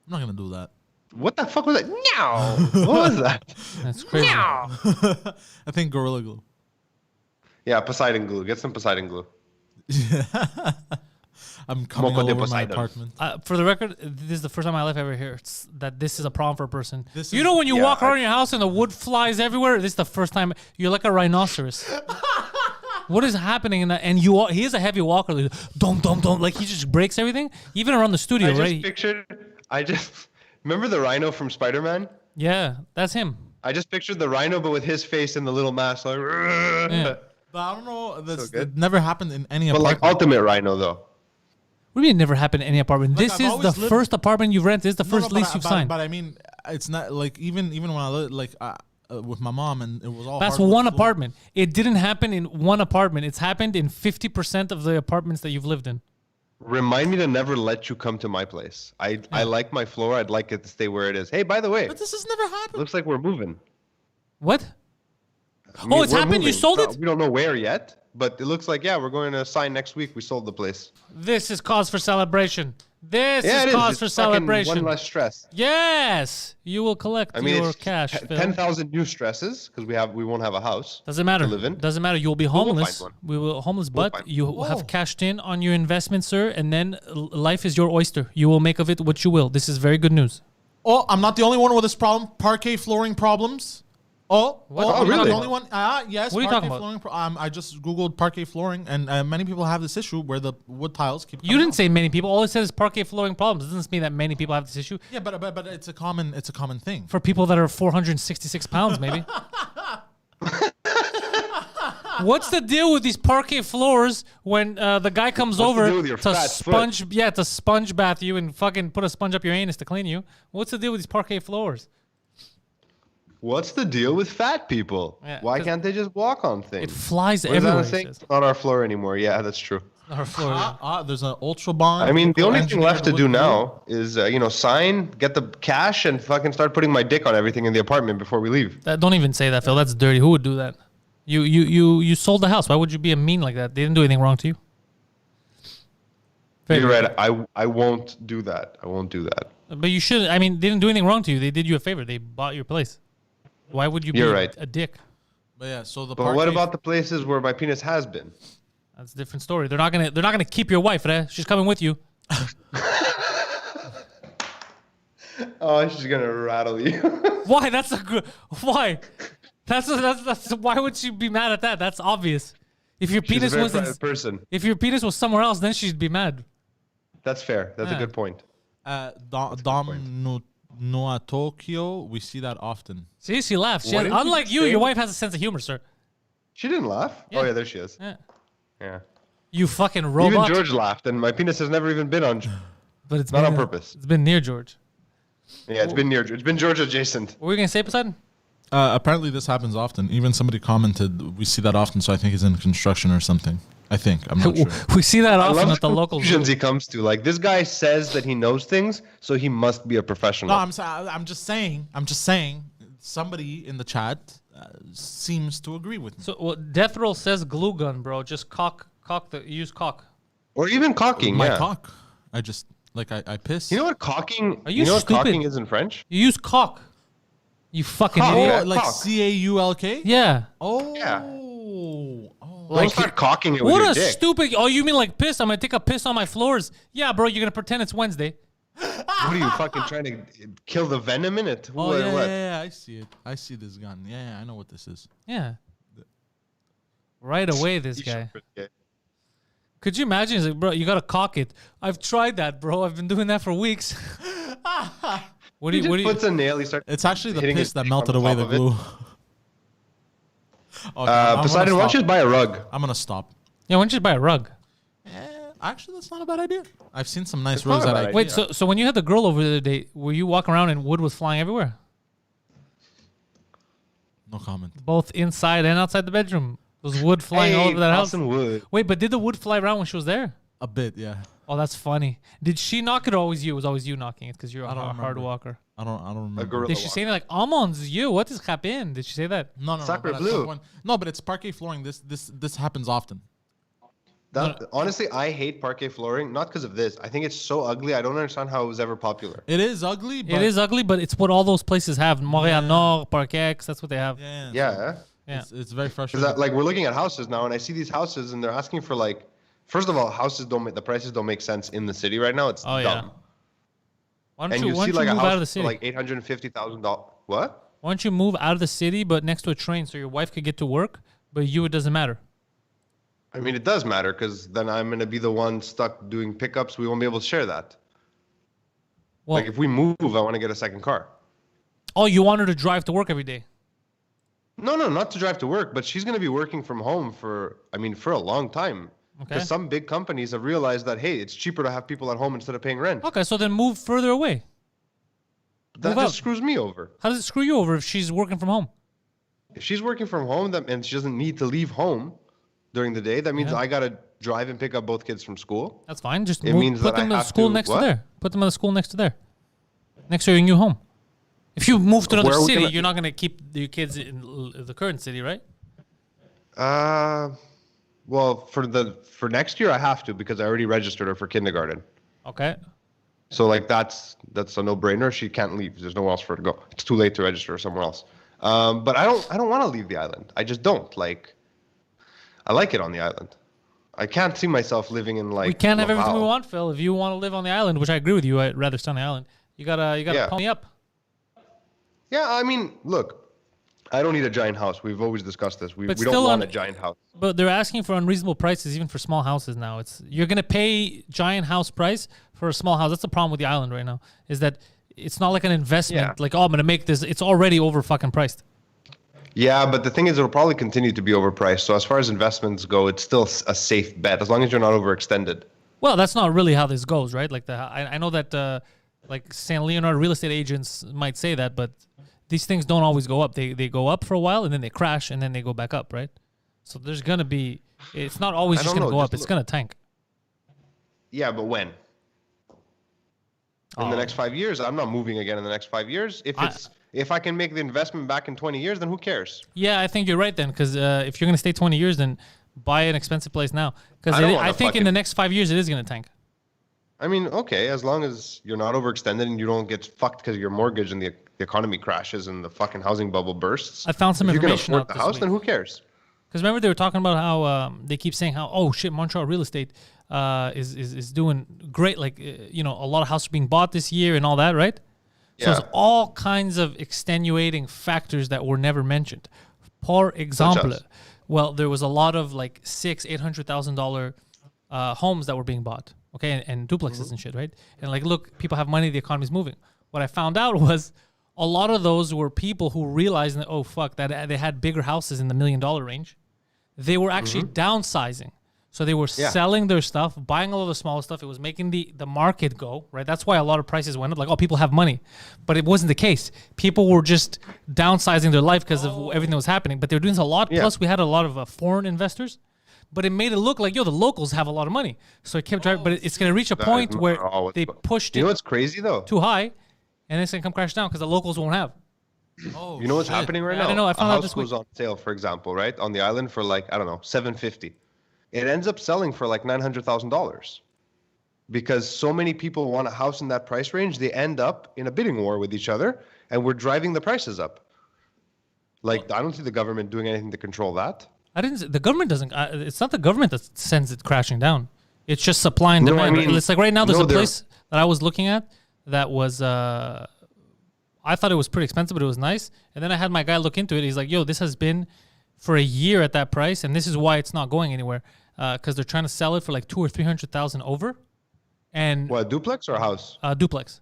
I'm not gonna do that. What the fuck was that? No. What was that? That's crazy. I think Gorilla Glue. Yeah, Poseidon glue. Get some Poseidon glue. I'm coming Moco all de over my Poseidon. apartment. For the record, this is the first time in my life I ever hear that this is a problem for a person. This You is- know when you Yeah, walk around your house and the wood flies everywhere? This is the first time. You're like a rhinoceros. What is happening in that? And he is a heavy walker. Like, don't. Like, he just breaks everything. Even around the studio, I just remember the rhino from Spider-Man? Yeah, that's him. I just pictured the rhino, but with his face in the little mask. Like, Yeah. But I don't know. That's good. it never happened in any But apartment. like ultimate rhino, though. What do you mean it never happened in any apartment? Like, This I've is the always lived- first apartment you rent. This is the No, first no, lease but, you've but, signed. But I mean, it's not like even when I lived like with my mom and it was all. That's hardwood one floor. apartment. It didn't happen in one apartment. It's happened in 50% of the apartments that you've lived in. Remind me to never let you come to my place. I like my floor. I'd like it to stay where it is. Hey, by the way, But this has never happened. looks like we're moving. What? I mean, Oh, it's we're happened? You moving. sold it? We don't know where yet, but it looks like, yeah, we're going to sign next week. We sold the place. This is cause for celebration. This Yeah, it is is. cause It's for fucking celebration. One less stress. Yes, you will collect I mean, your it's cash. Phil. 10,000 new stresses because we won't have a house. Doesn't matter. to live in. Doesn't matter. You'll be we'll homeless. find one. We will homeless, We'll but find you one. have Whoa. cashed in on your investment, sir, and then life is your oyster. You will make of it what you will. This is very good news. Oh, I'm not the only one with this problem. Parquet flooring problems. Oh, What? oh, Oh, I'm not really? the only one. Yes. What are you parquet talking about? flooring I just googled parquet flooring, and many people have this issue where the wood tiles keep. You coming didn't off. say many people. All it says is parquet flooring problems. It doesn't mean that many people have this issue. Yeah, but it's a common thing. For people that are 466 pounds, maybe. What's the deal with these parquet floors when the guy comes What's the over deal with your to fat sponge? Yeah, to sponge bath you and fucking put a sponge up your anus to clean you. What's the deal with these parquet floors? What's the deal with fat people? Yeah, Why 'cause can't they just walk on things? It flies What is everywhere. that he saying? says. It's not our floor anymore. Yeah, that's true. Our floor. There's an ultra bond. I mean, the people only thing engineered left to wood do glue. now is, sign, get the cash, and fucking start putting my dick on everything in the apartment before we leave. Don't even say that, Phil. That's dirty. Who would do that? You sold the house. Why would you be a mean like that? They didn't do anything wrong to you. You're right. I won't do that. I won't do that. But you should. I mean, they didn't do anything wrong to you. They did you a favor. They bought your place. Why would you be You're right. a dick? But yeah, so the. But what parquet- about the places where my penis has been? That's a different story. They're not gonna keep your wife, right? She's coming with you. Oh, she's gonna rattle you. Why? That's a good. Why? That's why would she be mad at that? That's obvious. If your She's a penis very was private person. if your penis was somewhere else, then she'd be mad. That's fair. That's Yeah. a good point. Dom Noa Tokyo, we see that often. See, she laughs. What did you Unlike you, say? your wife has a sense of humor, sir. She didn't laugh. Yeah. Oh yeah, there she is. Yeah. Yeah. You fucking robot. Even George laughed, and my penis has never even been on. but it's not been, on purpose. It's been near George. Yeah, it's been near. It's been George adjacent. What were you gonna say, Poseidon? Apparently, this happens often. Even somebody commented, we see that often, so I think he's in construction or something. I think. I'm not sure. We see that I often love at the local. conclusions he comes to. Like, this guy says that he knows things, so he must be a professional. No, I'm just saying. Somebody in the chat seems to agree with me. So well, Death Roll says glue gun, bro. Just use cock. Or even cocking, My yeah. cock. I just I piss. You know what cocking? Are you know what stupid? cocking is in French? You use cock. You fucking Cock. idiot. Oh, Yeah, like cock. CAULK? Yeah. Oh. Yeah. Oh. Don't start cocking it with What your a dick. stupid. Oh, you mean like piss? I'm gonna take a piss on my floors. Yeah, bro. You're gonna pretend it's Wednesday. What are you fucking trying to kill the venom in it? Oh, What- yeah, what? yeah, I see it. I see this gun. Yeah, I know what this is. Yeah. Right away, this You guy. should- yeah. Could you imagine? He's like, bro, you gotta cock it. I've tried that, bro. I've been doing that for weeks. What do He you? What do just you? puts a nail. He starts. It's actually the hitting piss his that dick melted on away top the of it. glue. Okay, I'm gonna Poseidon, why don't you stop. just buy a rug? I'm gonna stop. Yeah, why don't you just buy a rug? Actually, that's not a bad idea. I've seen some nice It's not rugs a that bad I idea. Wait, so when you had the girl over the other day, were you walking around and wood was flying everywhere, no comment. both inside and outside the bedroom? Was wood flying all Hey, over that house? Austin Wood. Wait, but did the wood fly around when she was there? A bit, yeah. Oh, that's funny. Did she knock it or always you? It was always you knocking it because you're a I don't hard remember. walker. I don't remember. gorilla. Did she say like almonds? You? What is happening? Did she say that? No. Sacre but at bleu. some point- No, but it's parquet flooring. This happens often. Honestly, I hate parquet flooring, not because of this. I think it's so ugly. I don't understand how it was ever popular. It is ugly, but It is ugly, but it's what all those places have. Montreal Nord, Parquet, that's what they have. Yeah. Yeah. Yeah. It's very Because frustrating. like we're looking at houses now, and I see these houses, and they're asking for like, first of all, the prices don't make sense in the city right now. It's Oh, yeah. dumb. Why And don't you, you why see don't you like a move out of house the for city? like $850,000. What? Why don't you move out of the city, but next to a train, so your wife could get to work, but you, it doesn't matter. I mean, it does matter because then I'm gonna be the one stuck doing pickups. We won't be able to share that. Well, Like if we move, I want to get a second car. oh, you want her to drive to work every day. No, not to drive to work, but she's going to be working from home for a long time. Okay. Because some big companies have realized that, hey, it's cheaper to have people at home instead of paying rent. Okay, so then move further away. That move just out. screws me over. How does it screw you over if she's working from home? If she's working from home and she doesn't need to leave home during the day, that means Yeah. I got to drive and pick up both kids from school. That's fine. Just It move, means put that them I in the have school to- next what? to there. Put them in the school next to there. Next to your new home. If you move to another Where are we city, gonna- you're not going to keep your kids in the current city, right? Well, for next year I have to because I already registered her for kindergarten. Okay. So like that's a no-brainer. She can't leave. There's nowhere else for her to go. It's too late to register her somewhere else. But I don't want to leave the island. I just don't. Like, I like it on the island. I can't see myself living in like. We can't have everything we Laval. want, Phil. If you want to live on the island, which I agree with you, I'd rather stay on the island. You gotta Yeah. pony up. Yeah, I mean, look, I don't need a giant house. We've always discussed this. We But don't still want on- a giant house. But they're asking for unreasonable prices even for small houses now. You're gonna pay giant house price for a small house. That's the problem with the island right now. Is that it's not like an investment. Yeah. Like, oh, I'm gonna make this. It's already over fucking priced. Yeah, but the thing is, it'll probably continue to be overpriced. So as far as investments go, it's still a safe bet as long as you're not overextended. Well, that's not really how this goes, right? Like I know that like San Leonardo real estate agents might say that, but these things don't always go up. They go up for a while and then they crash and then they go back up, right? So there's gonna be. It's not always I just don't gonna know, go just up. It's look- gonna tank. Yeah, but when? In Oh. the next 5 years, I'm not moving again in the next 5 years. If I can make the investment back in 20 years, then who cares? Yeah, I think you're right then, because if you're gonna stay 20 years, then buy an expensive place now. Because I don't I wanna think in fucking- the next 5 years it is gonna tank. I mean, okay, as long as you're not overextended and you don't get fucked because of your mortgage and the economy crashes and the fucking housing bubble bursts. I found some if you can information afford out the this house, week. then who cares? Because remember they were talking about how they keep saying how Montreal real estate is doing great. Like a lot of houses are being bought this year and all that, right? So Yeah. there's all kinds of extenuating factors that were never mentioned. For example, as? well, there was a lot of like $800,000 homes that were being bought, okay, and duplexes and shit, right? And like, look, people have money, the economy's moving. What I found out was a lot of those were people who realized that they had bigger houses in the $1 million range. They were actually downsizing. So they were selling their stuff, buying all of the small stuff. It was making the market go, right? That's why a lot of prices went up. Like, oh, people have money. But it wasn't the case. People were just downsizing their life because of everything that was happening. But they were doing this a lot. Plus, we had a lot of foreign investors. But it made it look like, the locals have a lot of money. So it kept driving. But it's going to reach a point where they pushed it. You know what's crazy, though? Too high. And it's going to come crash down because the locals won't have. Oh, you know what's happening right now? I don't know. I found out this week. A house goes on sale, for example, right? On the island for like, I don't know, $750. It ends up selling for like $900,000 because so many people want a house in that price range. They end up in a bidding war with each other, and we're driving the prices up. Like, I don't see the government doing anything to control that. The government doesn't. It's not the government that sends it crashing down. It's just supply and demand. It's like right now there's a place that I was looking at that was, I thought it was pretty expensive, but it was nice. And then I had my guy look into it. He's like, this has been for a year at that price, and this is why it's not going anywhere. Because they're trying to sell it for like 200,000 or 300,000 over, and what, duplex or a house? Duplex.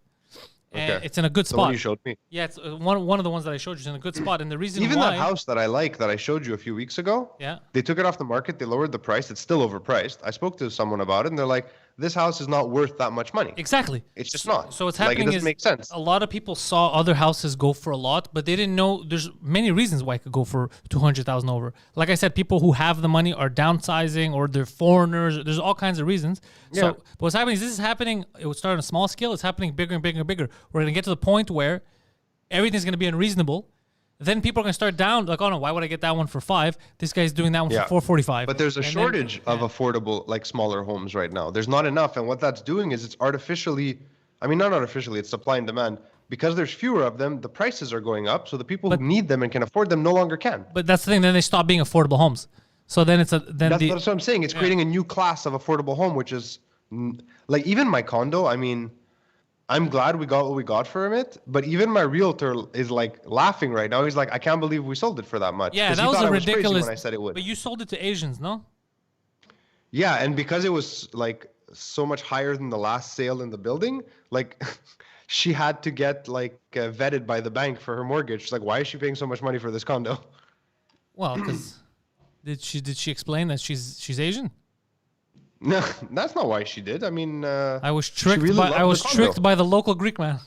And it's in a good spot. The one you showed me. Yeah, it's one of the ones that I showed you is in a good spot, and the reason even why that house that I showed you a few weeks ago. Yeah. They took it off the market. They lowered the price. It's still overpriced. I spoke to someone about it, and they're like, "This house is not worth that much money." Exactly. It's just not. So what's happening it doesn't make sense. A lot of people saw other houses go for a lot, but they didn't know there's many reasons why it could go for 200,000 over. Like I said, people who have the money are downsizing or they're foreigners. There's all kinds of reasons. So but what's happening is this is happening. It would start on a small scale. It's happening bigger and bigger and bigger. We're going to get to the point where everything's going to be unreasonable. Then people are going to start down, like, oh no, why would I get that one for $5? This guy's doing that one for $445. But there's a shortage of affordable, like, smaller homes right now. There's not enough. And what that's doing is it's artificially, not artificially, it's supply and demand. Because there's fewer of them, the prices are going up. So the people who need them and can afford them no longer can. But that's the thing. Then they stop being affordable homes. So then it's that's what I'm saying. It's creating a new class of affordable home, which is, like, even my condo, I'm glad we got what we got for it, but even my realtor is like laughing right now. He's like, I can't believe we sold it for that much. Yeah, that was a ridiculous. When I said it would. But you sold it to Asians, no? Yeah, and because it was like so much higher than the last sale in the building, like she had to get like vetted by the bank for her mortgage. She's like, why is she paying so much money for this condo? Well, because did she explain that she's Asian? No, that's not why she did. I was tricked by the local Greek man.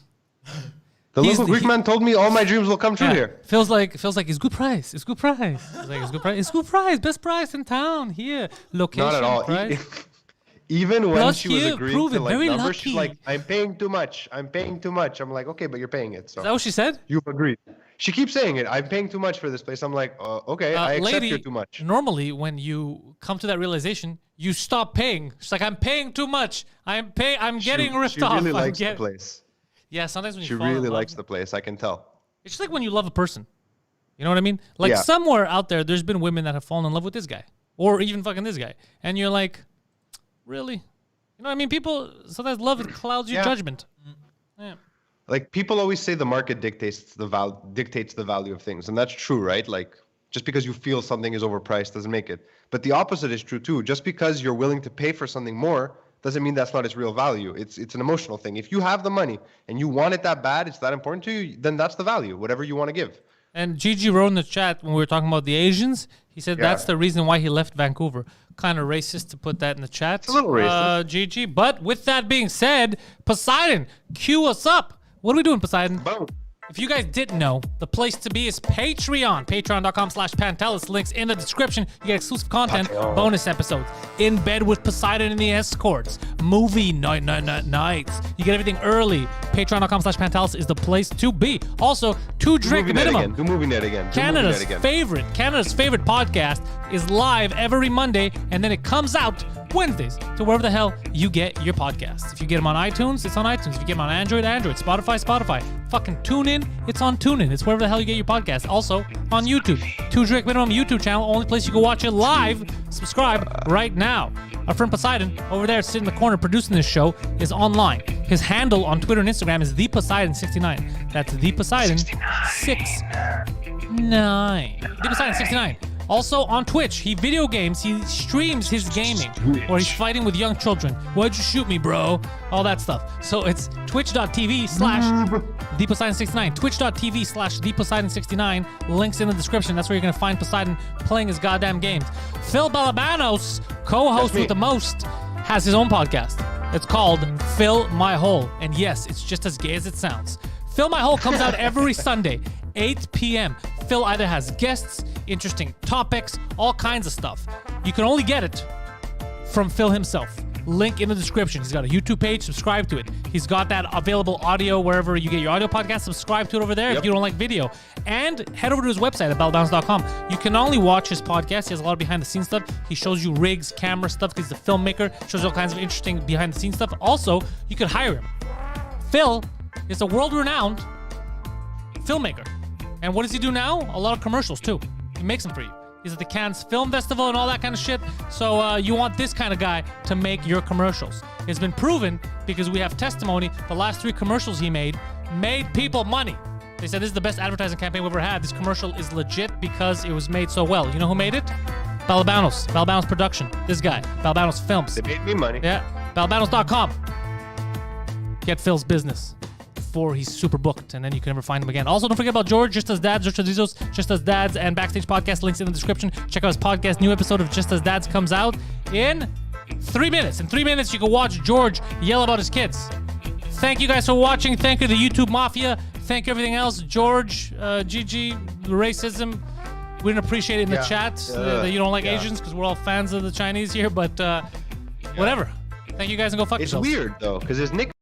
The local Greek man told me all my dreams will come true here. Feels like it's good price. It's good price. It's like it's good price. It's good price. Best price in town here. Location. Not at all. Price. Even when she was agreeing to like numbers, lucky. She's like, I'm paying too much. I'm like, okay, but you're paying it. So is that what she said? You've agreed. She keeps saying it. I'm paying too much for this place. I'm like, okay, I accept lady, you're too much. Normally, when you come to that realization, you stop paying. She's like, I'm paying too much. I'm getting ripped off. She really likes the place. Yeah, sometimes when she really likes the place. I can tell. It's just like when you love a person. You know what I mean? Like somewhere out there, there's been women that have fallen in love with this guy, or even fucking this guy, and you're like, really? You know what I mean? People sometimes love clouds your judgment. Yeah. Like people always say the market dictates the value of things, and that's true, right? Like just because you feel something is overpriced doesn't make it. But the opposite is true too. Just because you're willing to pay for something more doesn't mean that's not its real value. It's an emotional thing. If you have the money and you want it that bad, it's that important to you, then that's the value, whatever you want to give. And Gigi wrote in the chat when we were talking about the Asians, he said that's the reason why he left Vancouver. Kind of racist to put that in the chat. It's a little racist. Gigi. But with that being said, Poseidon, cue us up. What are we doing, Poseidon? Boom. If you guys didn't know, the place to be is Patreon. Patreon.com/Pantelis. Links in the description. You get exclusive content, bonus episodes, In Bed with Poseidon and the Escorts, movie nights. You get everything early. Patreon.com/Pantelis is the place to be. Also, 2-drink minimum. Do movie night again. Canada's favorite podcast is live every Monday, and then it comes out Wednesdays to wherever the hell you get your podcasts. If you get them on iTunes, it's on iTunes. If you get them on Android, Spotify. Fucking tune in, it's on TuneIn. It's wherever the hell you get your podcast. Also on YouTube. 2-drink minimum YouTube channel, only place you can watch it live. Subscribe right now. Our friend Poseidon over there sitting in the corner producing this show is online. His handle on Twitter and Instagram is theposeidon69. That's theposeidon69. theposeidon69. Also on Twitch, he video games, he streams his gaming, or he's fighting with young children. Why'd you shoot me, bro? All that stuff. So it's twitch.tv/theposeidon69. Twitch.tv/theposeidon69. Links in the description. That's where you're going to find Poseidon playing his goddamn games. Phil Balabanos co-host That's me. with the most, has his own podcast. It's called Fill My Hole. And yes, it's just as gay as it sounds. Fill My Hole comes out every Sunday, 8 p.m. Phil either has guests, interesting topics, all kinds of stuff. You can only get it from Phil himself. Link in the description. He's got a YouTube page. Subscribe to it. He's got that available audio wherever you get your audio podcast. Subscribe to it over there if you don't like video. And head over to his website at bellbounce.com. You can not only watch his podcast. He has a lot of behind-the-scenes stuff. He shows you rigs, camera stuff. He's a filmmaker. Shows you all kinds of interesting behind-the-scenes stuff. Also, you could hire him. Phil is a world-renowned filmmaker. And what does he do now? A lot of commercials, too. He makes them for you. He's at the Cannes Film Festival and all that kind of shit. So you want this kind of guy to make your commercials. It's been proven because we have testimony. The last 3 commercials he made people money. They said this is the best advertising campaign we've ever had. This commercial is legit because it was made so well. You know who made it? Balbanos Production. This guy. Balbanos Films. They paid me money. Yeah. Balbanos.com. Get Phil's business before he's super booked, and then you can never find him again. Also, don't forget about George, Just As Dads, George Chazizos, Just As Dads, and Backstage Podcast. Links in the description. Check out his podcast. New episode of Just As Dads comes out in 3 minutes. In 3 minutes, you can watch George yell about his kids. Thank you guys for watching. Thank you to the YouTube Mafia. Thank you everything else. George, Gigi, racism. We didn't appreciate it in the chat that you don't like Asians because we're all fans of the Chinese here, but whatever. Thank you guys and go fuck It's yourselves. weird though, because his nickname